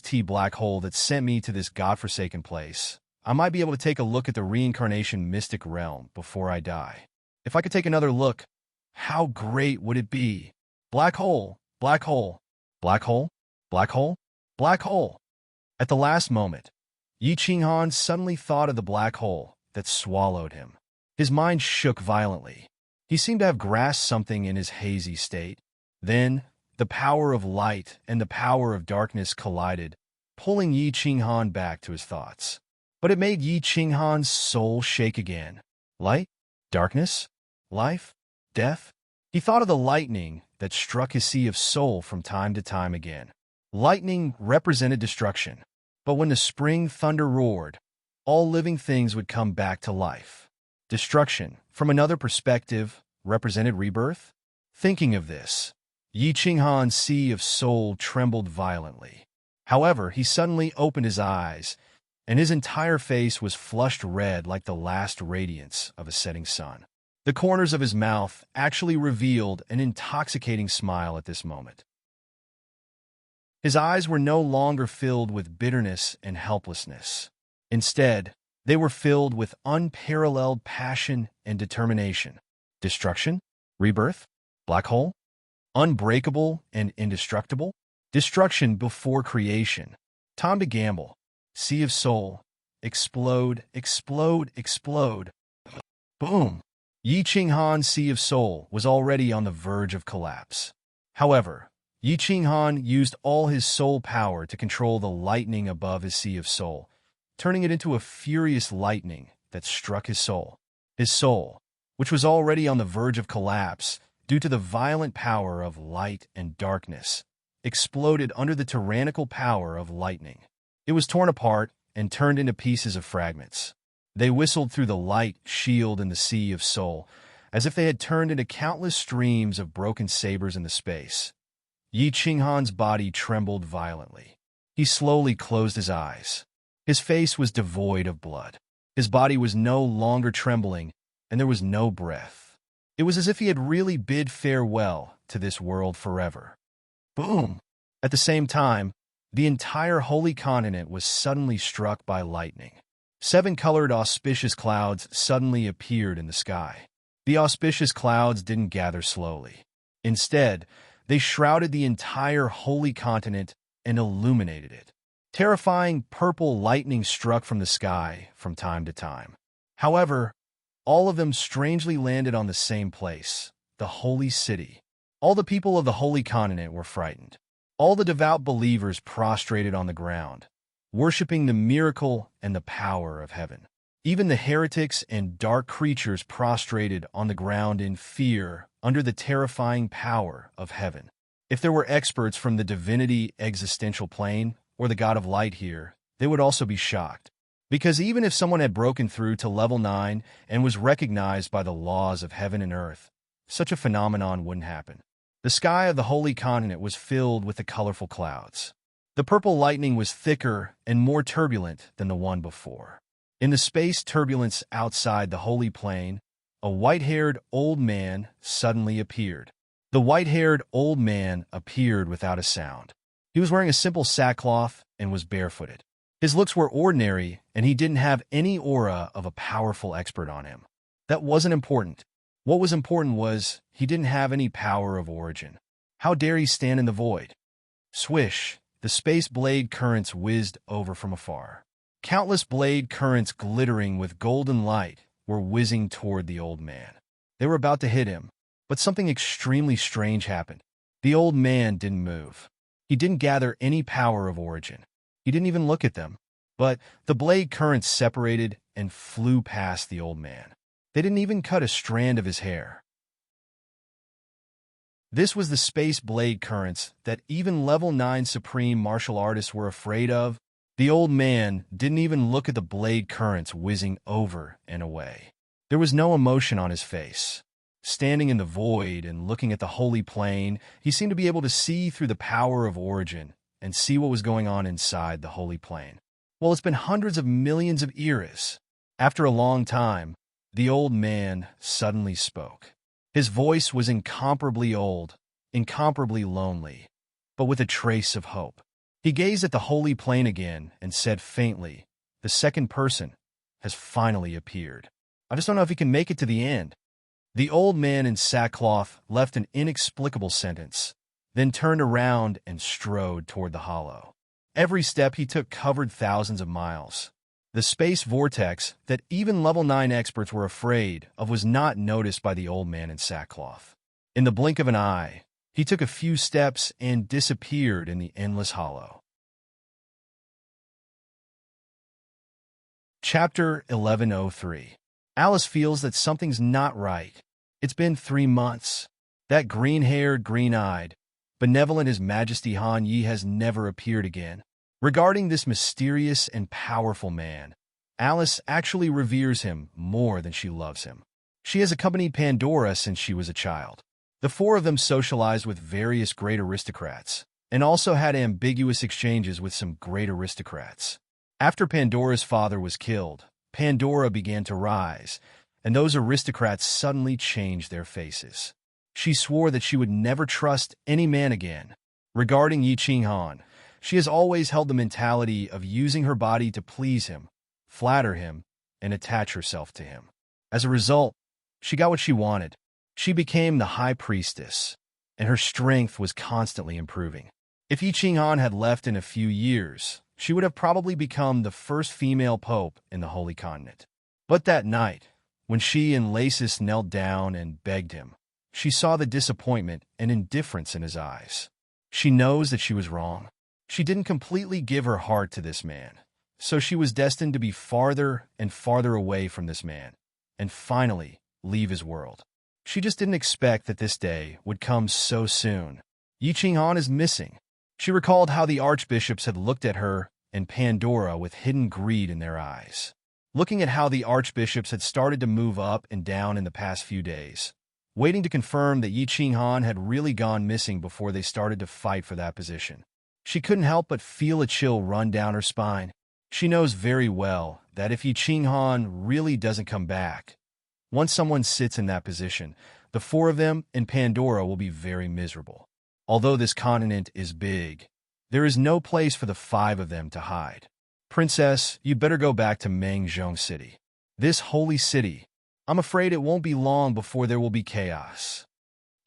T black hole that sent me to this godforsaken place, I might be able to take a look at the reincarnation mystic realm before I die. If I could take another look, how great would it be? Black hole, black hole, black hole, black hole, black hole. At the last moment, Yi Qinghan suddenly thought of the black hole that swallowed him. His mind shook violently. He seemed to have grasped something in his hazy state. Then, the power of light and the power of darkness collided, pulling Yi Qinghan back to his thoughts. But it made Yi Qinghan's soul shake again. Light? Darkness? Life? Death? He thought of the lightning that struck his sea of soul from time to time again. Lightning represented destruction, but when the spring thunder roared, all living things would come back to life. Destruction, from another perspective, represented rebirth. Thinking of this, Yi Qinghan's sea of soul trembled violently. However, he suddenly opened his eyes, and his entire face was flushed red like the last radiance of a setting sun. The corners of his mouth actually revealed an intoxicating smile at this moment. His eyes were no longer filled with bitterness and helplessness. Instead, they were filled with unparalleled passion and determination. Destruction? Rebirth? Black hole? Unbreakable and indestructible? Destruction before creation. Time to gamble. Sea of soul. Explode, explode, explode. Boom! Yi Qinghan's sea of soul was already on the verge of collapse. However, Yi Qinghan used all his soul power to control the lightning above his sea of soul, turning it into a furious lightning that struck his soul. His soul, which was already on the verge of collapse due to the violent power of light and darkness, exploded under the tyrannical power of lightning. It was torn apart and turned into pieces of fragments. They whistled through the light shield in the sea of soul, as if they had turned into countless streams of broken sabers in the space. Yi Qinghan's body trembled violently. He slowly closed his eyes. His face was devoid of blood. His body was no longer trembling, and there was no breath. It was as if he had really bid farewell to this world forever. Boom! At the same time, the entire holy continent was suddenly struck by lightning. 7-colored auspicious clouds suddenly appeared in the sky. The auspicious clouds didn't gather slowly. Instead, they shrouded the entire holy continent and illuminated it. Terrifying purple lightning struck from the sky from time to time. However, all of them strangely landed on the same place, the holy city. All the people of the holy continent were frightened. All the devout believers prostrated on the ground, worshipping the miracle and the power of heaven. Even the heretics and dark creatures prostrated on the ground in fear under the terrifying power of heaven. If there were experts from the divinity existential plane or the god of light here, they would also be shocked. Because even if someone had broken through to level 9 and was recognized by the laws of heaven and earth, such a phenomenon wouldn't happen. The sky of the holy continent was filled with the colorful clouds. The purple lightning was thicker and more turbulent than the one before. In the space turbulence outside the holy plain, a white-haired old man suddenly appeared. The white-haired old man appeared without a sound. He was wearing a simple sackcloth and was barefooted. His looks were ordinary, and he didn't have any aura of a powerful expert on him. That wasn't important. What was important was he didn't have any power of origin. How dare he stand in the void? Swish, the space blade currents whizzed over from afar. Countless blade currents glittering with golden light were whizzing toward the old man. They were about to hit him, but something extremely strange happened. The old man didn't move. He didn't gather any power of origin. He didn't even look at them. But the blade currents separated and flew past the old man. They didn't even cut a strand of his hair. This was the space blade currents that even level 9 supreme martial artists were afraid of. The old man didn't even look at the blade currents whizzing over and away. There was no emotion on his face. Standing in the void and looking at the holy plane, he seemed to be able to see through the power of origin and see what was going on inside the holy plane. Well, it's been hundreds of millions of eras. After a long time, the old man suddenly spoke. His voice was incomparably old, incomparably lonely, but with a trace of hope. He gazed at the holy plane again and said faintly, "The second person has finally appeared. I just don't know if he can make it to the end." The old man in sackcloth left an inexplicable sentence, then turned around and strode toward the hollow. Every step he took covered thousands of miles. The space vortex that even level 9 experts were afraid of was not noticed by the old man in sackcloth. In the blink of an eye, he took a few steps and disappeared in the endless hollow. Chapter 1103. Alice feels that something's not right. It's been 3 months. That green-haired, green-eyed, benevolent His Majesty Han Yi has never appeared again. Regarding this mysterious and powerful man, Alice actually reveres him more than she loves him. She has accompanied Pandora since she was a child. The 4 of them socialized with various great aristocrats, and also had ambiguous exchanges with some great aristocrats. After Pandora's father was killed, Pandora began to rise, and those aristocrats suddenly changed their faces. She swore that she would never trust any man again. Regarding Yi Qinghan, she has always held the mentality of using her body to please him, flatter him, and attach herself to him. As a result, she got what she wanted. She became the high priestess, and her strength was constantly improving. If Yi Qinghan had left in a few years, she would have probably become the first female pope in the Holy Continent. But that night, when she and Lasis knelt down and begged him, she saw the disappointment and indifference in his eyes. She knows that she was wrong. She didn't completely give her heart to this man, so she was destined to be farther and farther away from this man, and finally leave his world. She just didn't expect that this day would come so soon. Yi Qinghan is missing. She recalled how the archbishops had looked at her and Pandora with hidden greed in their eyes. Looking at how the archbishops had started to move up and down in the past few days, waiting to confirm that Yi Qinghan had really gone missing before they started to fight for that position. She couldn't help but feel a chill run down her spine. She knows very well that if Yi Qinghan really doesn't come back, once someone sits in that position, the 4 of them and Pandora will be very miserable. Although this continent is big, there is no place for the 5 of them to hide. Princess, you better go back to Mengzhong City. This holy city, I'm afraid it won't be long before there will be chaos.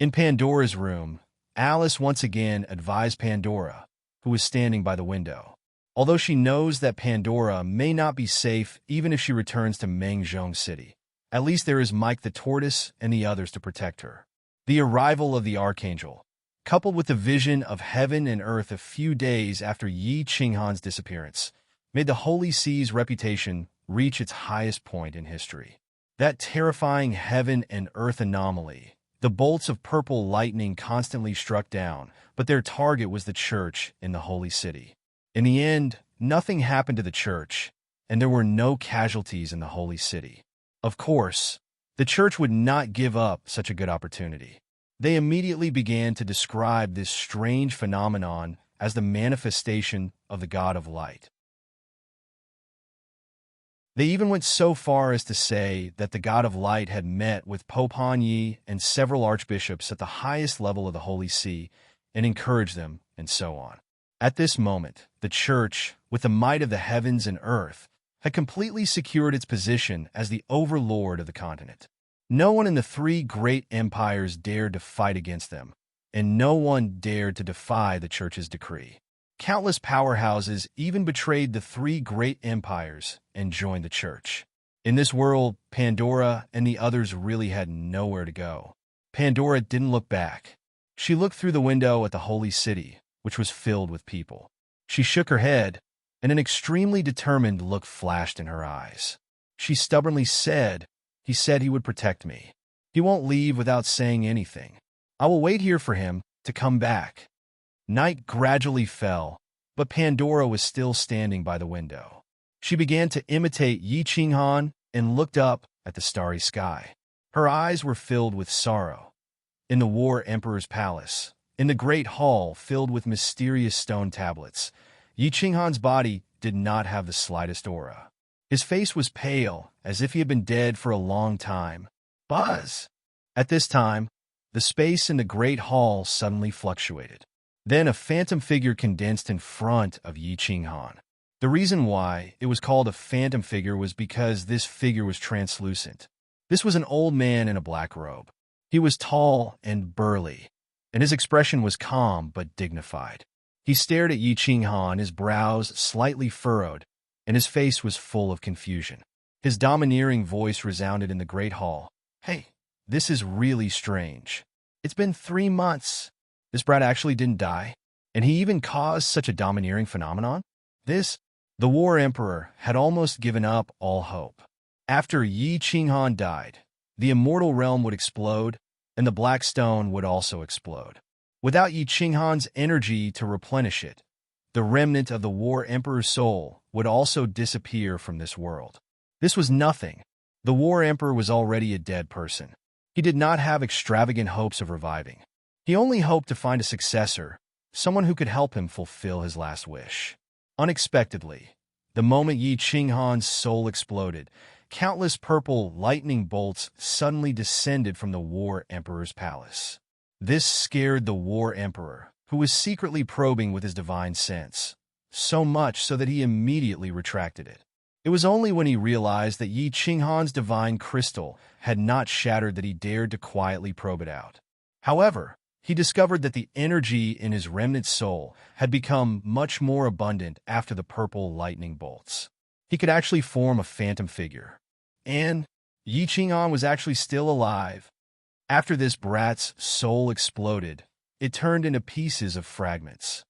In Pandora's room, Alice once again advised Pandora, who was standing by the window. Although she knows that Pandora may not be safe even if she returns to Mengzhong City, at least there is Mike the Tortoise and the others to protect her. The arrival of the Archangel, coupled with the vision of heaven and earth a few days after Yi Qinghan's disappearance, made the Holy Sea's reputation reach its highest point in history. That terrifying heaven and earth anomaly, the bolts of purple lightning constantly struck down, but their target was the church in the Holy City. In the end, nothing happened to the church, and there were no casualties in the Holy City. Of course, the church would not give up such a good opportunity. They immediately began to describe this strange phenomenon as the manifestation of the God of Light. They even went so far as to say that the God of Light had met with Pope Han Yi and several archbishops at the highest level of the Holy See and encouraged them, and so on. At this moment, the Church, with the might of the heavens and earth, had completely secured its position as the overlord of the continent. No one in the 3 great empires dared to fight against them, and no one dared to defy the Church's decree. Countless powerhouses even betrayed the 3 great empires and joined the Church. In this world, Pandora and the others really had nowhere to go. Pandora didn't look back. She looked through the window at the Holy City, which was filled with people. She shook her head, and an extremely determined look flashed in her eyes. She stubbornly said, "He said he would protect me. He won't leave without saying anything. I will wait here for him to come back." Night gradually fell, but Pandora was still standing by the window. She began to imitate Yi Qinghan and looked up at the starry sky. Her eyes were filled with sorrow. In the War Emperor's palace, in the great hall filled with mysterious stone tablets, Yi Qinghan's body did not have the slightest aura. His face was pale, as if he had been dead for a long time. Buzz! At this time, the space in the great hall suddenly fluctuated. Then a phantom figure condensed in front of Yi Qinghan. The reason why it was called a phantom figure was because this figure was translucent. This was an old man in a black robe. He was tall and burly, and his expression was calm but dignified. He stared at Yi Qinghan, his brows slightly furrowed, and his face was full of confusion. His domineering voice resounded in the great hall. "Hey, this is really strange. It's been 3 months. This brat actually didn't die, and he even caused such a domineering phenomenon? The War Emperor had almost given up all hope. After Yi Qinghan died, the immortal realm would explode, and the Black Stone would also explode. Without Yi Qinghan's energy to replenish it, the remnant of the War Emperor's soul would also disappear from this world. This was nothing. The War Emperor was already a dead person. He did not have extravagant hopes of reviving. He only hoped to find a successor, someone who could help him fulfill his last wish. Unexpectedly, the moment Yi Qinghan's soul exploded, countless purple lightning bolts suddenly descended from the War Emperor's palace. This scared the War Emperor, who was secretly probing with his divine sense, so much so that he immediately retracted it. It was only when he realized that Yi Qinghan's divine crystal had not shattered that he dared to quietly probe it out. However, he discovered that the energy in his remnant soul had become much more abundant after the purple lightning bolts. He could actually form a phantom figure. And Yi Qinghan was actually still alive. After this brat's soul exploded, it turned into pieces of fragments.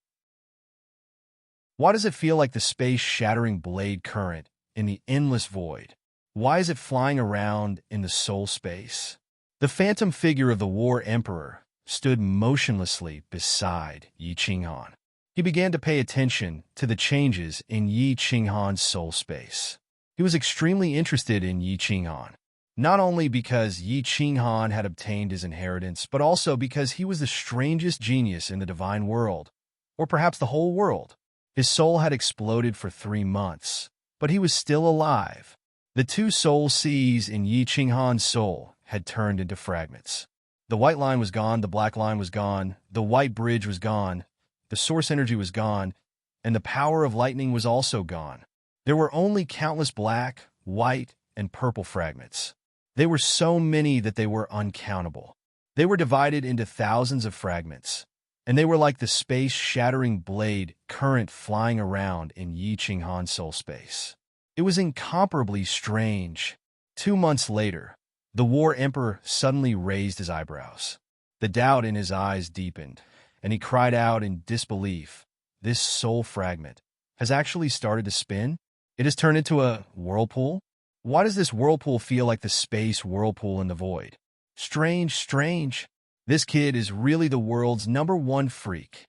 Why does it feel like the space-shattering blade current in the endless void? Why is it flying around in the soul space? The phantom figure of the War Emperor stood motionlessly beside Yi Qinghan. He began to pay attention to the changes in Yi Qinghan's soul space. He was extremely interested in Yi Qinghan, not only because Yi Qinghan had obtained his inheritance, but also because he was the strangest genius in the divine world, or perhaps the whole world. His soul had exploded for 3 months, but he was still alive. The 2 soul seas in Yi Qinghan's soul had turned into fragments. The white line was gone, the black line was gone, the white bridge was gone, the source energy was gone, and the power of lightning was also gone. There were only countless black, white, and purple fragments. They were so many that they were uncountable. They were divided into thousands of fragments, and they were like the space-shattering blade current flying around in Yi Qinghan's soul space. It was incomparably strange. 2 months later, the War Emperor suddenly raised his eyebrows. The doubt in his eyes deepened, and he cried out in disbelief, "This soul fragment has actually started to spin? It has turned into a whirlpool? Why does this whirlpool feel like the space whirlpool in the void? Strange, strange. This kid is really the world's #1 freak."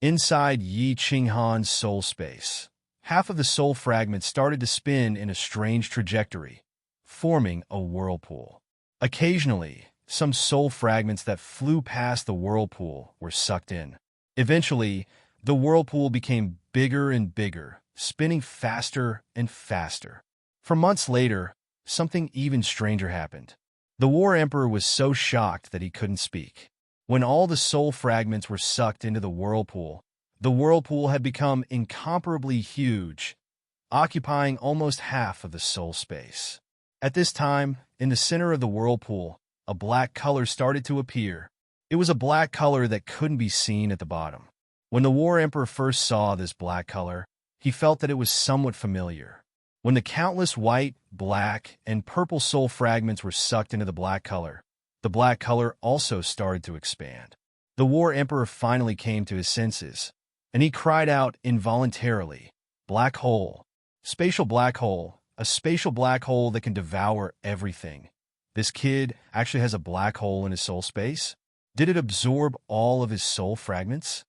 Inside Yi Qinghan's soul space, half of the soul fragments started to spin in a strange trajectory, forming a whirlpool. Occasionally, some soul fragments that flew past the whirlpool were sucked in. Eventually, the whirlpool became bigger and bigger, spinning faster and faster. For months later, something even stranger happened. The War Emperor was so shocked that he couldn't speak. When all the soul fragments were sucked into the whirlpool had become incomparably huge, occupying almost half of the soul space. At this time, in the center of the whirlpool, a black color started to appear. It was a black color that couldn't be seen at the bottom. When the War Emperor first saw this black color, he felt that it was somewhat familiar. When the countless white, black, and purple soul fragments were sucked into the black color also started to expand. The War Emperor finally came to his senses, and he cried out involuntarily, "Black hole! Spatial black hole! A spatial black hole that can devour everything. This kid actually has a black hole in his soul space?" Did it absorb all of his soul fragments?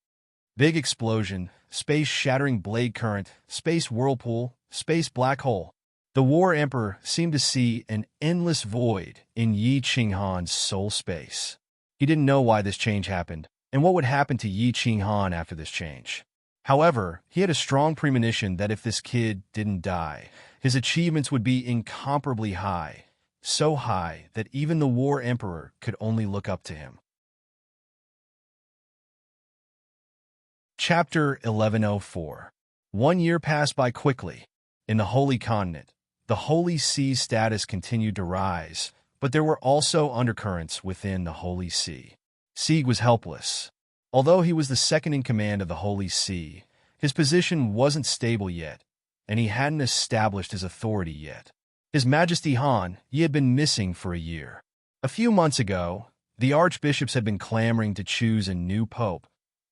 Big explosion, space-shattering blade current, space whirlpool, space black hole. The War Emperor seemed to see an endless void in Yi Qinghan's soul space. He didn't know why this change happened, and what would happen to Yi Qinghan after this change. However, he had a strong premonition that if this kid didn't die, his achievements would be incomparably high, so high that even the War Emperor could only look up to him. Chapter 1104. 1 year passed by quickly. In the Holy Continent, the Holy Sea's status continued to rise, but there were also undercurrents within the Holy See. Sieg was helpless. Although he was the second in command of the Holy See, his position wasn't stable yet, and he hadn't established his authority yet. His Majesty Han, he had been missing for a year. A few months ago, the archbishops had been clamoring to choose a new pope,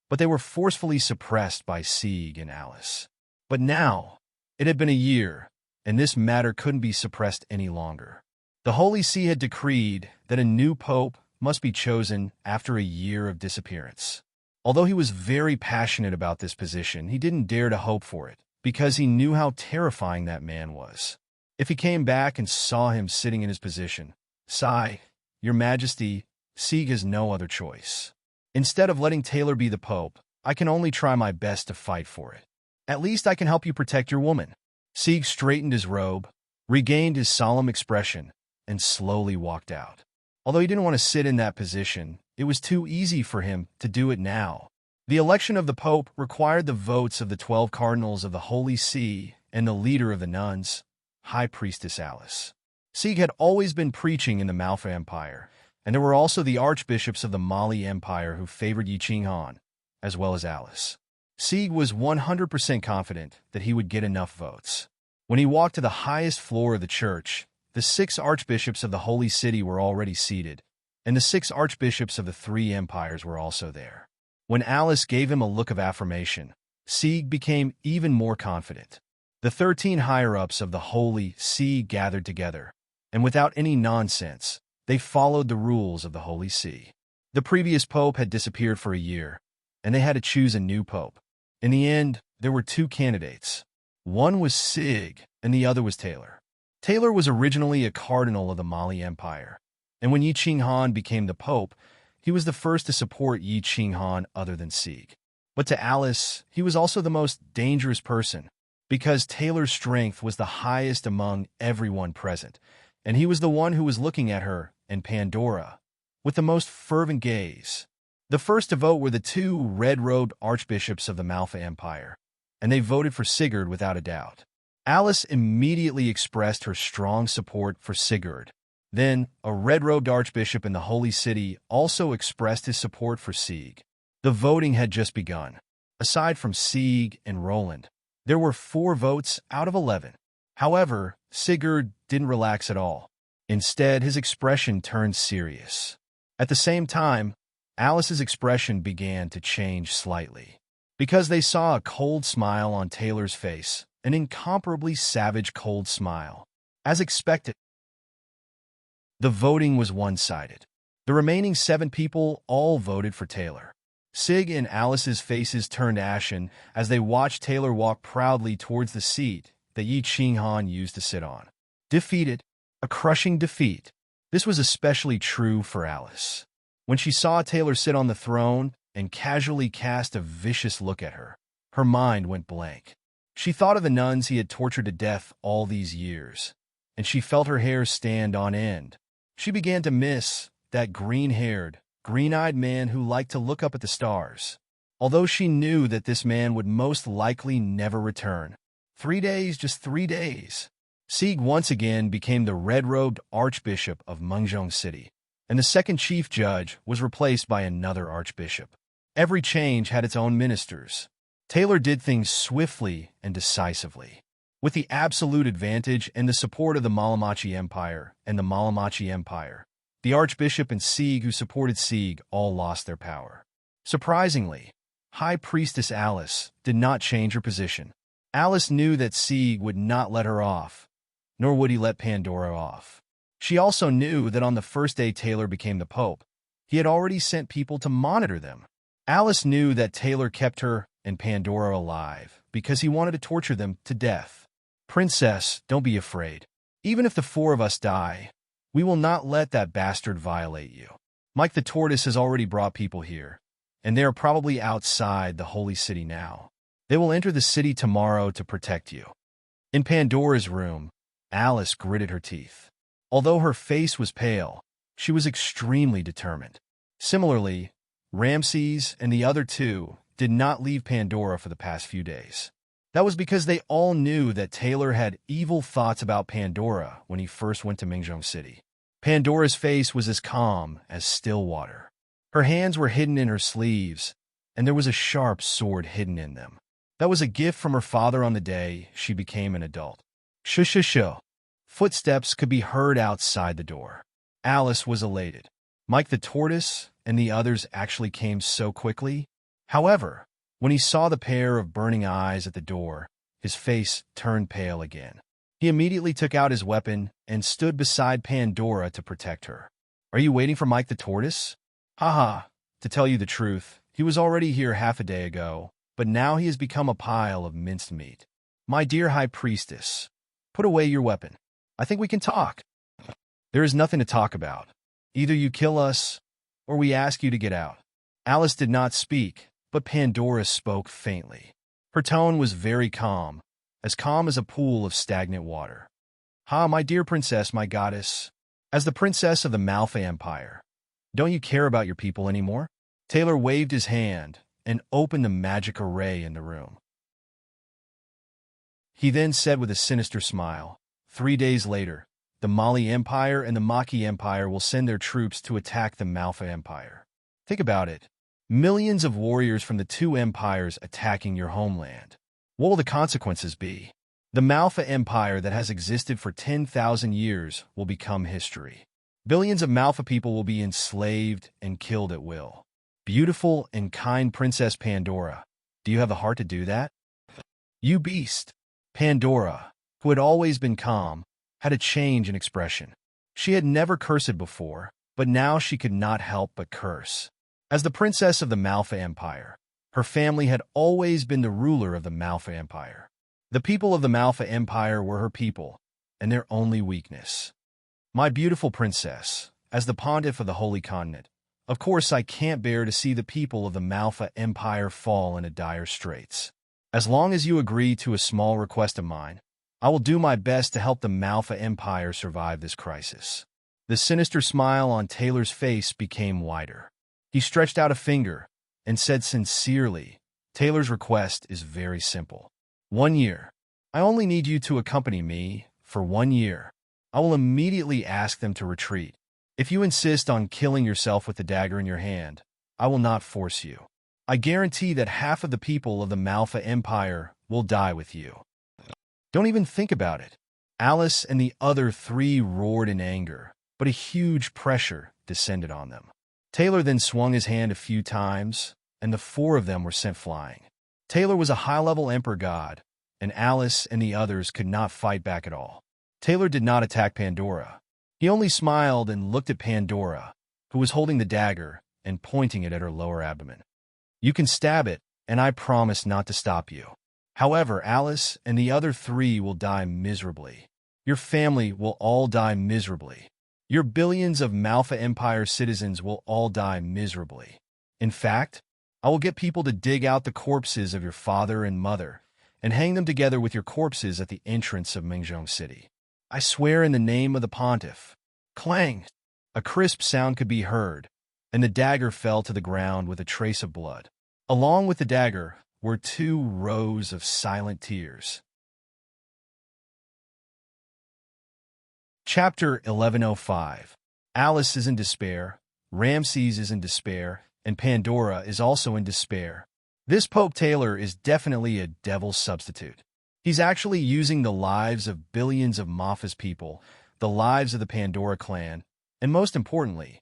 but they were forcefully suppressed by Sieg and Alice. But now, it had been a year, and this matter couldn't be suppressed any longer. The Holy See had decreed that a new pope must be chosen after a year of disappearance. Although he was very passionate about this position, he didn't dare to hope for it, because he knew how terrifying that man was. If he came back and saw him sitting in his position, "Sigh, Your Majesty, Sieg has no other choice. Instead of letting Taylor be the pope, I can only try my best to fight for it. At least I can help you protect your woman." Sieg straightened his robe, regained his solemn expression, and slowly walked out. Although he didn't want to sit in that position, it was too easy for him to do it now. The election of the pope required the votes of the 12 cardinals of the Holy See and the leader of the nuns, High Priestess Alice. Sieg had always been preaching in the Malfa Empire, and there were also the archbishops of the Mali Empire who favored Yi Qinghan, as well as Alice. Sieg was 100% confident that he would get enough votes. When he walked to the highest floor of the church, the 6 archbishops of the Holy City were already seated, and the 6 archbishops of the 3 empires were also there. When Alice gave him a look of affirmation, Sieg became even more confident. The 13 higher-ups of the Holy See gathered together, and without any nonsense, they followed the rules of the Holy See. The previous pope had disappeared for a year, and they had to choose a new pope. In the end, there were 2 candidates. One was Sieg, and the other was Taylor. Taylor was originally a cardinal of the Mali Empire, and when Yi Qinghan became the pope, he was the first to support Yi Qinghan other than Sieg. But to Alice, he was also the most dangerous person, because Taylor's strength was the highest among everyone present, and he was the one who was looking at her and Pandora with the most fervent gaze. The first to vote were the 2 red-robed archbishops of the Malfa Empire, and they voted for Sigurd without a doubt. Alice immediately expressed her strong support for Sigurd. Then, a red-robed archbishop in the Holy City also expressed his support for Sieg. The voting had just begun. Aside from Sieg and Roland, there were 4 votes out of 11. However, Sigurd didn't relax at all. Instead, his expression turned serious. At the same time, Alice's expression began to change slightly, because they saw a cold smile on Taylor's face, an incomparably savage cold smile. As expected, the voting was one-sided. The remaining 7 people all voted for Taylor. Sieg and Alice's faces turned ashen as they watched Taylor walk proudly towards the seat that Yi Qinghan used to sit on. Defeated. A crushing defeat. This was especially true for Alice. When she saw Taylor sit on the throne and casually cast a vicious look at her, her mind went blank. She thought of the nuns he had tortured to death all these years, and she felt her hair stand on end. She began to miss that green-haired, green-eyed man who liked to look up at the stars. Although she knew that this man would most likely never return. 3 days, just 3 days. Sieg once again became the red-robed archbishop of Mengzhong City, and the second chief judge was replaced by another archbishop. Every change had its own ministers. Taylor did things swiftly and decisively. With the absolute advantage and the support of the Malamachi Empire and the Malamachi Empire, the archbishop and Sieg who supported Sieg all lost their power. Surprisingly, High Priestess Alice did not change her position. Alice knew that Sieg would not let her off, nor would he let Pandora off. She also knew that on the first day Taylor became the pope, he had already sent people to monitor them. Alice knew that Taylor kept her and Pandora alive because he wanted to torture them to death. Princess, don't be afraid. Even if the four of us die, we will not let that bastard violate you. Mike the Tortoise has already brought people here, and they are probably outside the holy city now. They will enter the city tomorrow to protect you. In Pandora's room, Alice gritted her teeth. Although her face was pale, she was extremely determined. Similarly, Ramses and the other two did not leave Pandora for the past few days. That was because they all knew that Taylor had evil thoughts about Pandora when he first went to Mingjong City. Pandora's face was as calm as still water. Her hands were hidden in her sleeves, and there was a sharp sword hidden in them. That was a gift from her father on the day she became an adult. Shoo. Footsteps could be heard outside the door. Alice was elated. Mike the Tortoise and the others actually came so quickly. However, when he saw the pair of burning eyes at the door, his face turned pale again. He immediately took out his weapon and stood beside Pandora to protect her. Are you waiting for Mike the Tortoise? Haha, to tell you the truth, he was already here half a day ago, but now he has become a pile of minced meat. My dear High Priestess, put away your weapon. I think we can talk. There is nothing to talk about. Either you kill us, or we ask you to get out. Alice did not speak, but Pandora spoke faintly. Her tone was very calm as a pool of stagnant water. My dear princess, my goddess. As the princess of the Malfa Empire, don't you care about your people anymore? Taylor waved his hand and opened the magic array in the room. He then said with a sinister smile, 3 days later, the Mali Empire and the Maki Empire will send their troops to attack the Malfa Empire. Think about it. Millions of warriors from the two empires attacking your homeland. What will the consequences be? The Malfa Empire that has existed for 10,000 years will become history. Billions of Malfa people will be enslaved and killed at will. Beautiful and kind Princess Pandora, do you have the heart to do that? You beast! Pandora, who had always been calm, had a change in expression. She had never cursed before, but now she could not help but curse. As the princess of the Malfa Empire, her family had always been the ruler of the Malfa Empire. The people of the Malfa Empire were her people, and their only weakness. My beautiful princess, as the pontiff of the Holy Continent, of course I can't bear to see the people of the Malfa Empire fall into dire straits. As long as you agree to a small request of mine, I will do my best to help the Malfa Empire survive this crisis. The sinister smile on Taylor's face became wider. He stretched out a finger and said sincerely, Taylor's request is very simple. 1 year. I only need you to accompany me for 1 year. I will immediately ask them to retreat. If you insist on killing yourself with the dagger in your hand, I will not force you. I guarantee that half of the people of the Malfa Empire will die with you. Don't even think about it. Alice and the other three roared in anger, but a huge pressure descended on them. Taylor then swung his hand a few times, and the four of them were sent flying. Taylor was a high-level emperor god, and Alice and the others could not fight back at all. Taylor did not attack Pandora. He only smiled and looked at Pandora, who was holding the dagger and pointing it at her lower abdomen. You can stab it, and I promise not to stop you. However, Alice and the other three will die miserably. Your family will all die miserably. Your billions of Malfa Empire citizens will all die miserably. In fact, I will get people to dig out the corpses of your father and mother and hang them together with your corpses at the entrance of Mingjong City. I swear in the name of the pontiff. Clang! A crisp sound could be heard, and the dagger fell to the ground with a trace of blood. Along with the dagger were 2 rows of silent tears. Chapter 1105. Alice is in despair, Ramses is in despair, and Pandora is also in despair. This Pope Taylor is definitely a devil's substitute. He's actually using the lives of billions of Malfa's people, the lives of the Pandora clan, and most importantly,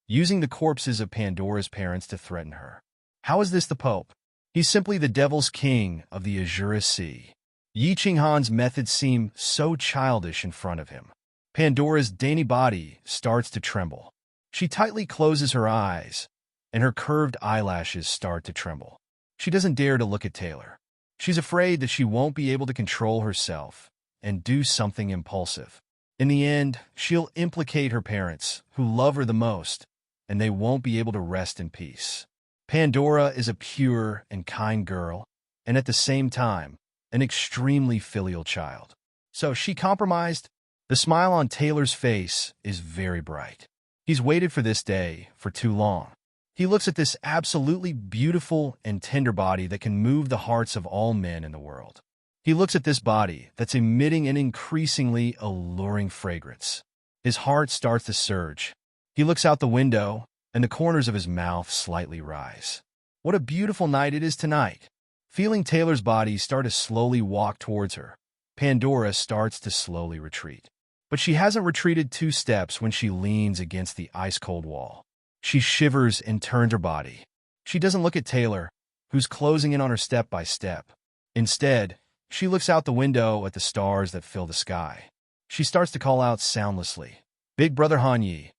using the corpses of Pandora's parents to threaten her. How is this the Pope? He's simply the devil's king of the Azure Sea. Yi Qinghan's methods seem so childish in front of him. Pandora's dainty body starts to tremble. She tightly closes her eyes, and her curved eyelashes start to tremble. She doesn't dare to look at Taylor. She's afraid that she won't be able to control herself and do something impulsive. In the end, she'll implicate her parents, who love her the most, and they won't be able to rest in peace. Pandora is a pure and kind girl, and at the same time, an extremely filial child. So she compromised. The smile on Taylor's face is very bright. He's waited for this day for too long. He looks at this absolutely beautiful and tender body that can move the hearts of all men in the world. He looks at this body that's emitting an increasingly alluring fragrance. His heart starts to surge. He looks out the window, and the corners of his mouth slightly rise. What a beautiful night it is tonight. Feeling Taylor's body start to slowly walk towards her, Pandora starts to slowly retreat. But she hasn't retreated 2 steps when she leans against the ice-cold wall. She shivers and turns her body. She doesn't look at Taylor, who's closing in on her step by step. Instead, she looks out the window at the stars that fill the sky. She starts to call out soundlessly, "Big Brother Hanyi,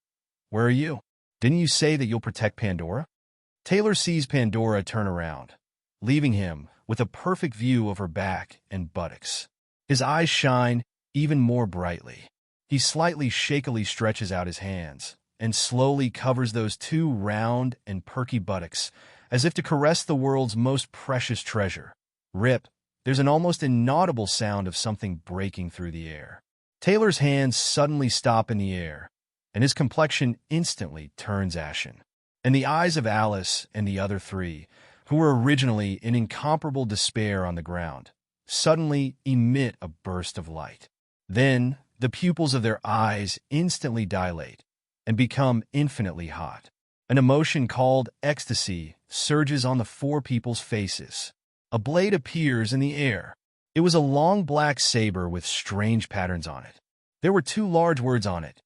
where are you? Didn't you say that you'll protect Pandora?" Taylor sees Pandora turn around, leaving him with a perfect view of her back and buttocks. His eyes shine even more brightly. He slightly shakily stretches out his hands and slowly covers those 2 round and perky buttocks as if to caress the world's most precious treasure. Rip, there's an almost inaudible sound of something breaking through the air. Taylor's hands suddenly stop in the air, and his complexion instantly turns ashen. And the eyes of Alice and the other 3, who were originally in incomparable despair on the ground, suddenly emit a burst of light. Then, the pupils of their eyes instantly dilate and become infinitely hot. An emotion called ecstasy surges on the 4 people's faces. A blade appears in the air. It was a long black saber with strange patterns on it. There were 2 large words on it,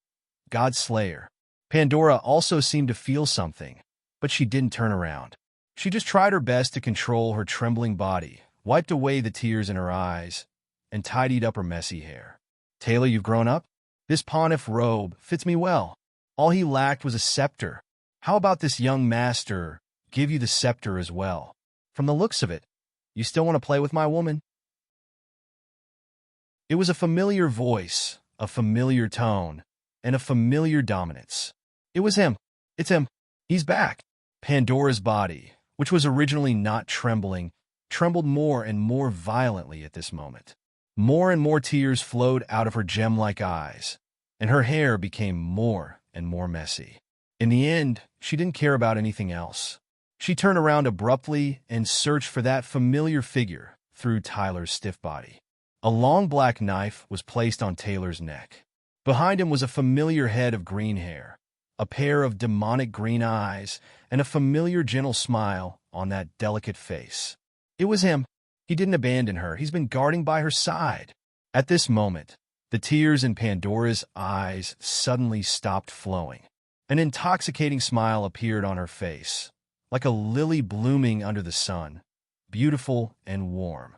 "God Slayer." Pandora also seemed to feel something, but she didn't turn around. She just tried her best to control her trembling body, wiped away the tears in her eyes, and tidied up her messy hair. "Taylor, you've grown up? This pontiff robe fits me well. All he lacked was a scepter. How about this young master give you the scepter as well? From the looks of it, you still want to play with my woman?" It was a familiar voice, a familiar tone, and a familiar dominance. It was him. It's him. He's back. Pandora's body, which was originally not trembling, trembled more and more violently at this moment. More and more tears flowed out of her gem-like eyes, and her hair became more and more messy. In the end, she didn't care about anything else. She turned around abruptly and searched for that familiar figure through Tyler's stiff body. A long black knife was placed on Taylor's neck. Behind him was a familiar head of green hair, a pair of demonic green eyes, and a familiar gentle smile on that delicate face. It was him. He didn't abandon her. He's been guarding by her side. At this moment, the tears in Pandora's eyes suddenly stopped flowing. An intoxicating smile appeared on her face, like a lily blooming under the sun, beautiful and warm.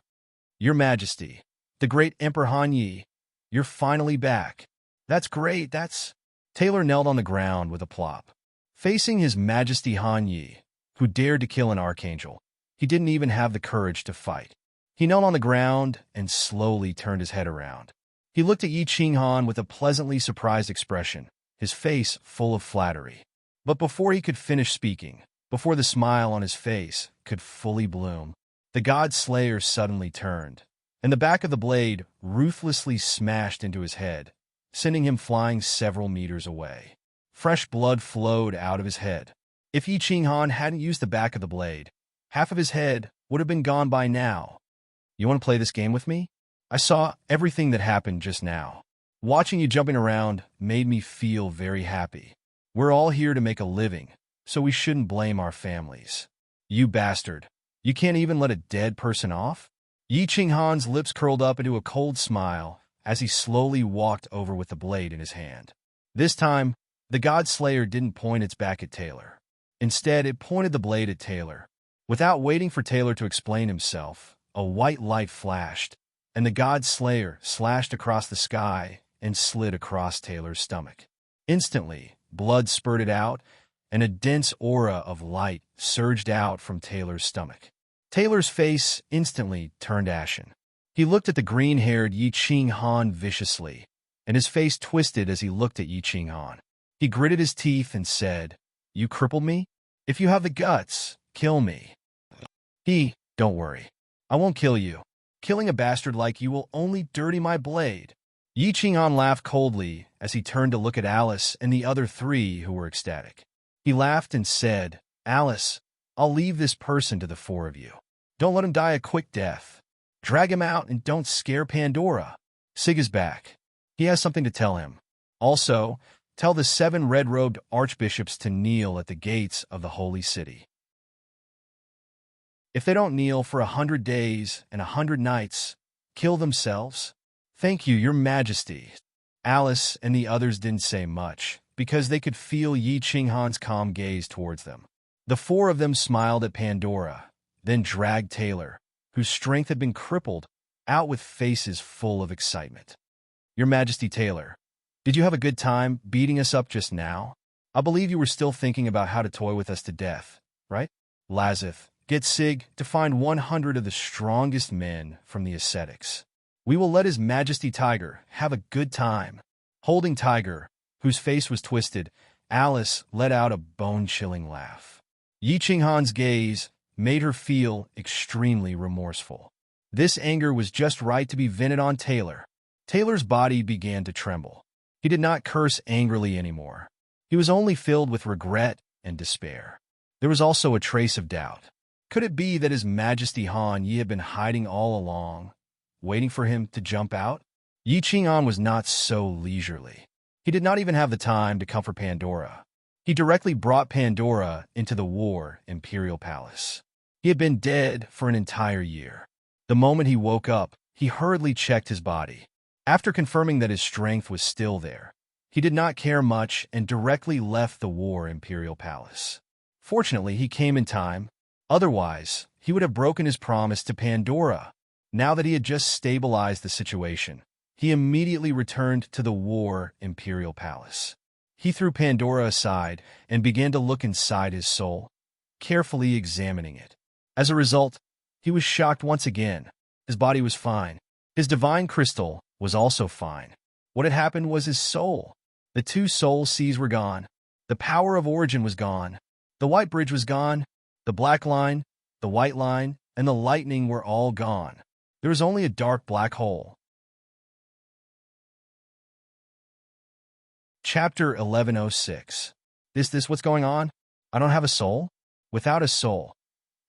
"Your Majesty, the great Emperor Hanyi, you're finally back. That's great, that's..." Taylor knelt on the ground with a plop. Facing His Majesty Hanyi, who dared to kill an archangel, he didn't even have the courage to fight. He knelt on the ground and slowly turned his head around. He looked at Yi Qinghan with a pleasantly surprised expression, his face full of flattery. But before he could finish speaking, before the smile on his face could fully bloom, the God Slayer suddenly turned, and the back of the blade ruthlessly smashed into his head, sending him flying several meters away. Fresh blood flowed out of his head. If Yi Qinghan hadn't used the back of the blade, half of his head would have been gone by now. "You want to play this game with me? I saw everything that happened just now. Watching you jumping around made me feel very happy. We're all here to make a living, so we shouldn't blame our families." "You bastard. You can't even let a dead person off?" Yi Qinghan's lips curled up into a cold smile as he slowly walked over with the blade in his hand. This time, the God Slayer didn't point its back at Taylor. Instead, it pointed the blade at Taylor. Without waiting for Taylor to explain himself, a white light flashed, and the God Slayer slashed across the sky and slid across Taylor's stomach. Instantly, blood spurted out, and a dense aura of light surged out from Taylor's stomach. Taylor's face instantly turned ashen. He looked at the green-haired Yi Ching Han viciously, and his face twisted as he looked at Yi Ching Han. He gritted his teeth and said, "You crippled me? If you have the guts, kill me." "Don't worry. I won't kill you. Killing a bastard like you will only dirty my blade." Yi Ching Han laughed coldly as he turned to look at Alice and the other three who were ecstatic. He laughed and said, "Alice, I'll leave this person to the four of you. Don't let him die a quick death. Drag him out and don't scare Pandora. Sig is back. He has something to tell him. Also, tell the 7 red-robed archbishops to kneel at the gates of the holy city. If they don't kneel for 100 days and 100 nights, kill themselves. Thank you, your majesty." Alice and the others didn't say much, because they could feel Yi Ching Han's calm gaze towards them. The 4 of them smiled at Pandora, then dragged Taylor, whose strength had been crippled, out with faces full of excitement. "Your Majesty Taylor, did you have a good time beating us up just now? I believe you were still thinking about how to toy with us to death, right? Lazith, get Sig to find 100 of the strongest men from the ascetics. We will let His Majesty Tiger have a good time." Holding Tiger, whose face was twisted, Alice let out a bone-chilling laugh. Yi Ching Han's gaze made her feel extremely remorseful. This anger was just right to be vented on Taylor. Taylor's body began to tremble. He did not curse angrily anymore. He was only filled with regret and despair. There was also a trace of doubt. Could it be that His Majesty Han Yi had been hiding all along, waiting for him to jump out? Yi Ching Han was not so leisurely. He did not even have the time to comfort Pandora. He directly brought Pandora into the War Imperial Palace. He had been dead for an entire year. The moment he woke up, he hurriedly checked his body. After confirming that his strength was still there, he did not care much and directly left the War Imperial Palace. Fortunately, he came in time. Otherwise, he would have broken his promise to Pandora. Now that he had just stabilized the situation, he immediately returned to the War Imperial Palace. He threw Pandora aside and began to look inside his soul, carefully examining it. As a result, he was shocked once again. His body was fine. His divine crystal was also fine. What had happened was his soul. The 2 soul seas were gone. The power of origin was gone. The white bridge was gone. The black line, the white line, and the lightning were all gone. There was only a dark black hole. Chapter 1106. This what's going on? I don't have a soul? Without a soul,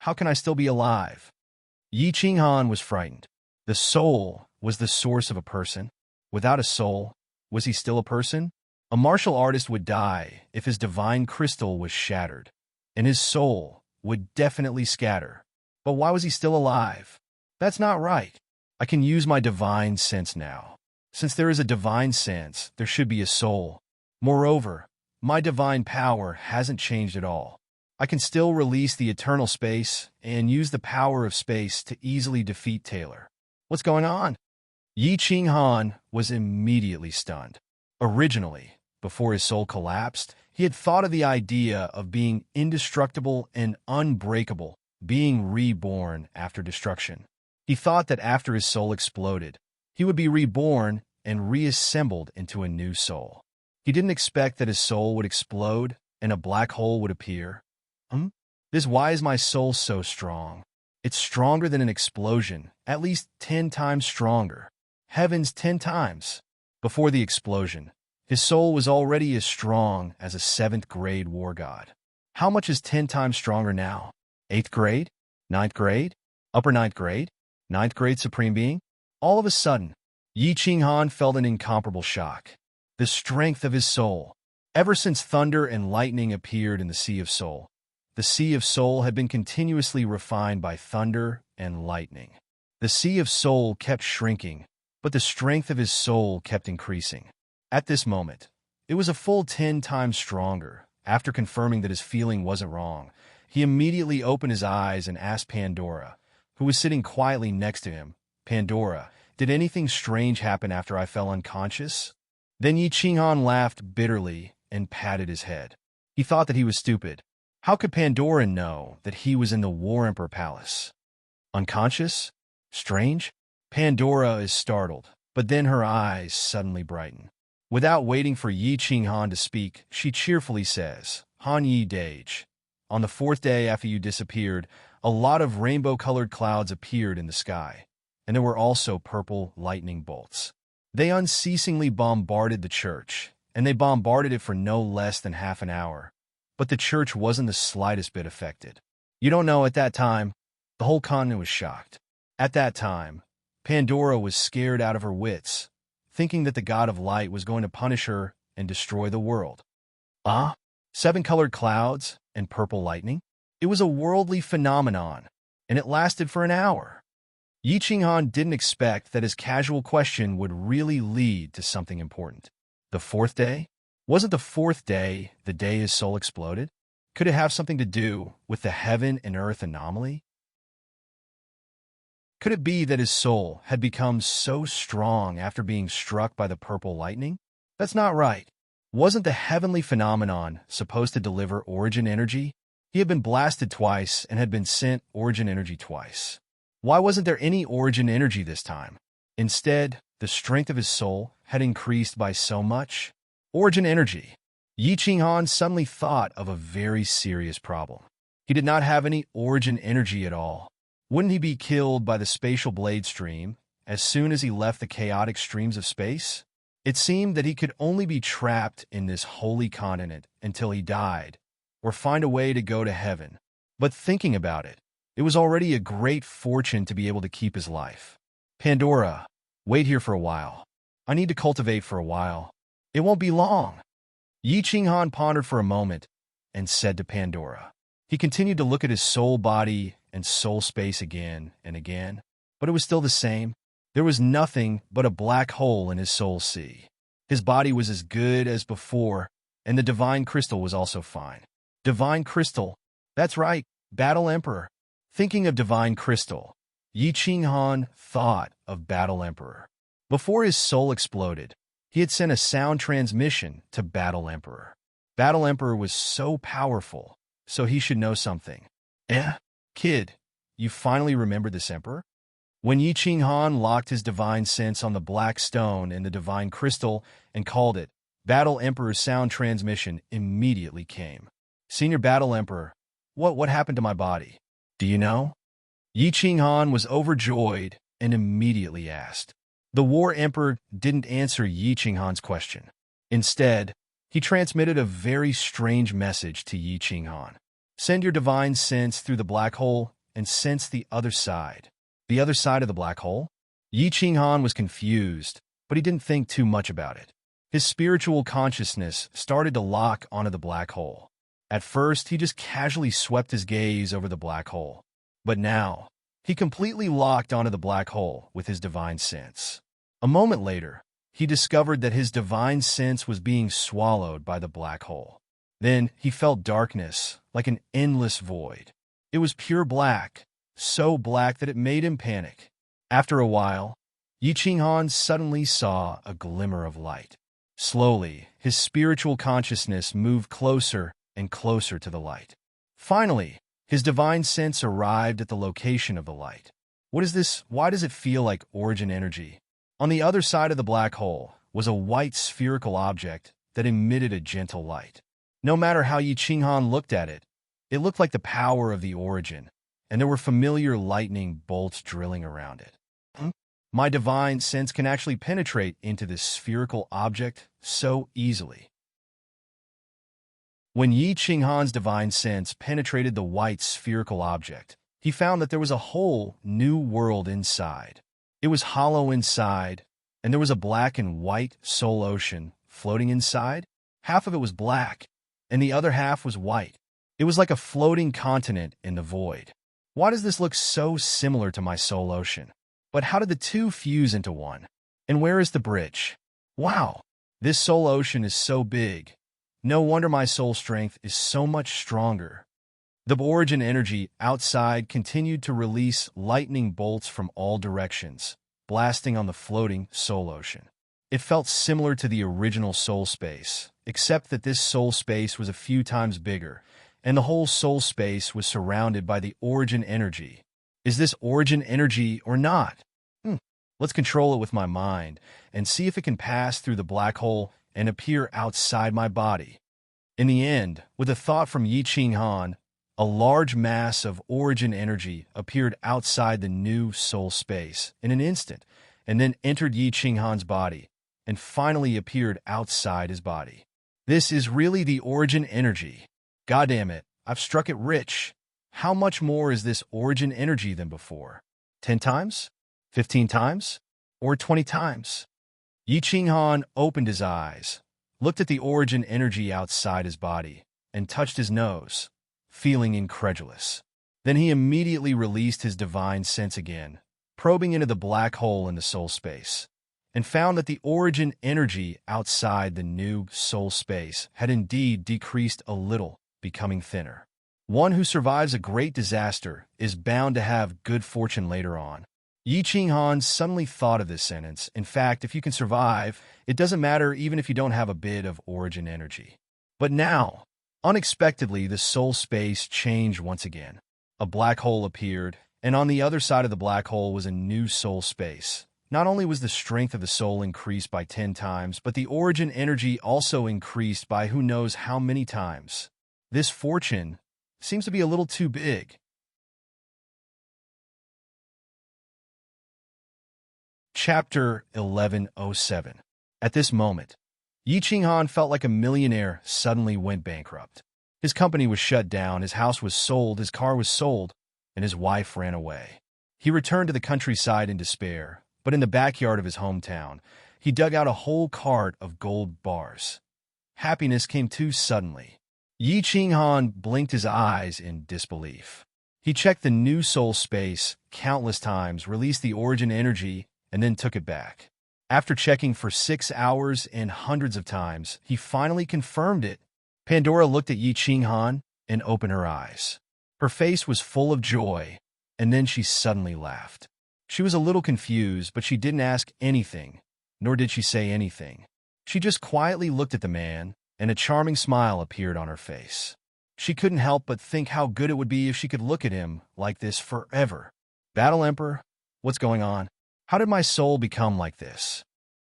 how can I still be alive? Yi Ching Han was frightened. The soul was the source of a person. Without a soul, was he still a person? A martial artist would die if his divine crystal was shattered, and his soul would definitely scatter. But why was he still alive? That's not right. I can use my divine sense now. Since there is a divine sense, there should be a soul. Moreover, my divine power hasn't changed at all. I can still release the eternal space and use the power of space to easily defeat Taylor. What's going on? Yi Ching Han was immediately stunned. Originally, before his soul collapsed, he had thought of the idea of being indestructible and unbreakable, being reborn after destruction. He thought that after his soul exploded, he would be reborn and reassembled into a new soul. He didn't expect that his soul would explode and a black hole would appear. Why is my soul so strong? It's stronger than an explosion, at least 10 times stronger. Heavens, 10 times. Before the explosion, his soul was already as strong as a 7th grade war god. How much is 10 times stronger now? 8th grade? 9th grade? Upper 9th grade? 9th grade supreme being? All of a sudden, Yi Ching Han felt an incomparable shock. The strength of his soul. Ever since thunder and lightning appeared in the Sea of Soul, the Sea of Soul had been continuously refined by thunder and lightning. The Sea of Soul kept shrinking, but the strength of his soul kept increasing. At this moment, it was a full 10 times stronger. After confirming that his feeling wasn't wrong, he immediately opened his eyes and asked Pandora, who was sitting quietly next to him, "Pandora, did anything strange happen after I fell unconscious?" Then Yi Ching Han laughed bitterly and patted his head. He thought that he was stupid. How could Pandora know that he was in the War Emperor Palace? Unconscious? Strange? Pandora is startled, but then her eyes suddenly brighten. Without waiting for Yi Ching Han to speak, she cheerfully says, Han Yi Dage. On the fourth day after you disappeared, a lot of rainbow-colored clouds appeared in the sky, and there were also purple lightning bolts. They unceasingly bombarded the church, and they bombarded it for no less than half an hour. But the church wasn't the slightest bit affected. You don't know, at that time, the whole continent was shocked. At that time, Pandora was scared out of her wits, thinking that the god of light was going to punish her and destroy the world. Ah? 7-colored clouds and purple lightning? It was a worldly phenomenon, and it lasted for an hour. Yi Ching Han didn't expect that his casual question would really lead to something important. The fourth day? Wasn't the fourth day the day his soul exploded? Could it have something to do with the heaven and earth anomaly? Could it be that his soul had become so strong after being struck by the purple lightning? That's not right. Wasn't the heavenly phenomenon supposed to deliver origin energy? He had been blasted twice and had been sent origin energy twice. Why wasn't there any origin energy this time? Instead, the strength of his soul had increased by so much. Origin energy. Yi Ching Han suddenly thought of a very serious problem. He did not have any origin energy at all. Wouldn't he be killed by the spatial blade stream as soon as he left the chaotic streams of space? It seemed that he could only be trapped in this holy continent until he died, or find a way to go to heaven. But thinking about it, it was already a great fortune to be able to keep his life. Pandora, wait here for a while. I need to cultivate for a while. It won't be long. Yi Ching Han pondered for a moment and said to Pandora. He continued to look at his soul body and soul space again and again, but it was still the same. There was nothing but a black hole in his soul sea. His body was as good as before, and the divine crystal was also fine. Divine crystal? That's right, Battle Emperor. Thinking of divine crystal, Yi Ching Han thought of Battle Emperor. Before his soul exploded, he had sent a sound transmission to Battle Emperor. Battle Emperor was so powerful, so he should know something. Kid, you finally remembered this emperor? When Yi Ching Han locked his divine sense on the black stone in the divine crystal and called it, Battle Emperor's sound transmission immediately came. Senior Battle Emperor, what happened to my body? Do you know? Yi Ching Han was overjoyed and immediately asked. The War Emperor didn't answer Yi Ching Han's question. Instead, he transmitted a very strange message to Yi Ching Han. Send your divine sense through the black hole and sense the other side. The other side of the black hole? Yi Ching Han was confused, but he didn't think too much about it. His spiritual consciousness started to lock onto the black hole. At first, he just casually swept his gaze over the black hole. But now, he completely locked onto the black hole with his divine sense. A moment later, he discovered that his divine sense was being swallowed by the black hole. Then he felt darkness, like an endless void. It was pure black, so black that it made him panic. After a while, Yi Ching Han suddenly saw a glimmer of light. Slowly, his spiritual consciousness moved closer and closer to the light. Finally, his divine sense arrived at the location of the light. What is this? Why does it feel like origin energy? On the other side of the black hole was a white spherical object that emitted a gentle light. No matter how Yi Ching Han looked at it, it looked like the power of the origin, and there were familiar lightning bolts drilling around it. My divine sense can actually penetrate into this spherical object so easily. When Yi Ching Han's divine sense penetrated the white spherical object, he found that there was a whole new world inside. It was hollow inside, and there was a black and white soul ocean floating inside. Half of it was black, and the other half was white. It was like a floating continent in the void. Why does this look so similar to my soul ocean? But how did the two fuse into one? And where is the bridge? Wow, this soul ocean is so big. No wonder my soul strength is so much stronger. The origin energy outside continued to release lightning bolts from all directions, blasting on the floating soul ocean. It felt similar to the original soul space, except that this soul space was a few times bigger, and the whole soul space was surrounded by the origin energy. Is this origin energy or not? Let's control it with my mind and see if it can pass through the black hole and appear outside my body. In the end, with a thought from Yi Ching Han, a large mass of origin energy appeared outside the new soul space in an instant, and then entered Yi Ching Han's body, and finally appeared outside his body. This is really the origin energy. Goddamn it, I've struck it rich. How much more is this origin energy than before? 10 times? 15 times? Or 20 times? Yi Ching Han opened his eyes, looked at the origin energy outside his body, and touched his nose, feeling incredulous. Then he immediately released his divine sense again, probing into the black hole in the soul space, and found that the origin energy outside the new soul space had indeed decreased a little, becoming thinner. One who survives a great disaster is bound to have good fortune later on. Yi Ching Han suddenly thought of this sentence. In fact, if you can survive, it doesn't matter even if you don't have a bit of origin energy. But now, unexpectedly, the soul space changed once again. A black hole appeared, and on the other side of the black hole was a new soul space. Not only was the strength of the soul increased by 10 times, but the origin energy also increased by who knows how many times. This fortune seems to be a little too big. Chapter 1107. At this moment, Yi Ching Han felt like a millionaire suddenly went bankrupt. His company was shut down, his house was sold, his car was sold, and his wife ran away. He returned to the countryside in despair, but in the backyard of his hometown, he dug out a whole cart of gold bars. Happiness came too suddenly. Yi Ching Han blinked his eyes in disbelief. He checked the new soul space countless times, released the origin energy, and then took it back. After checking for 6 hours and hundreds of times, he finally confirmed it. Pandora looked at Yi Ching Han and opened her eyes. Her face was full of joy, and then she suddenly laughed. She was a little confused, but she didn't ask anything, nor did she say anything. She just quietly looked at the man, and a charming smile appeared on her face. She couldn't help but think how good it would be if she could look at him like this forever. Battle Emperor, what's going on? How did my soul become like this?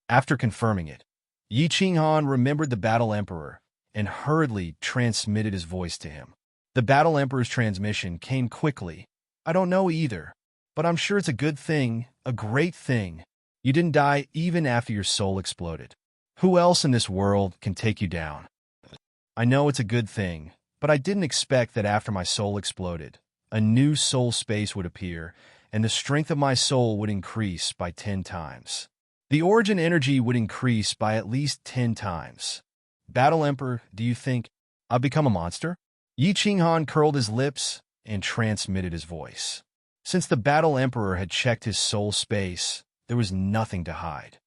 After confirming it, Yi Ching Han remembered the Battle Emperor and hurriedly transmitted his voice to him. The Battle Emperor's transmission came quickly. I don't know either, but I'm sure it's a good thing, a great thing. You didn't die even after your soul exploded. Who else in this world can take you down? I know it's a good thing, but I didn't expect that after my soul exploded, a new soul space would appear, and the strength of my soul would increase by 10 times. The origin energy would increase by at least 10 times. Battle Emperor, do you think I've become a monster? Yi Ching Han curled his lips and transmitted his voice. Since the Battle Emperor had checked his soul space, there was nothing to hide.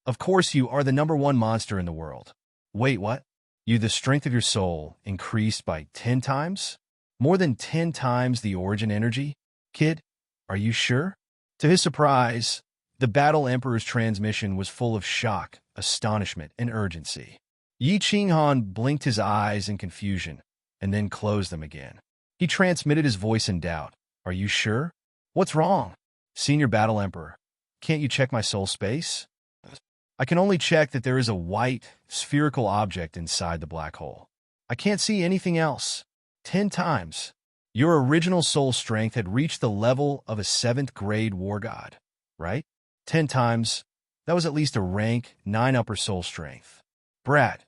Of course, you are the #1 monster in the world. Wait, what? The strength of your soul increased by 10 times? More than 10 times the origin energy? Kid, are you sure? To his surprise, the Battle Emperor's transmission was full of shock, astonishment, and urgency. Yi Ching Han blinked his eyes in confusion, and then closed them again. He transmitted his voice in doubt. Are you sure? What's wrong? Senior Battle Emperor, can't you check my soul space? I can only check that there is a white, spherical object inside the black hole. I can't see anything else. 10 times. Your original soul strength had reached the level of a 7th grade war god, right? 10 times. That was at least a rank 9 upper soul strength. Brat,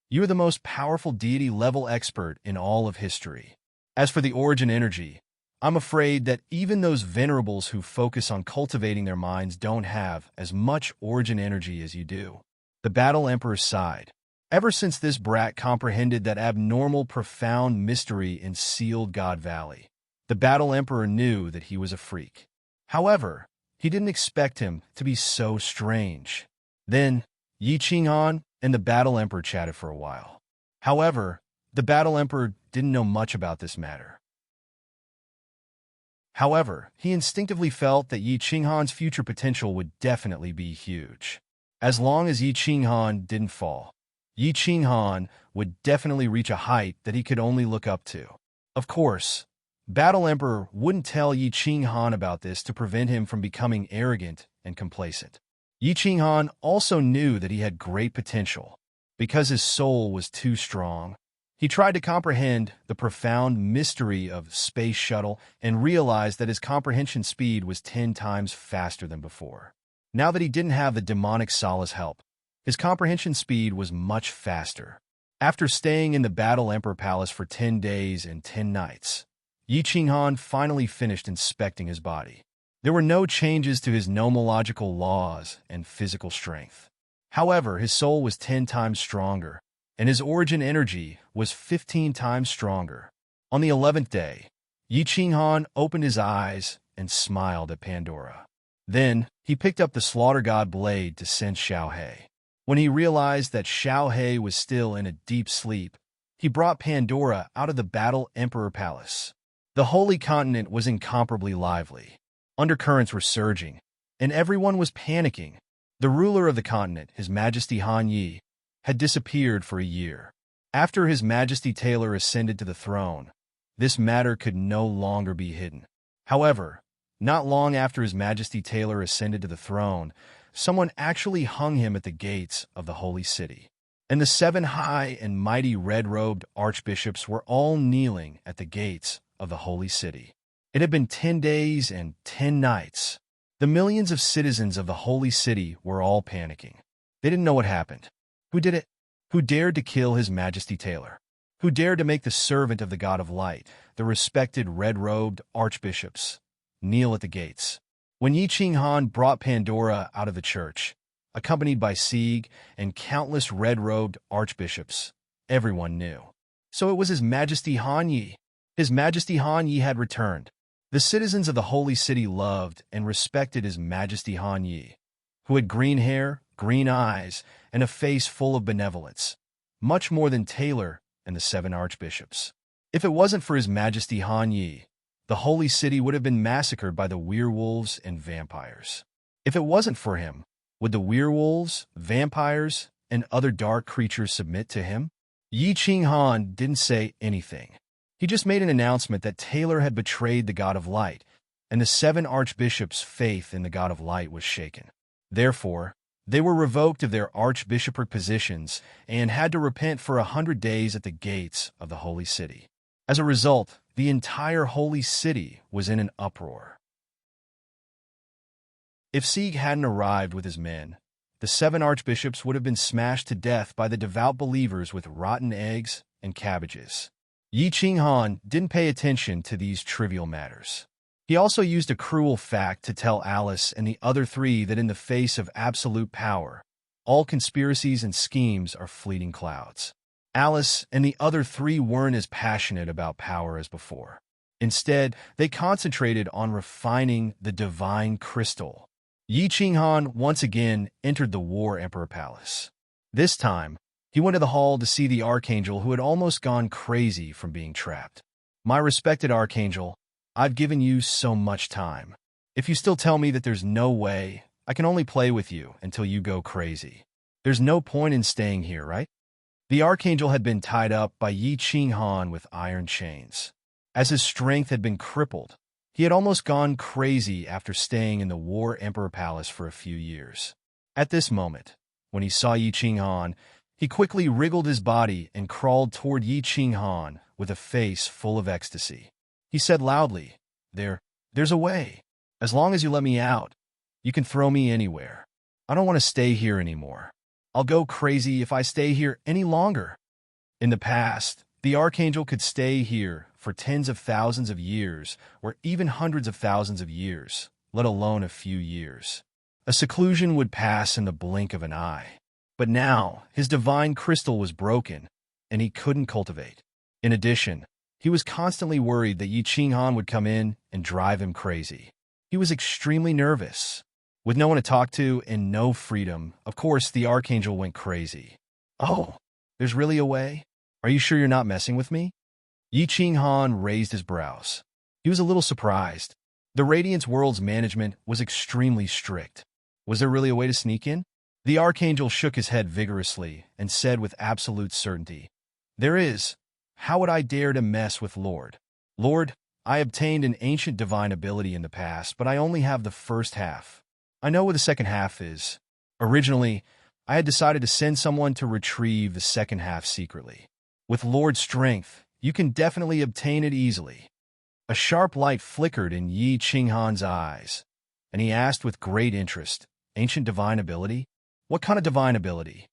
you are the most powerful deity level expert in all of history. As for the origin energy, I'm afraid that even those venerables who focus on cultivating their minds don't have as much origin energy as you do. The Battle Emperor sighed. Ever since this brat comprehended that abnormal, profound mystery in Sealed God Valley, the Battle Emperor knew that he was a freak. However, he didn't expect him to be so strange. Then, Yi Ching Han and the Battle Emperor chatted for a while. However, the Battle Emperor didn't know much about this matter. However, he instinctively felt that Yi Ching Han's future potential would definitely be huge. As long as Yi Qinghan didn't fall, Yi Qinghan would definitely reach a height that he could only look up to. Of course, Battle Emperor wouldn't tell Yi Qinghan about this to prevent him from becoming arrogant and complacent. Yi Qinghan also knew that he had great potential. Because his soul was too strong, he tried to comprehend the profound mystery of space shuttle and realized that his comprehension speed was 10 times faster than before. Now that he didn't have the demonic Sala's help, his comprehension speed was much faster. After staying in the Battle Emperor Palace for 10 days and 10 nights, Yi Qinghan finally finished inspecting his body. There were no changes to his nomological laws and physical strength. However, his soul was 10 times stronger, and his origin energy was 15 times stronger. On the 11th day, Yi Qinghan opened his eyes and smiled at Pandora. Then, he picked up the Slaughter God blade to sense Xiaohe. When he realized that Xiaohe was still in a deep sleep, he brought Pandora out of the Battle Emperor Palace. The Holy Continent was incomparably lively. Undercurrents were surging, and everyone was panicking. The ruler of the continent, His Majesty Han Yi, had disappeared for a year. After His Majesty Taylor ascended to the throne, this matter could no longer be hidden. However, not long after His Majesty Taylor ascended to the throne, someone actually hung him at the gates of the holy city. And the 7 high and mighty red-robed archbishops were all kneeling at the gates of the holy city. It had been 10 days and 10 nights. The millions of citizens of the holy city were all panicking. They didn't know what happened. Who did it? Who dared to kill His Majesty Taylor? Who dared to make the servant of the God of Light, the respected red-robed archbishops, kneel at the gates? When Yi Qinghan brought Pandora out of the church, accompanied by Sieg and countless red-robed archbishops, everyone knew. So it was His Majesty Han Yi. His Majesty Han Yi had returned. The citizens of the holy city loved and respected His Majesty Han Yi, who had green hair, green eyes, and a face full of benevolence, much more than Taylor and the 7 archbishops. If it wasn't for His Majesty Han Yi, the holy city would have been massacred by the werewolves and vampires. If it wasn't for him, would the werewolves, vampires, and other dark creatures submit to him? Yi Qinghan didn't say anything. He just made an announcement that Taylor had betrayed the God of Light, and the 7 archbishops' faith in the God of Light was shaken. Therefore, they were revoked of their archbishopric positions and had to repent for 100 days at the gates of the holy city. As a result, the entire holy city was in an uproar. If Sieg hadn't arrived with his men, the 7 archbishops would have been smashed to death by the devout believers with rotten eggs and cabbages. Yi Qinghan didn't pay attention to these trivial matters. He also used a cruel fact to tell Alice and the other 3 that in the face of absolute power, all conspiracies and schemes are fleeting clouds. Alice and the other 3 weren't as passionate about power as before. Instead, they concentrated on refining the divine crystal. Yi Qinghan once again entered the War Emperor Palace. This time, he went to the hall to see the Archangel who had almost gone crazy from being trapped. My respected Archangel, I've given you so much time. If you still tell me that there's no way, I can only play with you until you go crazy. There's no point in staying here, right? The Archangel had been tied up by Yi Qinghan with iron chains. As his strength had been crippled, he had almost gone crazy after staying in the War Emperor Palace for a few years. At this moment, when he saw Yi Qinghan, he quickly wriggled his body and crawled toward Yi Qinghan with a face full of ecstasy. He said loudly, There's a way. As long as you let me out, you can throw me anywhere. I don't want to stay here anymore. I'll go crazy if I stay here any longer." In the past, the Archangel could stay here for tens of thousands of years or even hundreds of thousands of years, let alone a few years. A seclusion would pass in the blink of an eye. But now, his divine crystal was broken, and he couldn't cultivate. In addition, he was constantly worried that Yi Qinghan would come in and drive him crazy. He was extremely nervous. With no one to talk to and no freedom, of course, the Archangel went crazy. "Oh, there's really a way? Are you sure you're not messing with me?" Yi Qinghan raised his brows. He was a little surprised. The Radiance World's management was extremely strict. Was there really a way to sneak in? The archangel shook his head vigorously and said with absolute certainty, "There is. How would I dare to mess with Lord? Lord, I obtained an ancient divine ability in the past, but I only have the first half. I know what the second half is. Originally, I had decided to send someone to retrieve the second half secretly. With Lord's strength, you can definitely obtain it easily." A sharp light flickered in Yi Qinghan's eyes, and he asked with great interest, "Ancient divine ability? What kind of divine ability?"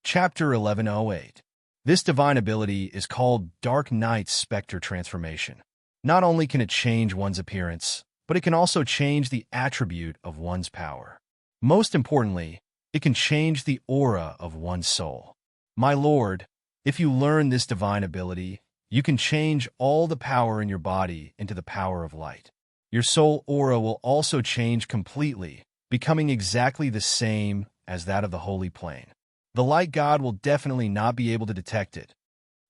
Chapter 1108. This divine ability is called Dark Night Spectre Transformation. Not only can it change one's appearance, but it can also change the attribute of one's power. Most importantly, it can change the aura of one's soul. My lord, if you learn this divine ability, you can change all the power in your body into the power of light. Your soul aura will also change completely, becoming exactly the same as that of the Holy Plane. The light god will definitely not be able to detect it.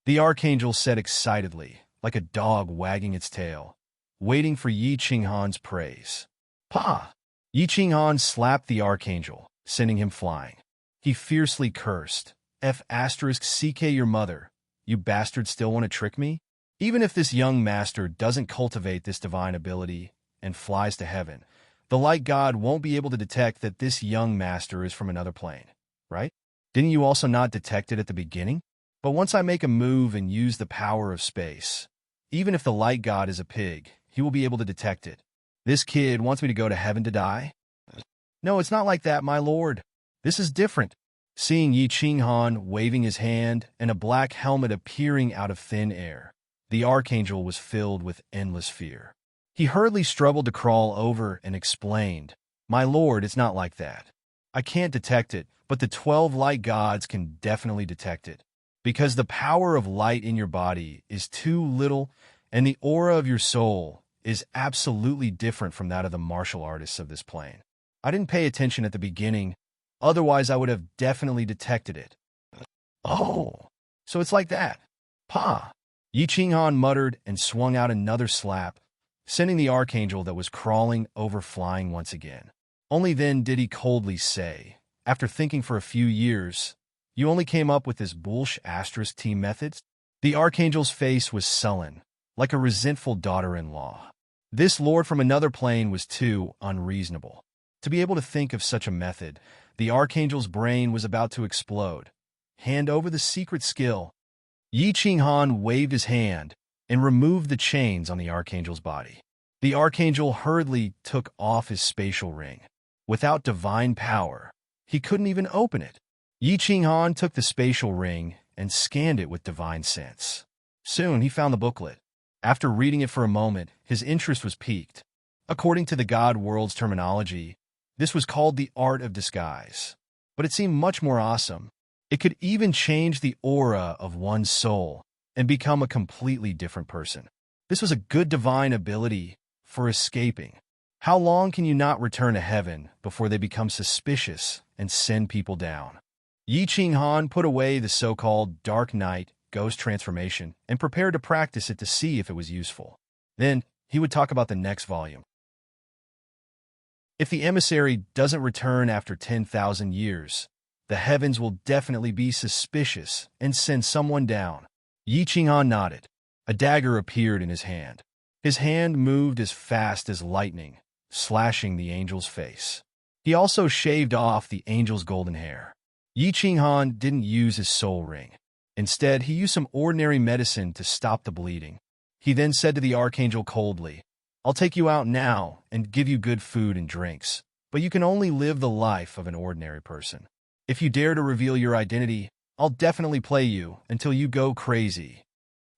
The archangel said excitedly, like a dog wagging its tail, waiting for Yi Qinghan's praise. "Pa!" Yi Qinghan slapped the archangel, sending him flying. He fiercely cursed, "F***CK your mother, you bastard still want to trick me?" Even if this young master doesn't cultivate this divine ability and flies to heaven, the light god won't be able to detect that this young master is from another plane, right? Didn't you also not detect it at the beginning? But once I make a move and use the power of space, even if the light god is a pig, he will be able to detect it. This kid wants me to go to heaven to die? No, it's not like that, my lord. This is different. Seeing Yi Qinghan waving his hand and a black helmet appearing out of thin air, the archangel was filled with endless fear. He hurriedly struggled to crawl over and explained, "My lord, it's not like that. I can't detect it, but the 12 light gods can definitely detect it. Because the power of light in your body is too little, and the aura of your soul is absolutely different from that of the martial artists of this plane. I didn't pay attention at the beginning, otherwise I would have definitely detected it." "Oh, so it's like that. Pa!" Yi Qinghan muttered and swung out another slap, sending the archangel that was crawling over flying once again. Only then did he coldly say, after thinking for a few years, "You only came up with this bullsh**T methods?" The archangel's face was sullen, like a resentful daughter-in-law. This lord from another plane was too unreasonable. To be able to think of such a method, the archangel's brain was about to explode. "Hand over the secret skill." Yi Qinghan waved his hand and removed the chains on the archangel's body. The archangel hurriedly took off his spatial ring. Without divine power, he couldn't even open it. Yi Qinghan took the spatial ring and scanned it with divine sense. Soon he found the booklet. After reading it for a moment, his interest was piqued. According to the God World's terminology, this was called the art of disguise. But it seemed much more awesome. It could even change the aura of one's soul and become a completely different person. This was a good divine ability for escaping. How long can you not return to heaven before they become suspicious and send people down? Yi Qinghan put away the so-called Dark Night ghost transformation and prepared to practice it to see if it was useful. Then he would talk about the next volume. If the emissary doesn't return after 10,000 years, the heavens will definitely be suspicious and send someone down. Yi Qinghan nodded. A dagger appeared in his hand. His hand moved as fast as lightning, slashing the angel's face. He also shaved off the angel's golden hair. Yi Qinghan didn't use his soul ring. Instead, he used some ordinary medicine to stop the bleeding. He then said to the archangel coldly, "I'll take you out now and give you good food and drinks, but you can only live the life of an ordinary person. If you dare to reveal your identity, I'll definitely play you until you go crazy."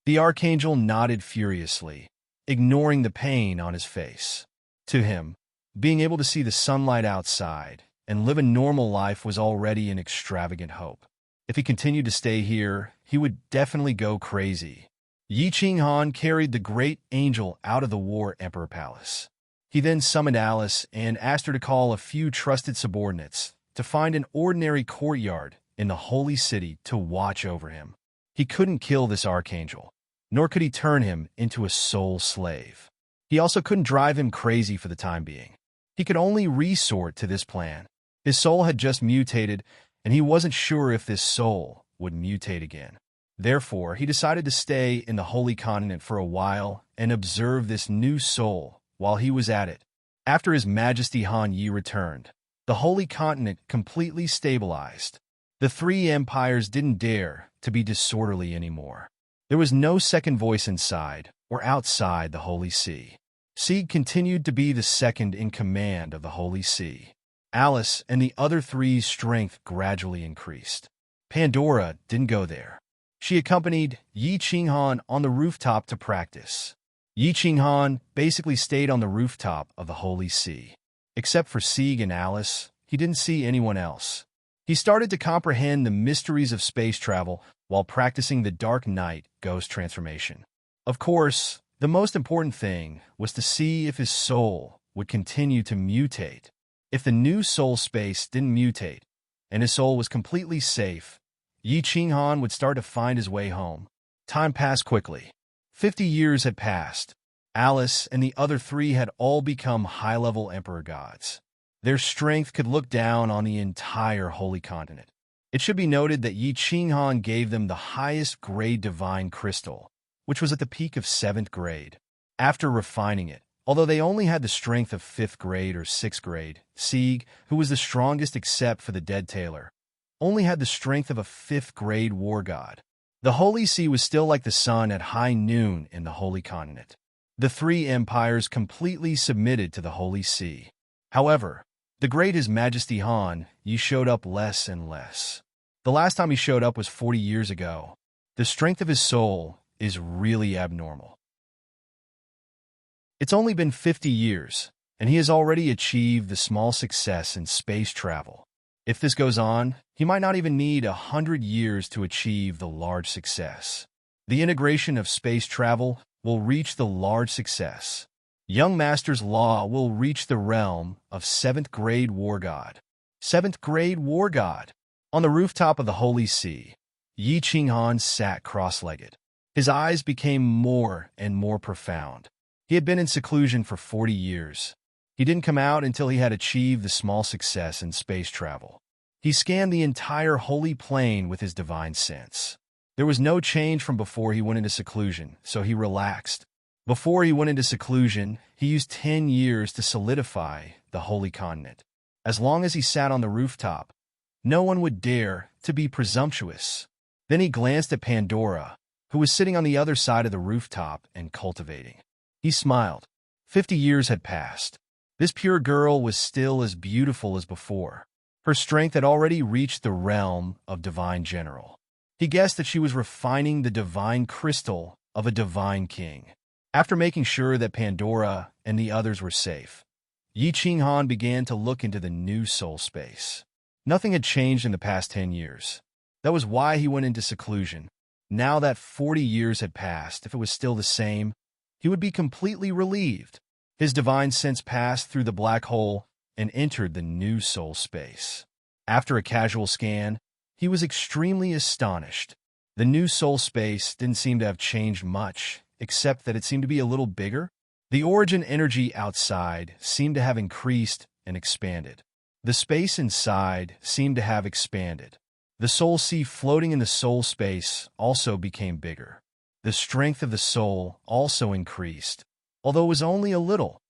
The archangel nodded furiously, ignoring the pain on his face. To him, being able to see the sunlight outside and live a normal life was already an extravagant hope. If he continued to stay here, he would definitely go crazy. Yi Qinghan carried the great angel out of the War Emperor Palace. He then summoned Alice and asked her to call a few trusted subordinates to find an ordinary courtyard in the holy city to watch over him. He couldn't kill this archangel, nor could he turn him into a soul slave. He also couldn't drive him crazy for the time being. He could only resort to this plan. His soul had just mutated, and he wasn't sure if this soul would mutate again. Therefore, he decided to stay in the Holy Continent for a while and observe this new soul while he was at it. After His Majesty Han Yi returned, the Holy Continent completely stabilized. The three empires didn't dare to be disorderly anymore. There was no second voice inside or outside the Holy See. Sieg continued to be the second in command of the Holy See. Alice and the other three's strength gradually increased. Pandora didn't go there. She accompanied Yi Qinghan on the rooftop to practice. Yi Qinghan basically stayed on the rooftop of the Holy See. Except for Sieg and Alice, he didn't see anyone else. He started to comprehend the mysteries of space travel while practicing the Dark Knight ghost transformation. Of course, the most important thing was to see if his soul would continue to mutate. If the new soul space didn't mutate, and his soul was completely safe, Yi Qinghan would start to find his way home. Time passed quickly. 50 years had passed. Alice and the other three had all become high-level emperor gods. Their strength could look down on the entire Holy Continent. It should be noted that Yi Qinghan gave them the highest grade divine crystal, which was at the peak of 7th grade. After refining it, although they only had the strength of 5th grade or 6th grade, Sieg, who was the strongest except for the dead tailor, only had the strength of a 5th grade war god. The Holy See was still like the sun at high noon in the Holy Continent. The three empires completely submitted to the Holy See. However, the great His Majesty Han Yi showed up less and less. The last time he showed up was 40 years ago. The strength of his soul is really abnormal. It's only been 50 years, and he has already achieved the small success in space travel. If this goes on, he might not even need 100 years to achieve the large success. The integration of space travel will reach the large success. Young Master's Law will reach the realm of 7th grade war god. 7th grade war god. On the rooftop of the Holy See, Yi Qinghan sat cross-legged. His eyes became more and more profound. He had been in seclusion for 40 years. He didn't come out until he had achieved the small success in space travel. He scanned the entire holy plane with his divine sense. There was no change from before he went into seclusion, so he relaxed. Before he went into seclusion, he used 10 years to solidify the Holy Continent. As long as he sat on the rooftop, no one would dare to be presumptuous. Then he glanced at Pandora, who was sitting on the other side of the rooftop and cultivating. He smiled. 50 years had passed. This pure girl was still as beautiful as before. Her strength had already reached the realm of divine general. He guessed that she was refining the divine crystal of a divine king. After making sure that Pandora and the others were safe, Yi Qinghan began to look into the new soul space. Nothing had changed in the past 10 years. That was why he went into seclusion. Now that 40 years had passed, if it was still the same, he would be completely relieved. His divine sense passed through the black hole and entered the new soul space. After a casual scan, he was extremely astonished. The new soul space didn't seem to have changed much, except that it seemed to be a little bigger. The origin energy outside seemed to have increased and expanded. The space inside seemed to have expanded. The soul sea floating in the soul space also became bigger. The strength of the soul also increased, although it was only a little.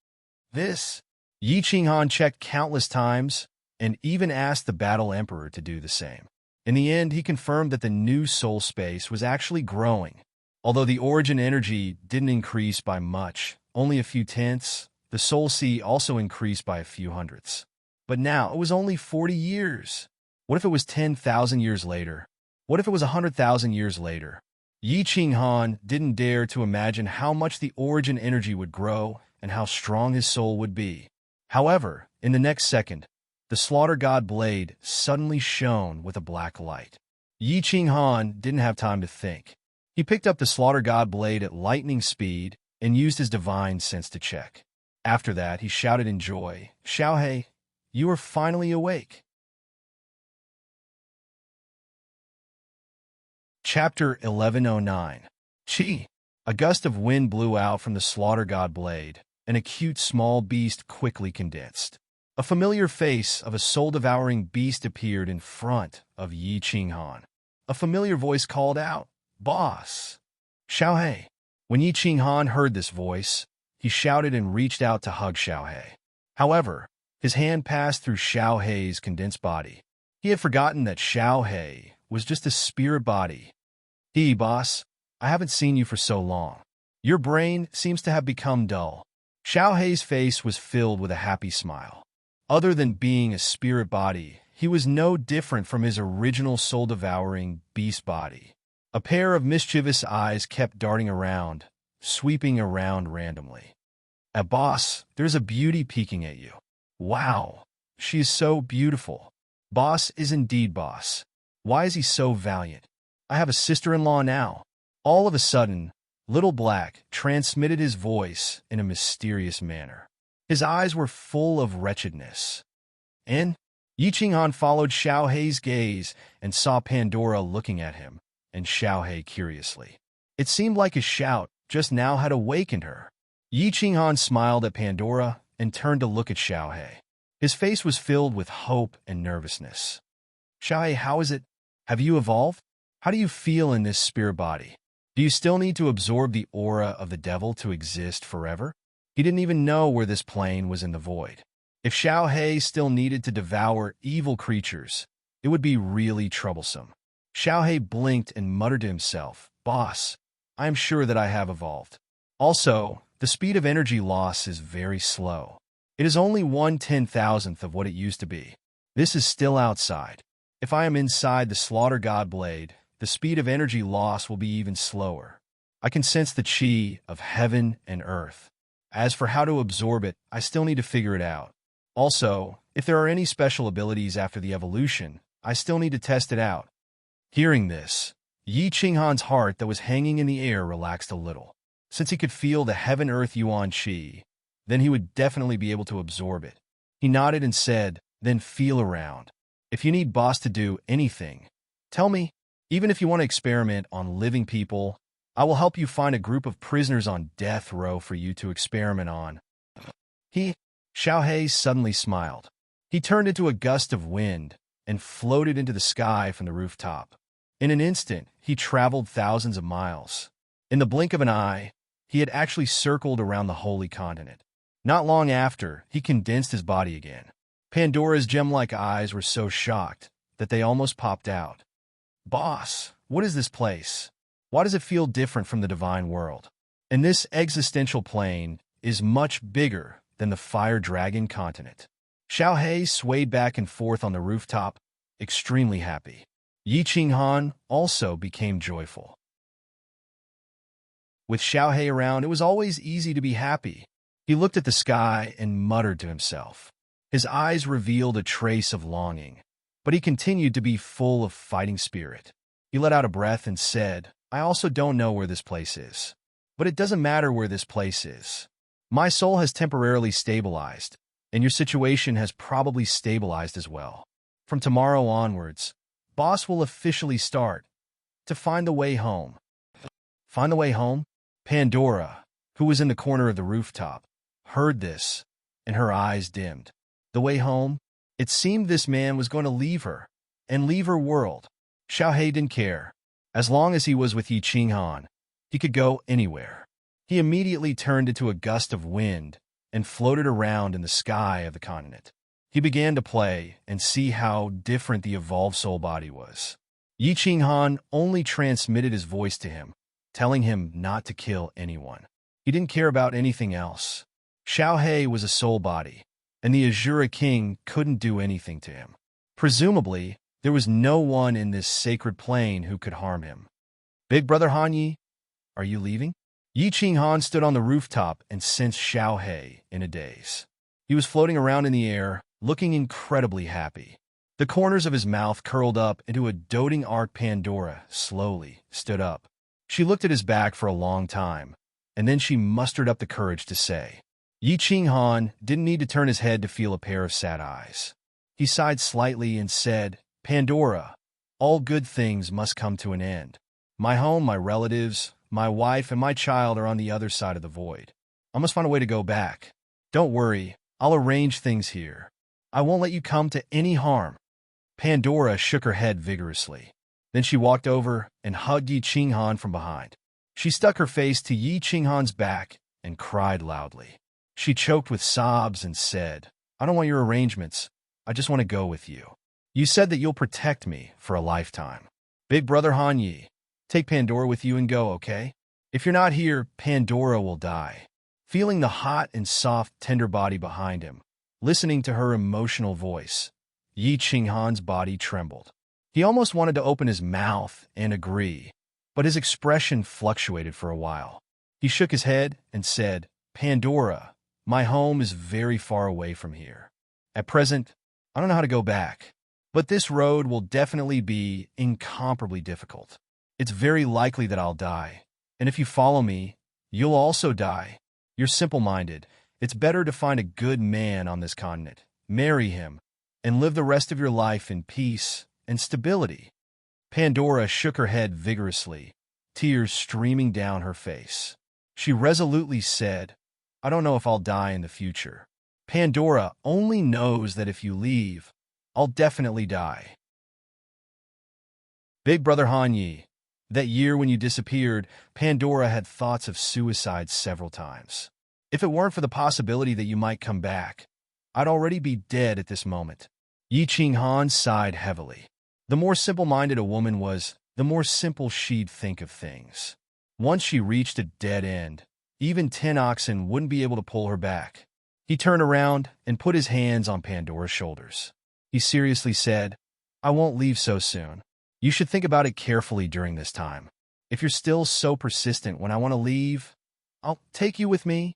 This, Yi Qinghan checked countless times and even asked the Battle Emperor to do the same. In the end, he confirmed that the new soul space was actually growing. Although the origin energy didn't increase by much, only a few tenths, the soul sea also increased by a few hundredths. But now, it was only 40 years. What if it was 10,000 years later? What if it was 100,000 years later? Yi Qinghan didn't dare to imagine how much the origin energy would grow and how strong his soul would be. However, in the next second, the slaughter god blade suddenly shone with a black light. Yi Qinghan didn't have time to think. He picked up the slaughter god blade at lightning speed and used his divine sense to check. After that, he shouted in joy, "Xiaohei, you are finally awake." Chapter 1109. Qi. A gust of wind blew out from the slaughter god blade, and a cute small beast quickly condensed. A familiar face of a soul-devouring beast appeared in front of Yi Qinghan. A familiar voice called out, "Boss!" Xiaohei. When Yi Qinghan heard this voice, he shouted and reached out to hug Xiaohei. However, his hand passed through Xiaohei's condensed body. He had forgotten that Xiaohei was just a spirit body. Boss, I haven't seen you for so long. Your brain seems to have become dull." Xiaohei's face was filled with a happy smile. Other than being a spirit body, he was no different from his original soul-devouring beast body. A pair of mischievous eyes kept darting around, sweeping around randomly. Boss, there's a beauty peeking at you." "Wow, she is so beautiful." "Boss is indeed boss. Why is he so valiant? I have a sister-in-law now." All of a sudden, Little Black transmitted his voice in a mysterious manner. His eyes were full of wretchedness. And Yi Qinghan followed Xiaohei's gaze and saw Pandora looking at him and Xiaohei curiously. It seemed like his shout just now had awakened her. Yi Qinghan smiled at Pandora and turned to look at Xiaohei. His face was filled with hope and nervousness. "Xiaohei, how is it? Have you evolved? How do you feel in this spirit body? Do you still need to absorb the aura of the devil to exist forever?" He didn't even know where this plane was in the void. If Xiaohei still needed to devour evil creatures, it would be really troublesome. Xiaohei blinked and muttered to himself, "Boss, I am sure that I have evolved. Also, the speed of energy loss is very slow. It is only 1/10,000th of what it used to be. This is still outside. If I am inside the Slaughter God Blade, the speed of energy loss will be even slower. I can sense the chi of heaven and earth. As for how to absorb it, I still need to figure it out. Also, if there are any special abilities after the evolution, I still need to test it out." Hearing this, Yi Qinghan's heart that was hanging in the air relaxed a little. Since he could feel the heaven-earth yuan chi, then he would definitely be able to absorb it. He nodded and said, "Then feel around. If you need boss to do anything, tell me. Even if you want to experiment on living people, I will help you find a group of prisoners on death row for you to experiment on." Xiaohei suddenly smiled. He turned into a gust of wind and floated into the sky from the rooftop. In an instant, he traveled thousands of miles. In the blink of an eye, he had actually circled around the holy continent. Not long after, he condensed his body again. Pandora's gem-like eyes were so shocked that they almost popped out. "Boss, what is this place? Why does it feel different from the divine world? And this existential plane is much bigger than the Fire Dragon continent." Xiaohei swayed back and forth on the rooftop, extremely happy. Yi Qinghan also became joyful. With Xiaohei around, it was always easy to be happy. He looked at the sky and muttered to himself. His eyes revealed a trace of longing, but he continued to be full of fighting spirit. He let out a breath and said, "I also don't know where this place is. But it doesn't matter where this place is. My soul has temporarily stabilized, and your situation has probably stabilized as well. From tomorrow onwards, boss will officially start to find the way home." Find the way home? Pandora, who was in the corner of the rooftop, heard this, and her eyes dimmed. The way home? It seemed this man was going to leave her, and leave her world. Xiaohei didn't care. As long as he was with Yi Qinghan, he could go anywhere. He immediately turned into a gust of wind and floated around in the sky of the continent. He began to play and see how different the evolved soul body was. Yi Qinghan only transmitted his voice to him, telling him not to kill anyone. He didn't care about anything else. Xiaohei was a soul body, and the Azura King couldn't do anything to him. Presumably, there was no one in this sacred plane who could harm him. "Big Brother Hanyi, are you leaving?" Yi Qinghan stood on the rooftop and sensed Xiaohei in a daze. He was floating around in the air, looking incredibly happy. The corners of his mouth curled up into a doting arc. Pandora slowly stood up. She looked at his back for a long time, and then she mustered up the courage to say. Yi Qinghan didn't need to turn his head to feel a pair of sad eyes. He sighed slightly and said, "Pandora, all good things must come to an end. My home, my relatives, my wife, and my child are on the other side of the void. I must find a way to go back. Don't worry, I'll arrange things here. I won't let you come to any harm. Pandora shook her head vigorously. Then she walked over and hugged Yi Qinghan from behind. She stuck her face to Yi Qinghan's back and cried loudly. She choked with sobs and said, I don't want your arrangements. I just want to go with you. You said that you'll protect me for a lifetime. Big brother Han Yi, take Pandora with you and go, okay? If you're not here, Pandora will die. Feeling the hot and soft, tender body behind him, listening to her emotional voice, Yi Qinghan's body trembled. He almost wanted to open his mouth and agree, but his expression fluctuated for a while. He shook his head and said, Pandora, my home is very far away from here. At present, I don't know how to go back, but this road will definitely be incomparably difficult. It's very likely that I'll die, and if you follow me, you'll also die. You're simple-minded. It's better to find a good man on this continent, marry him, and live the rest of your life in peace and stability. Pandora shook her head vigorously, tears streaming down her face. She resolutely said, I don't know if I'll die in the future. Pandora only knows that if you leave, I'll definitely die. Big brother Han Yi, that year when you disappeared, Pandora had thoughts of suicide several times. If it weren't for the possibility that you might come back, I'd already be dead at this moment. Yi Qinghan sighed heavily. The more simple-minded a woman was, the more simple she'd think of things. Once she reached a dead end, even 10 oxen wouldn't be able to pull her back. He turned around and put his hands on Pandora's shoulders. He seriously said, I won't leave so soon. You should think about it carefully during this time. If you're still so persistent when I want to leave, I'll take you with me.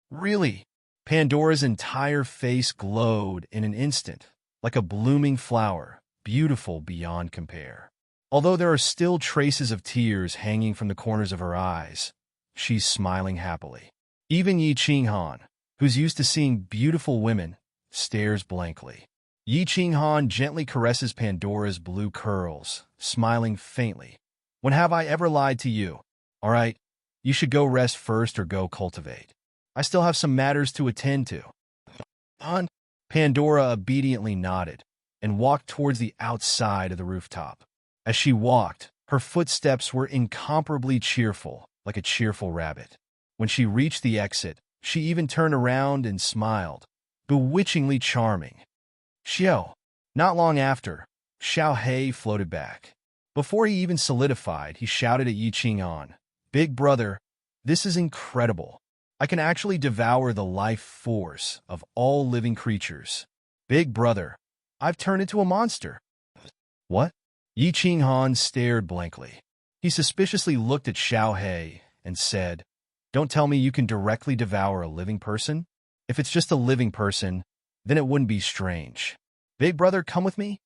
Really? Pandora's entire face glowed in an instant, like a blooming flower, beautiful beyond compare. Although there are still traces of tears hanging from the corners of her eyes, she's smiling happily. Even Yi Qinghan, who's used to seeing beautiful women, stares blankly. Yi Qinghan gently caresses Pandora's blue curls, smiling faintly. When have I ever lied to you? All right, you should go rest first or go cultivate. I still have some matters to attend to. Pandora obediently nodded and walked towards the outside of the rooftop. As she walked, her footsteps were incomparably cheerful, like a cheerful rabbit. When she reached the exit, she even turned around and smiled, bewitchingly charming. Xiao. Not long after, Xiao He floated back. Before he even solidified, he shouted at Yi Qinghan, Big brother, this is incredible. I can actually devour the life force of all living creatures. Big brother, I've turned into a monster. What? Yi Qinghan stared blankly. He suspiciously looked at Xiao He and said, Don't tell me you can directly devour a living person? If it's just a living person, then it wouldn't be strange. Big brother, come with me?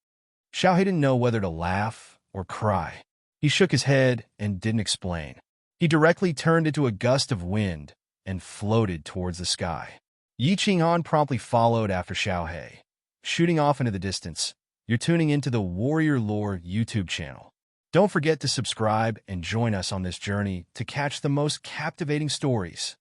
Xiao He didn't know whether to laugh or cry. He shook his head and didn't explain. He directly turned into a gust of wind and floated towards the sky. Yi Qinghan promptly followed after Xiao He, shooting off into the distance. You're tuning into the Warrior Lore YouTube channel. Don't forget to subscribe and join us on this journey to catch the most captivating stories.